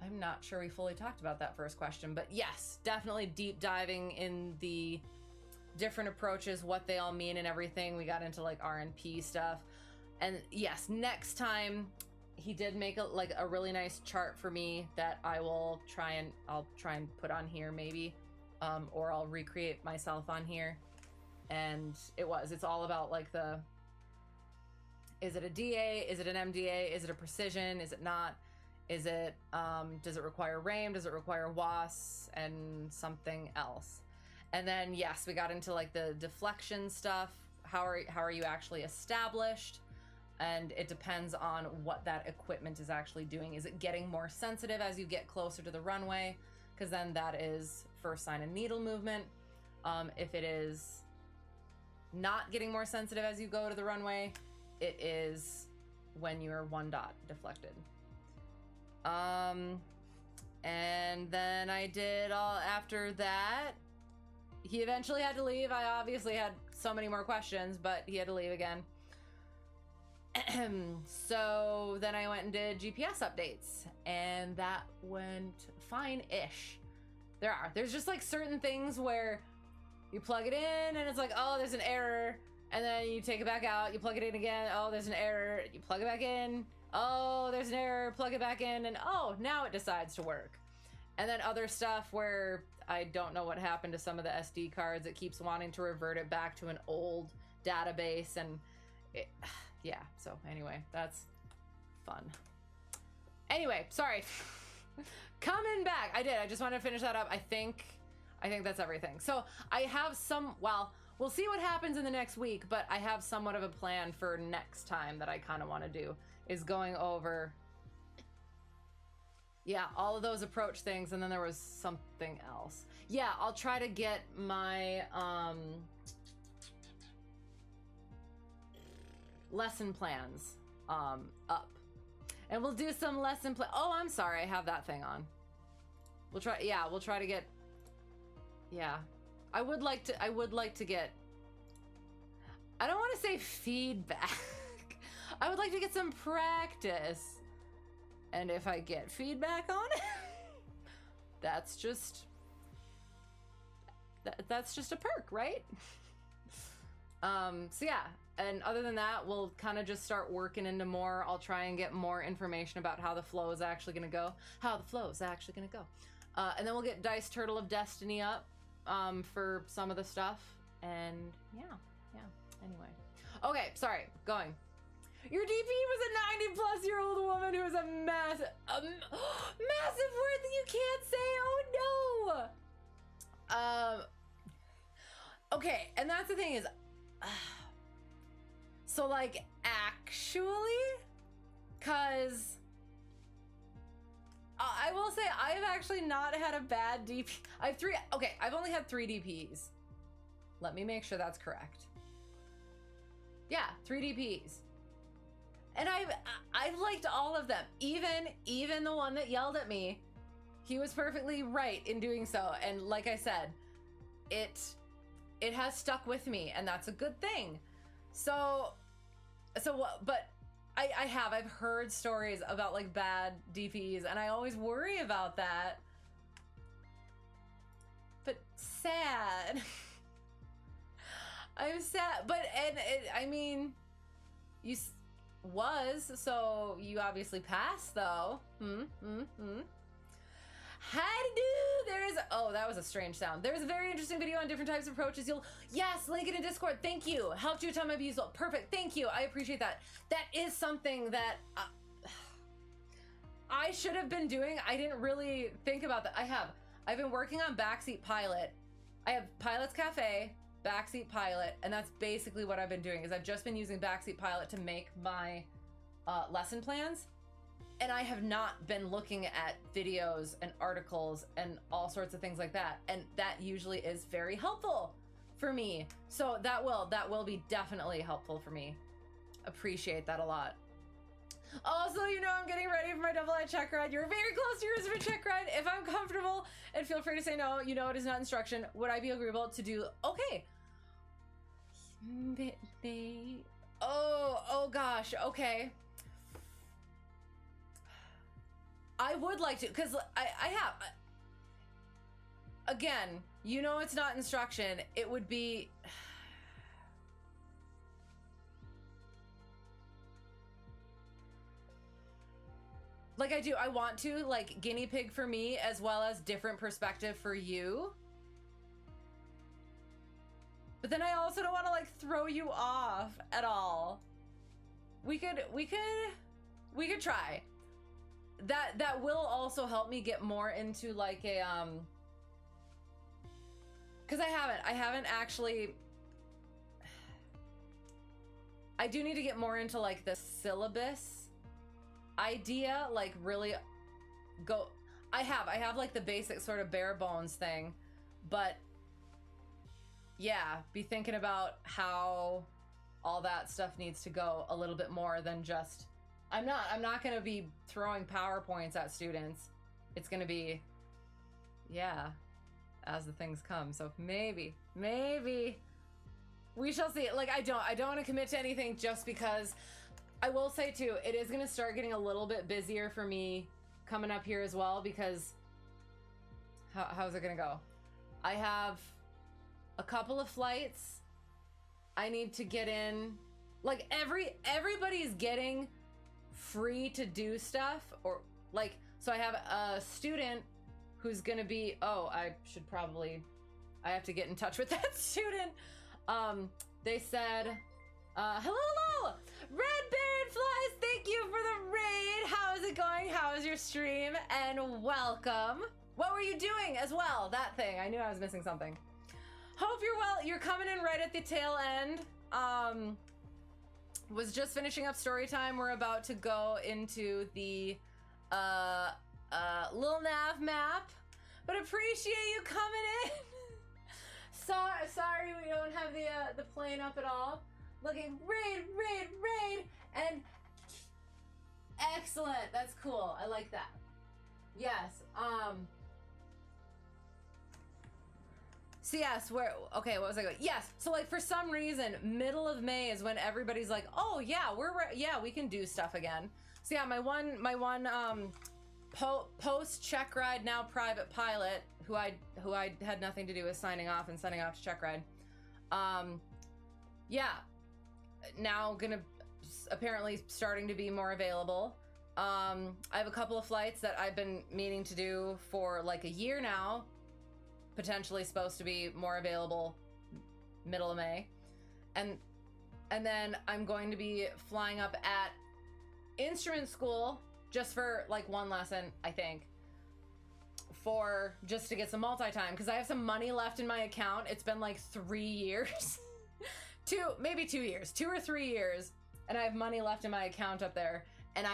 I'm not sure we fully talked about that first question, but yes, definitely deep diving in the different approaches, what they all mean and everything. We got into like RNP stuff. And yes, next time he did make a really nice chart for me that I'll try and put on here maybe, or I'll recreate myself on here. And it's all about like is it a DA? Is it an MDA? Is it a precision? Is it not? Is it, does it require RAM? Does it require WAS and something else? And then, yes, we got into like the deflection stuff. How are you actually established? And it depends on what that equipment is actually doing. Is it getting more sensitive as you get closer to the runway? Because then that is first sign of needle movement. If it is not getting more sensitive as you go to the runway, it is when you're 1 dot deflected. And then I did after that, he eventually had to leave. I obviously had so many more questions, but he had to leave again. So then I went and did GPS updates, and that went fine-ish. There's just like certain things where you plug it in and it's like, oh, there's an error. And then you take it back out, you plug it in again. Oh, there's an error. You plug it back in. Oh, there's an error. Plug it back in. And oh, now it decides to work. And then other stuff where I don't know what happened to some of the SD cards. It keeps wanting to revert it back to an old database. And yeah, so anyway, that's fun. Anyway, sorry. Coming back. I just wanted to finish that up. I think that's everything. So I have we'll see what happens in the next week, but I have somewhat of a plan for next time that I kind of want to do, is going over, yeah, all of those approach things. And then there was something else. Yeah, I'll try to get my lesson plans up. And we'll do some lesson plan. Oh, I'm sorry, I have that thing on. We'll try to get, yeah. I would like to get, I don't want to say feedback. I would like to get some practice. And if I get feedback on it, that's just a perk, right? So yeah, and other than that, we'll kind of just start working into more. I'll try and get more information about how the flow is actually going to go. And then we'll get Dice Turtle of Destiny up for some of the stuff. And yeah, anyway. Okay, sorry, going. Your DP was a 90-plus-year-old woman who was a massive word that you can't say. Oh no. Okay, and that's the thing is, so like actually, cause I will say I've actually not had a bad DP. I've only had 3 DPs. Let me make sure that's correct. Yeah, 3 DPs. And I've liked all of them. Even the one that yelled at me, he was perfectly right in doing so. And like I said, it has stuck with me, and that's a good thing. But I've heard stories about like bad DPs, and I always worry about that. But sad. I'm sad, but I mean, you was, so you obviously passed though. How to do? That was a strange sound. There's a very interesting video on different types of approaches. Yes, link it in Discord. Thank you. Helped you a ton, might be useful. Perfect. Thank you. I appreciate that. That is something that I should have been doing. I didn't really think about that. I've been working on Backseat Pilot. I have Pilot's Cafe, Backseat Pilot, and that's basically what I've been doing. Is I've just been using Backseat Pilot to make my lesson plans. And I have not been looking at videos and articles and all sorts of things like that. And that usually is very helpful for me. So that will be definitely helpful for me. Appreciate that a lot. Also, you know, I'm getting ready for my double-I check ride. You're very close to yours for check ride. If I'm comfortable, and feel free to say no, you know it is not instruction. Would I be agreeable to do? Okay. Oh gosh. Okay. I would like to, because I have. Again, you know it's not instruction. It would be. Like I want to, like, guinea pig for me as well as different perspective for you. But then I also don't want to, like, throw you off at all. We could try. That will also help me get more into, like, a, because I haven't actually, I do need to get more into, like, the syllabus idea, like, really go. I have like the basic sort of bare bones thing, but yeah, be thinking about how all that stuff needs to go a little bit more than just, I'm not going to be throwing PowerPoints at students. It's going to be, yeah, as the things come. So maybe we shall see. Like, I don't want to commit to anything just because I will say too, it is going to start getting a little bit busier for me coming up here as well, because how's it going to go? I have a couple of flights I need to get in. Like, everybody's getting free to do stuff, or like, so I have a student who's going to be, I have to get in touch with that student. They said, hello, Red Baron Flies, thank you for the raid. How is it going? How is your stream? And welcome. What were you doing as well? That thing. I knew I was missing something. Hope you're well. You're coming in right at the tail end. Was just finishing up story time. We're about to go into the LittleNavMap, but appreciate you coming in. Sorry we don't have the plane up at all. Looking raid, and excellent. That's cool. I like that. Yes. So yes, okay, what was I going? Yes. So, like, for some reason, middle of May is when everybody's like, oh yeah, we can do stuff again. So yeah, my one post check ride, now private pilot, who I had nothing to do with signing off to check ride. Yeah. Now gonna apparently starting to be more available. I have a couple of flights that I've been meaning to do for like a year now, potentially supposed to be more available middle of May, and then I'm going to be flying up at instrument school just for like one lesson, I think, for just to get some multi-time, because I have some money left in my account. It's been like 3 years. Maybe 2 years, 2 or 3 years, and I have money left in my account up there, and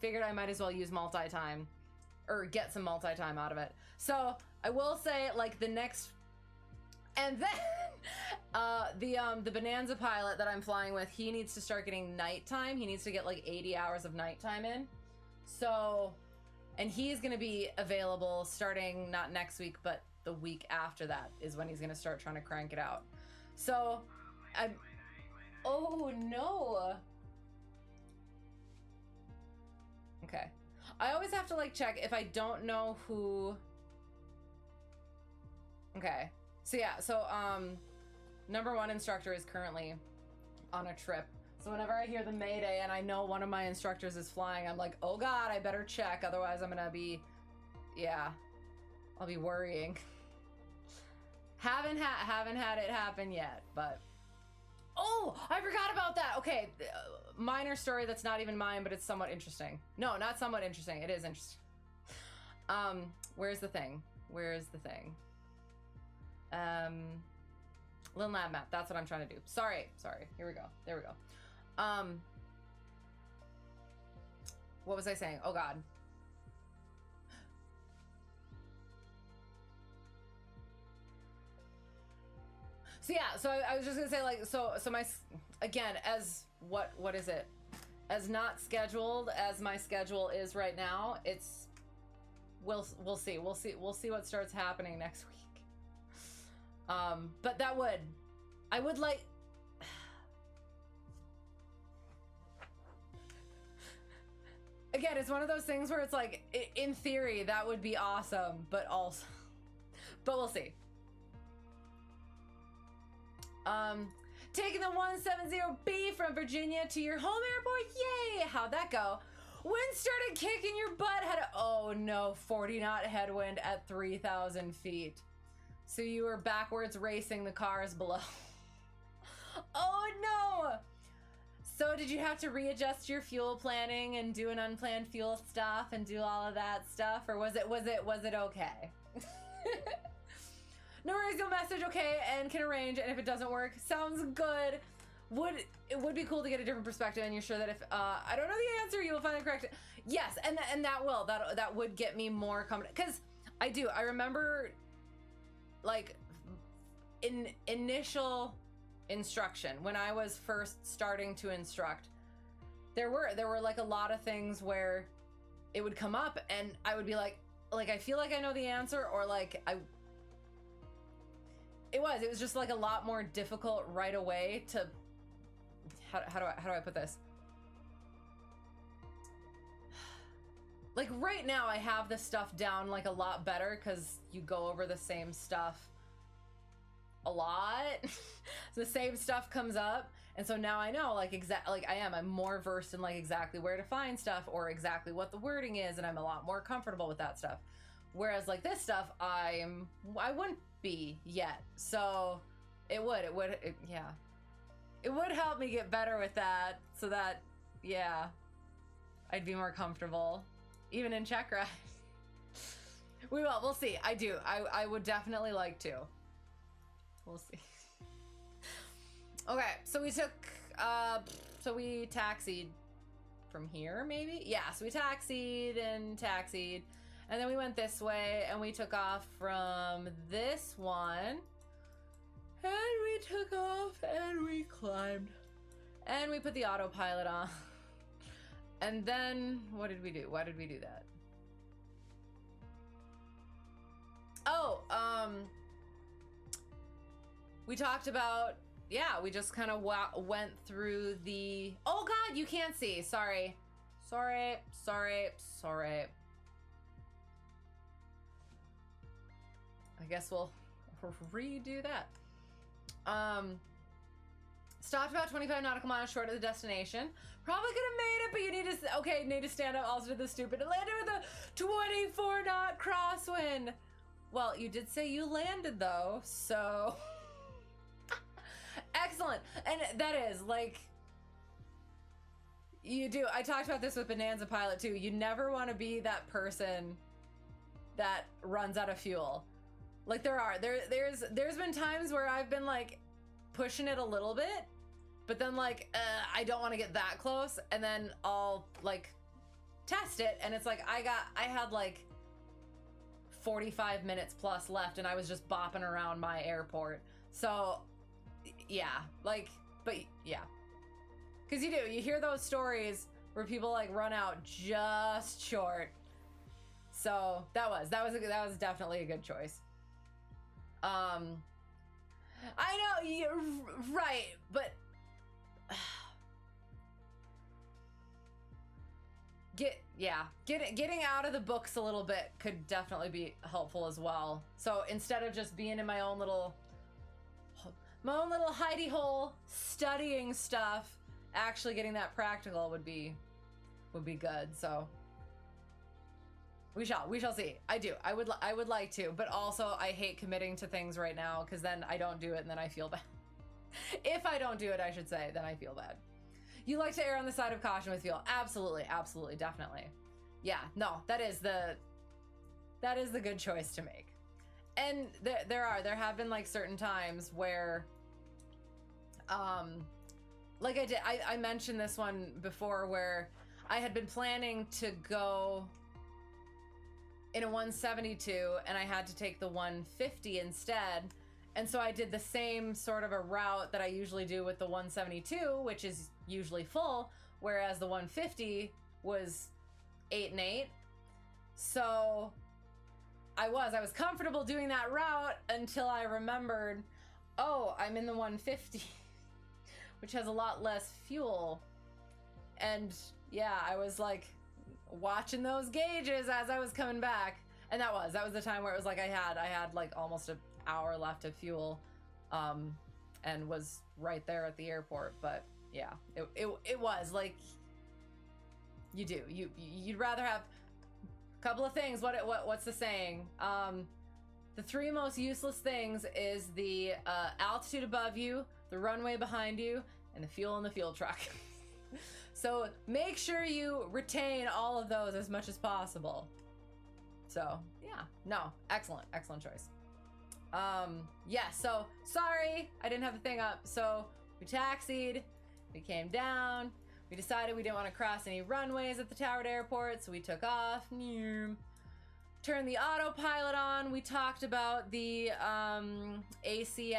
figured I might as well use multi-time, or get some multi-time out of it. So I will say, like, the next, and then the Bonanza pilot that I'm flying with, he needs to start getting nighttime. He needs to get like 80 hours of nighttime in. So, and he's gonna be available starting not next week, but the week after that is when he's gonna start trying to crank it out. So, oh no. Okay. I always have to like check if I don't know who. Okay. So yeah, so number one instructor is currently on a trip. So whenever I hear the Mayday and I know one of my instructors is flying, I'm like, oh God, I better check. Otherwise I'm gonna be, I'll be worrying. Haven't had it happen yet, but oh, I forgot about that. Okay, minor story that's not even mine, but it's somewhat interesting. No, not somewhat interesting. It is interesting. Where's the thing? LittleNavMap. That's what I'm trying to do. Sorry. Here we go. There we go. What was I saying? Oh God. So yeah, so I was just gonna say, like, so my, again, as what is it? As not scheduled as my schedule is right now, it's, we'll see what starts happening next week. But I would like, again, it's one of those things where it's like, in theory, that would be awesome, but we'll see. Taking the 170B from Virginia to your home airport. Yay! How'd that go? Wind started kicking your butt. Oh no, 40 knot headwind at 3,000 feet. So you were backwards racing the cars below. Oh no! So did you have to readjust your fuel planning and do an unplanned fuel stuff and do all of that stuff, or was it okay? No worries, you'll message okay and can arrange, and if it doesn't work, sounds good. It would be cool to get a different perspective, and you're sure that if I don't know the answer, you will find the correct. Yes, and that would get me more confident, because I remember, like, in initial instruction when I was first starting to instruct, there were like a lot of things where it would come up and I would be like I feel like I know the answer, or like it was just like a lot more difficult right away to, how do I put this? Like right now I have this stuff down like a lot better because you go over the same stuff a lot. The same stuff comes up, and so now I know like I'm more versed in like exactly where to find stuff or exactly what the wording is, and I'm a lot more comfortable with that stuff. Whereas like this stuff I wouldn't be yet. So it would help me get better with that, so that I'd be more comfortable even in Checkride. We'll see. I would definitely like to. We'll see. Okay, so we taxied from here, maybe? Yeah, so we taxied, and then we went this way, and we took off from this one, and we took off, and we climbed, and we put the autopilot on. And then, what did we do? Why did we do that? Oh, we talked about, we just kind of went through the, oh God, you can't see. Sorry. I guess we'll redo that. Stopped about 25 nautical miles short of the destination. Probably could have made it, but you need to stand up. Also did the stupid. It landed with a 24 knot crosswind. Well, you did say you landed though, so. Excellent. And that is like, you do. I talked about this with Bonanza Pilot too. You never want to be that person that runs out of fuel. Like there's been times where I've been like pushing it a little bit, but then like I don't want to get that close, and then I'll like test it, and it's like I had like 45 minutes plus left, and I was just bopping around my airport. So because you hear those stories where people like run out just short. So that was definitely a good choice. I know you're right, but getting out of the books a little bit could definitely be helpful as well. So instead of just being in my own little hidey hole studying stuff, actually getting that practical would be good. So we shall see. I would like to, but also I hate committing to things right now, because then I don't do it and then I feel bad. If I don't do it, I should say, then I feel bad. You like to err on the side of caution with fuel. Absolutely, definitely. Yeah, no, that is the good choice to make. And there have been like certain times where like I mentioned this one before, where I had been planning to go in a 172 and I had to take the 150 instead, And so I did the same sort of a route that I usually do with the 172, which is usually full, whereas the 150 was 8 and 8. So I was comfortable doing that route until I remembered, oh, I'm in the 150, which has a lot less fuel. And yeah, I was like watching those gauges as I was coming back. And that was the time where it was like I had like almost an hour left of fuel, and was right there at the airport. But yeah, it was like, you'd rather have a couple of things. What's the saying? The 3 most useless things is the altitude above you, the runway behind you, and the fuel in the fuel truck. So make sure you retain all of those as much as possible. So yeah, no, excellent choice. Yeah, so sorry I didn't have the thing up. So we taxied, we came down, we decided we didn't want to cross any runways at the Towered Airport, so we took off, turned the autopilot on. We talked about the PTS,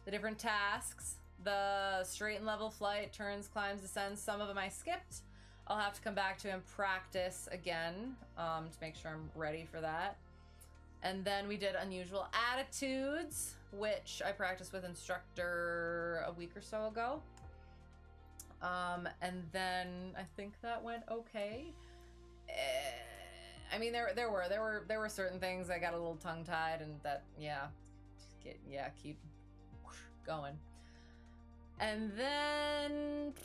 the different tasks, the straight and level flight, turns, climbs, descends. Some of them I skipped. I'll have to come back to and practice again to make sure I'm ready for that. And then we did unusual attitudes, which I practiced with Instructor a week or so ago. And then I think that went okay. I mean, there were certain things I got a little tongue tied, and that keep going. And then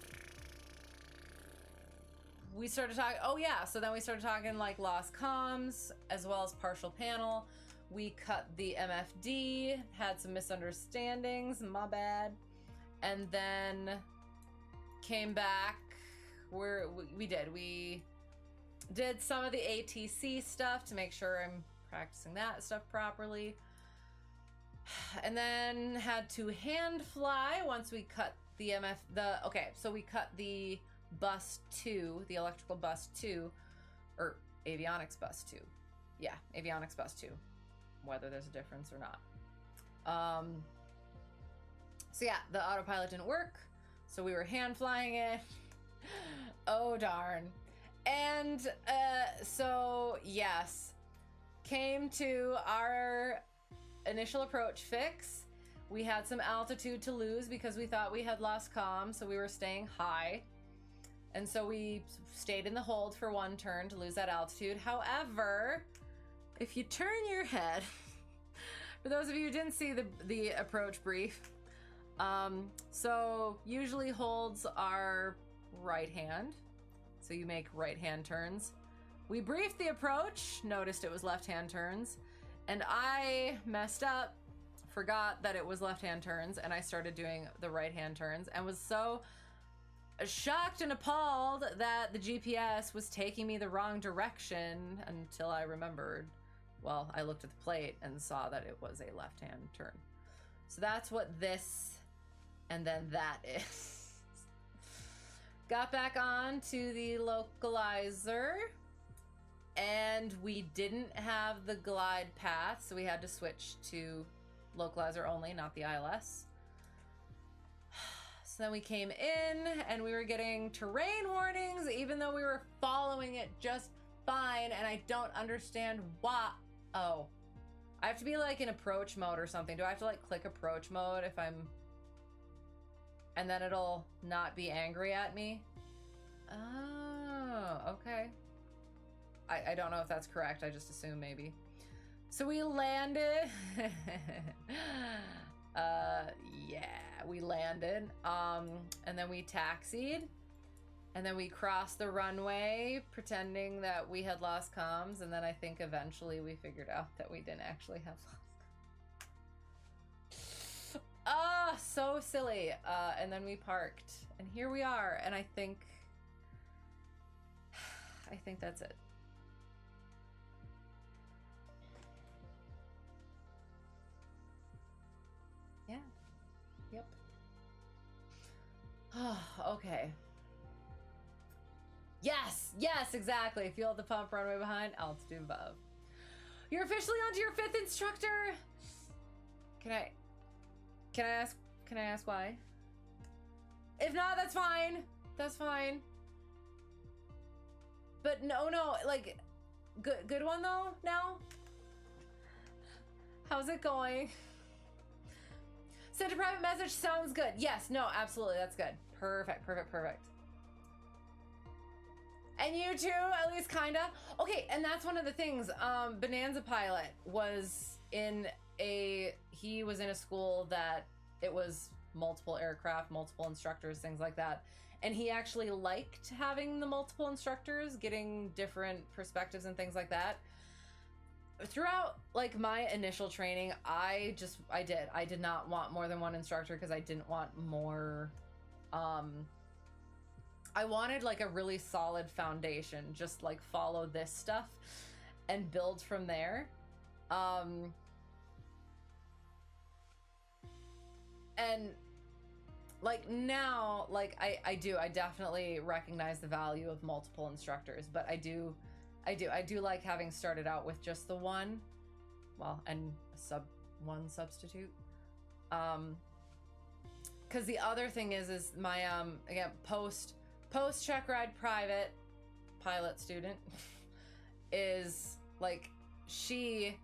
we started talking. Oh yeah, so then we started talking like lost comms as well as partial panel. We cut the MFD, had some misunderstandings, my bad, and then came back. We did some of the ATC stuff to make sure I'm practicing that stuff properly. And then had to hand fly once we cut the so we cut the bus 2, the electrical bus 2, or avionics bus 2. Yeah, avionics bus 2, whether there's a difference or not. So yeah, the autopilot didn't work, so we were hand flying it. Oh darn. And so yes, came to our initial approach fix. We had some altitude to lose because we thought we had lost comm, so we were staying high. And so we stayed in the hold for one turn to lose that altitude. However, if you turn your head, for those of you who didn't see the approach brief, so usually holds are right hand, so you make right hand turns. We briefed the approach, noticed it was left hand turns, and I messed up, forgot that it was left hand turns, and I started doing the right hand turns and was so shocked and appalled that the GPS was taking me the wrong direction until I remembered. Well, I looked at the plate and saw that it was a left hand turn. So that's what this and then that is. Got back on to the localizer, and we didn't have the glide path, so we had to switch to localizer only, not the ILS. So then we came in and we were getting terrain warnings, even though we were following it just fine, and I don't understand why. Oh, I have to be like in approach mode or something. Do I have to like click approach mode if I'm, and then it'll not be angry at me? Oh, okay. I don't know if that's correct. I just assume maybe. So we landed. Yeah, we landed. And then we taxied. And then we crossed the runway, pretending that we had lost comms. And then I think eventually we figured out that we didn't actually have lost comms. Ah, so silly. And then we parked. And here we are. And I think that's it. Yeah. Yep. Okay. Yes, exactly. Fuel at the pump, runway behind, altitude above. You're officially onto your 5th instructor. Can I ask why? If not, that's fine. That's fine. But no, like, good one though now? How's it going? Send a private message, sounds good. Yes, no, absolutely, that's good. Perfect. And you too, at least kinda. Okay, and that's one of the things. Bonanza pilot was he was in a school that it was multiple aircraft, multiple instructors, things like that. And he actually liked having the multiple instructors, getting different perspectives and things like that. Throughout like my initial training, I did not want more than one instructor because I didn't want more. I wanted like a really solid foundation, just like follow this stuff and build from there. And like now, like I definitely recognize the value of multiple instructors, but I do like having started out with just the one, well, and one substitute. Because the other thing is my again post Checkride private pilot student is like, she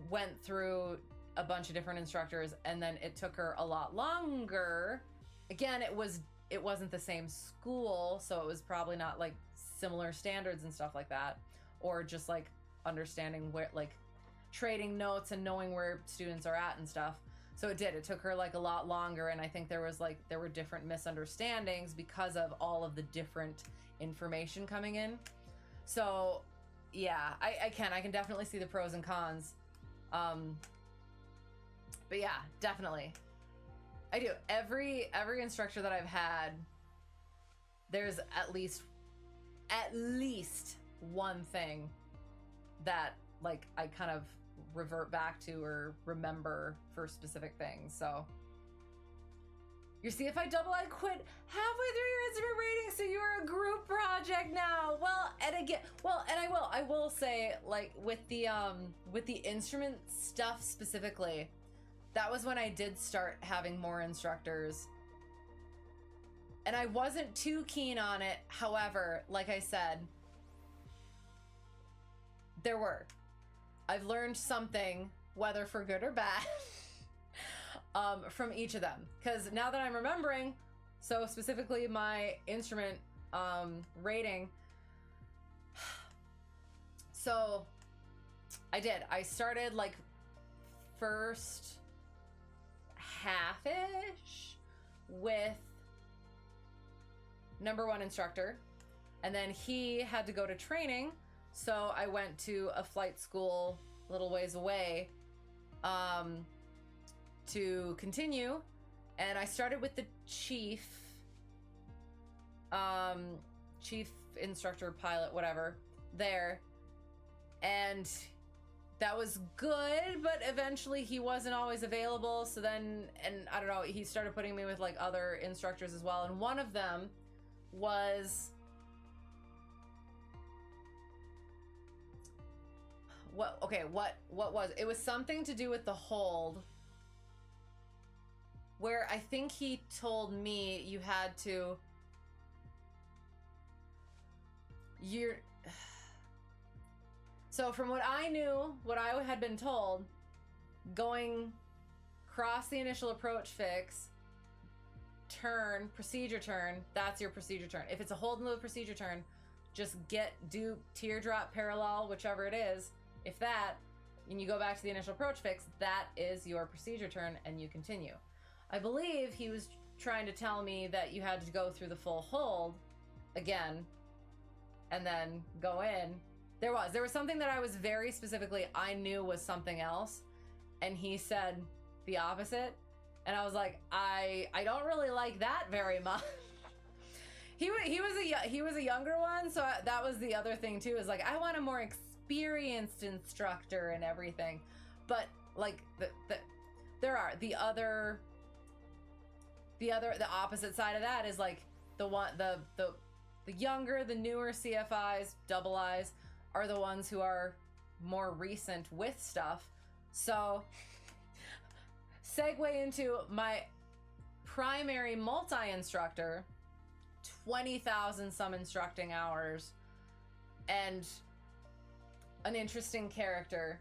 went through a bunch of different instructors, and then it took her a lot longer. Again, it wasn't the same school, so it was probably not like similar standards and stuff like that, or just like understanding where, like trading notes and knowing where students are at and stuff. So it took her like a lot longer, and I think there were different misunderstandings because of all of the different information coming in. So yeah, I can definitely see the pros and cons. But yeah, definitely. I do. Every instructor that I've had, there's at least one thing that like I kind of revert back to or remember for specific things. So your CFI double I quit halfway through your instrument rating, so you're a group project now. Well, and I will say, like with the instrument stuff specifically, that was when I did start having more instructors. And I wasn't too keen on it. However, like I said, I've learned something, whether for good or bad, from each of them. Because now that I'm remembering, so specifically my instrument rating, so I started like first half-ish with number 1 instructor, and then he had to go to training, so I went to a flight school a little ways away to continue, and I started with the chief instructor, pilot, whatever, there, and that was good, but eventually he wasn't always available. So then, and I don't know, he started putting me with like other instructors as well. And one of them was, what was, it was something to do with the hold, where I think he told me you had to, so from what I knew, what I had been told, going cross the initial approach fix, turn, procedure turn, that's your procedure turn. If it's a hold and load procedure turn, just do teardrop, parallel, whichever it is. If that, and you go back to the initial approach fix, that is your procedure turn, and you continue. I believe he was trying to tell me that you had to go through the full hold again, and then go in. There was something that I was very specifically, I knew was something else, and he said the opposite, and I was like, I don't really like that very much. He was a younger one, so that was the other thing too, is like, I want a more experienced instructor and everything, but like there are the opposite side of that is like the younger, the newer CFIs, double I's, are the ones who are more recent with stuff. So segue into my primary multi-instructor, 20,000 some instructing hours, and an interesting character.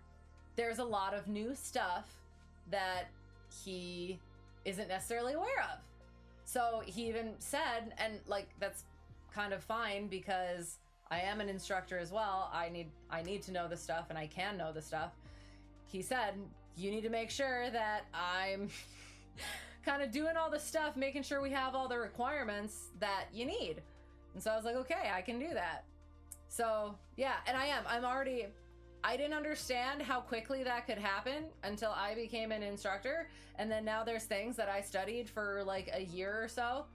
There's a lot of new stuff that he isn't necessarily aware of. So he even said, and like that's kind of fine because I am an instructor as well. I need to know the stuff, and I can know the stuff. He said, you need to make sure that I'm kind of doing all the stuff, making sure we have all the requirements that you need. And so I was like, okay, I can do that. So yeah, and I didn't understand how quickly that could happen until I became an instructor. And then now there's things that I studied for like a year or so.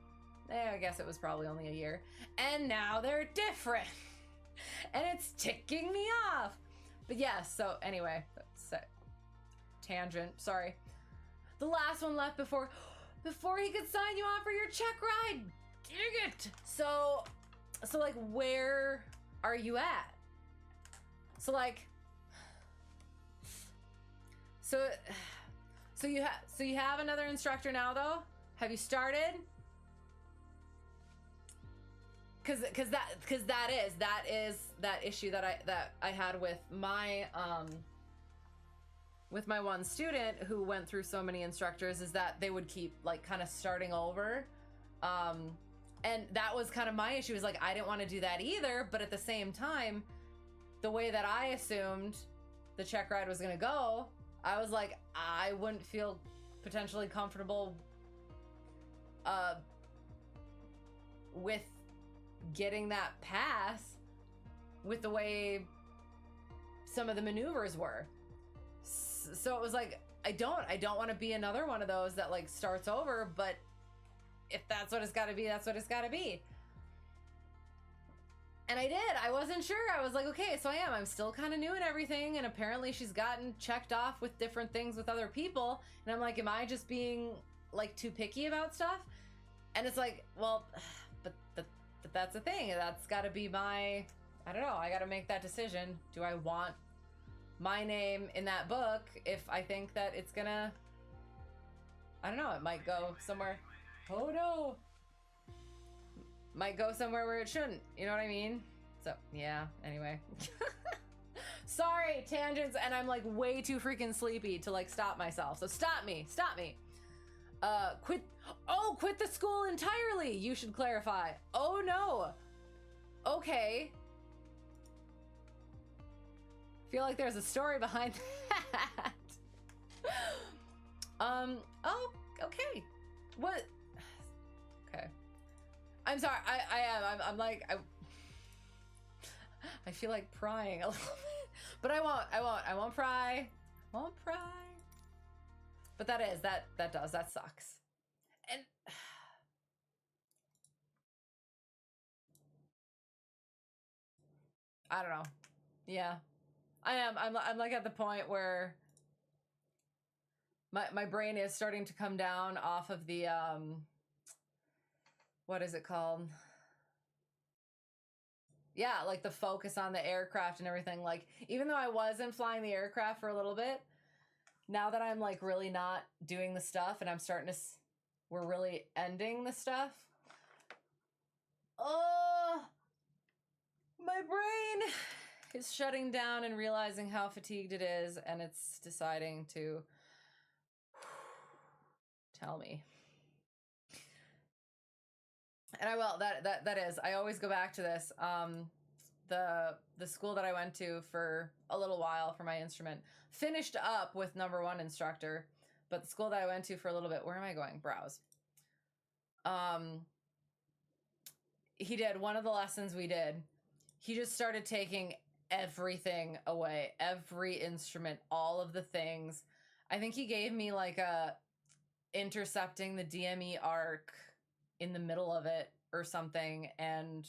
I guess it was probably only a year. And now they're different. And it's ticking me off. But yeah, so anyway, that's a tangent, sorry. The last one left before he could sign you on for your check ride. Dang it. So like, where are you at? So like, so you have another instructor now though? Have you started? Cause that is that issue that I had with my one student who went through so many instructors, is that they would keep like kind of starting over. And that was kind of my issue, is like, I didn't want to do that either, but at the same time, the way that I assumed the check ride was going to go, I was like, I wouldn't feel potentially comfortable with getting that pass with the way some of the maneuvers were. So it was like, I don't want to be another one of those that like starts over, but if that's what it's got to be, that's what it's got to be. And I did. I wasn't sure. I was like, okay, so I'm still kind of new and everything. And apparently she's gotten checked off with different things with other people. And I'm like, am I just being like too picky about stuff? And it's like, well, but that's the thing. That's got to be my, I don't know. I got to make that decision. Do I want my name in that book if I think that it's gonna, I don't know, it might go somewhere. Oh no. Might go somewhere where it shouldn't. You know what I mean? So, yeah, anyway. Sorry, tangents, and I'm like way too freaking sleepy to like stop myself. So stop me. Quit the school entirely. You should clarify. Oh no. Okay. Feel like there's a story behind that. Oh, okay. What? Okay. I'm sorry. I'm like, I feel like prying a little bit, but I won't pry. But that sucks. And I don't know. Yeah, I'm like at the point where my brain is starting to come down off of the, what is it called? Yeah, like the focus on the aircraft and everything. Like, even though I wasn't flying the aircraft for a little bit, now that I'm like really not doing the stuff and I'm starting to, we're really ending the stuff. Oh, my brain is shutting down and realizing how fatigued it is, and it's deciding to tell me. And I will, that is, I always go back to this. The school that I went to for a little while for my instrument finished up with #1 instructor, but the school that I went to for a little bit, where am I going? Browse. He did one of the lessons we did. He just started taking everything away, every instrument, all of the things. I think he gave me like a intercepting the DME arc in the middle of it or something, and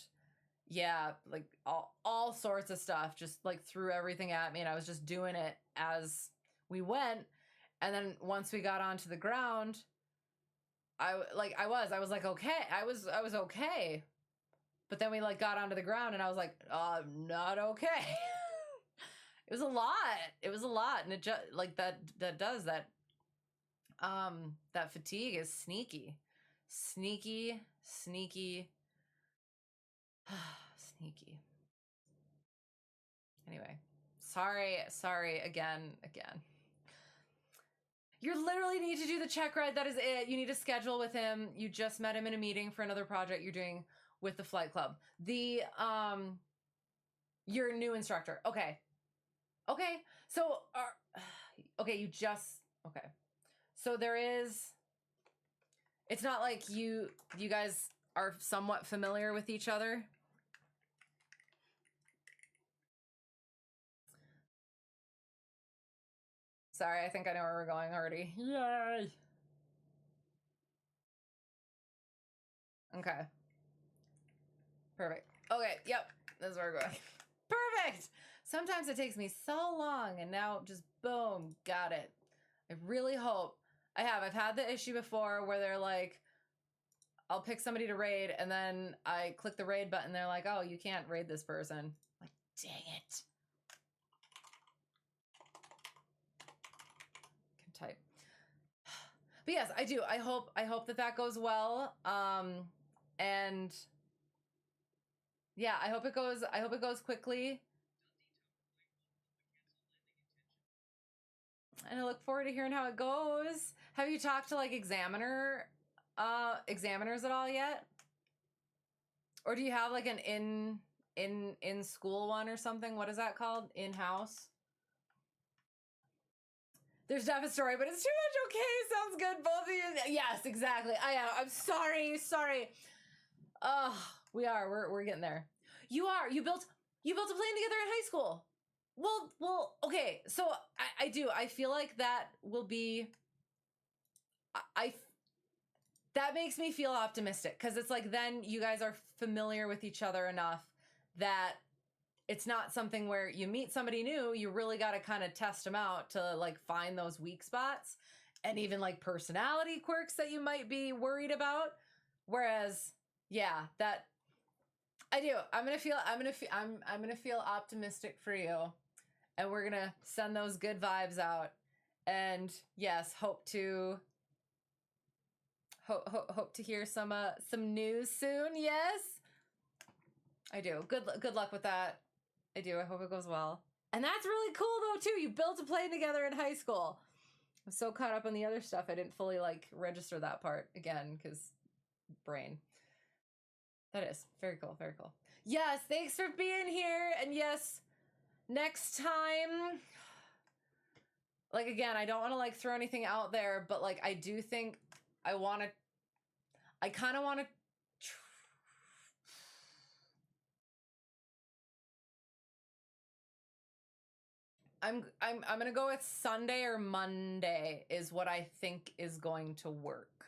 yeah, like all sorts of stuff, just like threw everything at me, and I was just doing it as we went. And then once we got onto the ground, I was like, okay, I was okay. But then we like got onto the ground and I was like, I'm not okay. It was a lot. It was a lot. And it just like that does that. That fatigue is sneaky. Sneaky. Anyway, sorry again. You literally need to do the check ride. That is it. You need to schedule with him. You just met him in a meeting for another project you're doing with the flight club. Your new instructor. Okay. So, okay. So there is, it's not like you guys are somewhat familiar with each other. Sorry, I think I know where we're going already. Yay! Okay. Perfect. Okay, yep. That's where we're going. Perfect! Sometimes it takes me so long, and now just boom, got it. I really hope. I've had the issue before where they're like, I'll pick somebody to raid, and then I click the raid button, they're like, oh, you can't raid this person. I'm like, dang it. Type. But yes, I do. I hope that goes well. And yeah, I hope it goes quickly. And I look forward to hearing how it goes. Have you talked to like examiners at all yet? Or do you have like an in school one or something? What is that called? In-house? There's definitely a story, but it's too much. Okay, sounds good. Both of you. Yes, exactly. I'm sorry. We're getting there. You built a plane together in high school. Well, okay. So I do. I feel like that will be. That makes me feel optimistic because it's like then you guys are familiar with each other enough that it's not something where you meet somebody new, you really got to kind of test them out to like find those weak spots and even like personality quirks that you might be worried about. Whereas, yeah, that I do. I'm going to feel optimistic for you, and we're going to send those good vibes out. And yes, hope to hear some news soon. Yes. I do. Good luck with that. I do. I hope it goes well. And that's really cool though too. You built a plane together in high school. I'm so caught up on the other stuff. I didn't fully like register that part again because brain. That is very cool. Very cool. Yes. Thanks for being here. And yes, next time, like again, I don't want to like throw anything out there, but like I do think I kind of want to I'm gonna go with Sunday or Monday is what I think is going to work.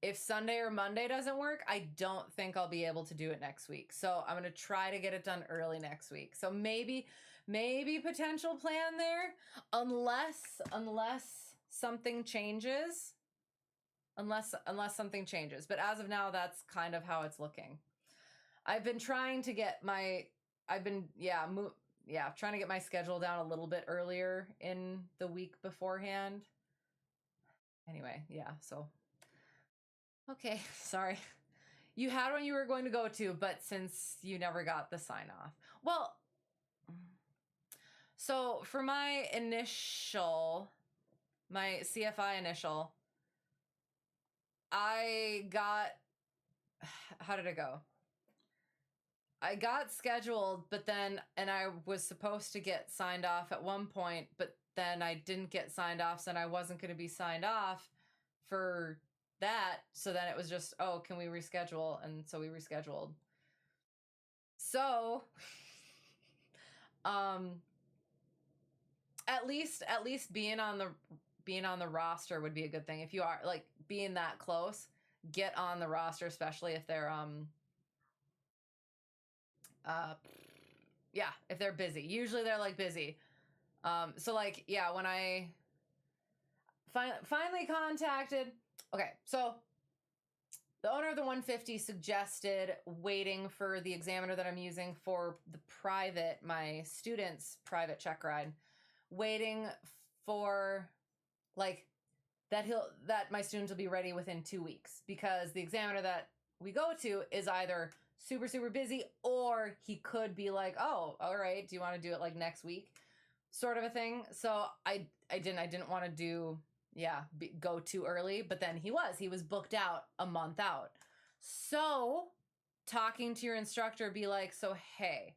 If Sunday or Monday doesn't work, I don't think I'll be able to do it next week. So I'm gonna try to get it done early next week. So maybe potential plan there, unless something changes. Unless something changes. But as of now, that's kind of how it's looking. I've been trying to get trying to get my schedule down a little bit earlier in the week beforehand. Anyway, yeah, so. Okay, sorry. You had one you were going to go to, but since you never got the sign off. Well, so for my CFI initial, I got, how did it go? I got scheduled, and I was supposed to get signed off at one point, but then I didn't get signed off, so I wasn't going to be signed off for that. So then it was just, oh, can we reschedule? And so we rescheduled. So, at least being on the roster would be a good thing. If you are like being that close, get on the roster, especially if they're, if they're busy. Usually they're like busy. So like, yeah, when I finally contacted, okay, so the owner of the 150 suggested waiting for the examiner that I'm using for the private, my student's private check ride, waiting for like that my students will be ready within 2 weeks, because the examiner that we go to is either super, super busy, or he could be like, oh, all right, do you want to do it like next week? Sort of a thing. So I didn't want to go too early, but then he was booked out a month out. So talking to your instructor, be like, so, hey,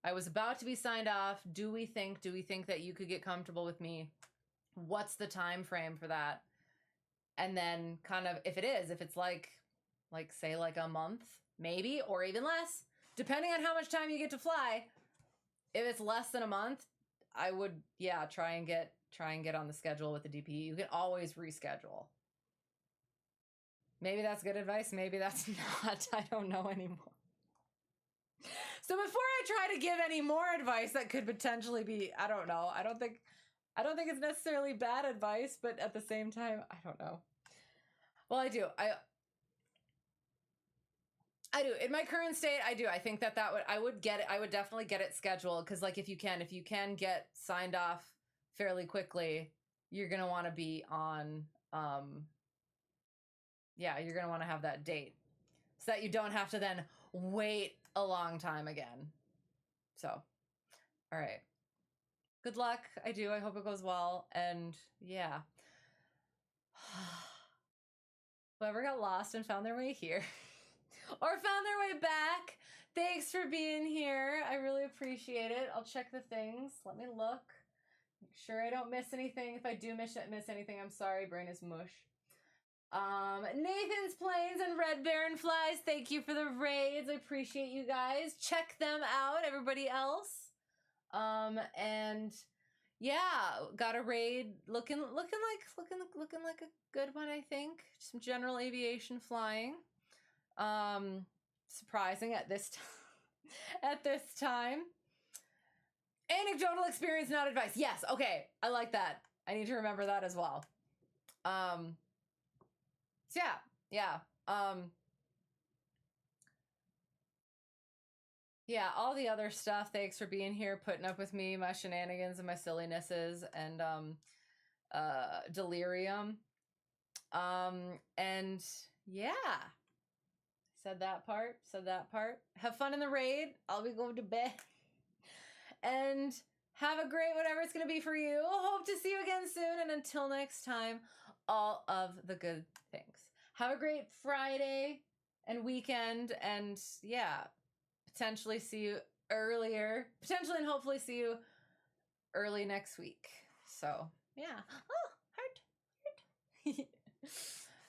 I was about to be signed off. Do we think that you could get comfortable with me? What's the time frame for that? And then kind of, if it's like say like a month, maybe, or even less, depending on how much time you get to fly. If it's less than a month, I would, try and get on the schedule with the DP. You can always reschedule. Maybe that's good advice. Maybe that's not. I don't know anymore. So before I try to give any more advice that could potentially be, I don't know. I don't think it's necessarily bad advice, but at the same time, I don't know. Well, I do. I do. In my current state, I do. I think I would definitely get it scheduled, because like if you can get signed off fairly quickly, you're going to want to be on you're going to want to have that date so that you don't have to then wait a long time again. So, all right. Good luck. I do. I hope it goes well. And yeah. Whoever got lost and found their way here or found their way back, thanks for being here. I really appreciate it. I'll check the things. Let me look. Make sure I don't miss anything. If I do miss anything, I'm sorry. Brain is mush. Nathan's Planes and Red Baron Flies, thank you for the raids. I appreciate you guys. Check them out, everybody else. And yeah, got a raid looking like a good one, I think. Some general aviation flying. Surprising at this time. Anecdotal experience, not advice. Yes, okay. I like that. I need to remember that as well. So yeah. All the other stuff. Thanks for being here, putting up with me, my shenanigans and my sillinesses, and delirium. And yeah. Said that part. Have fun in the raid. I'll be going to bed. And have a great whatever it's going to be for you. Hope to see you again soon. And until next time, all of the good things. Have a great Friday and weekend. And potentially see you earlier. Potentially and hopefully see you early next week. So, yeah. Oh, heart.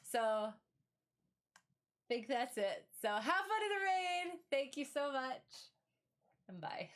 So, think that's it. So, have fun in the raid. Thank you so much. And bye.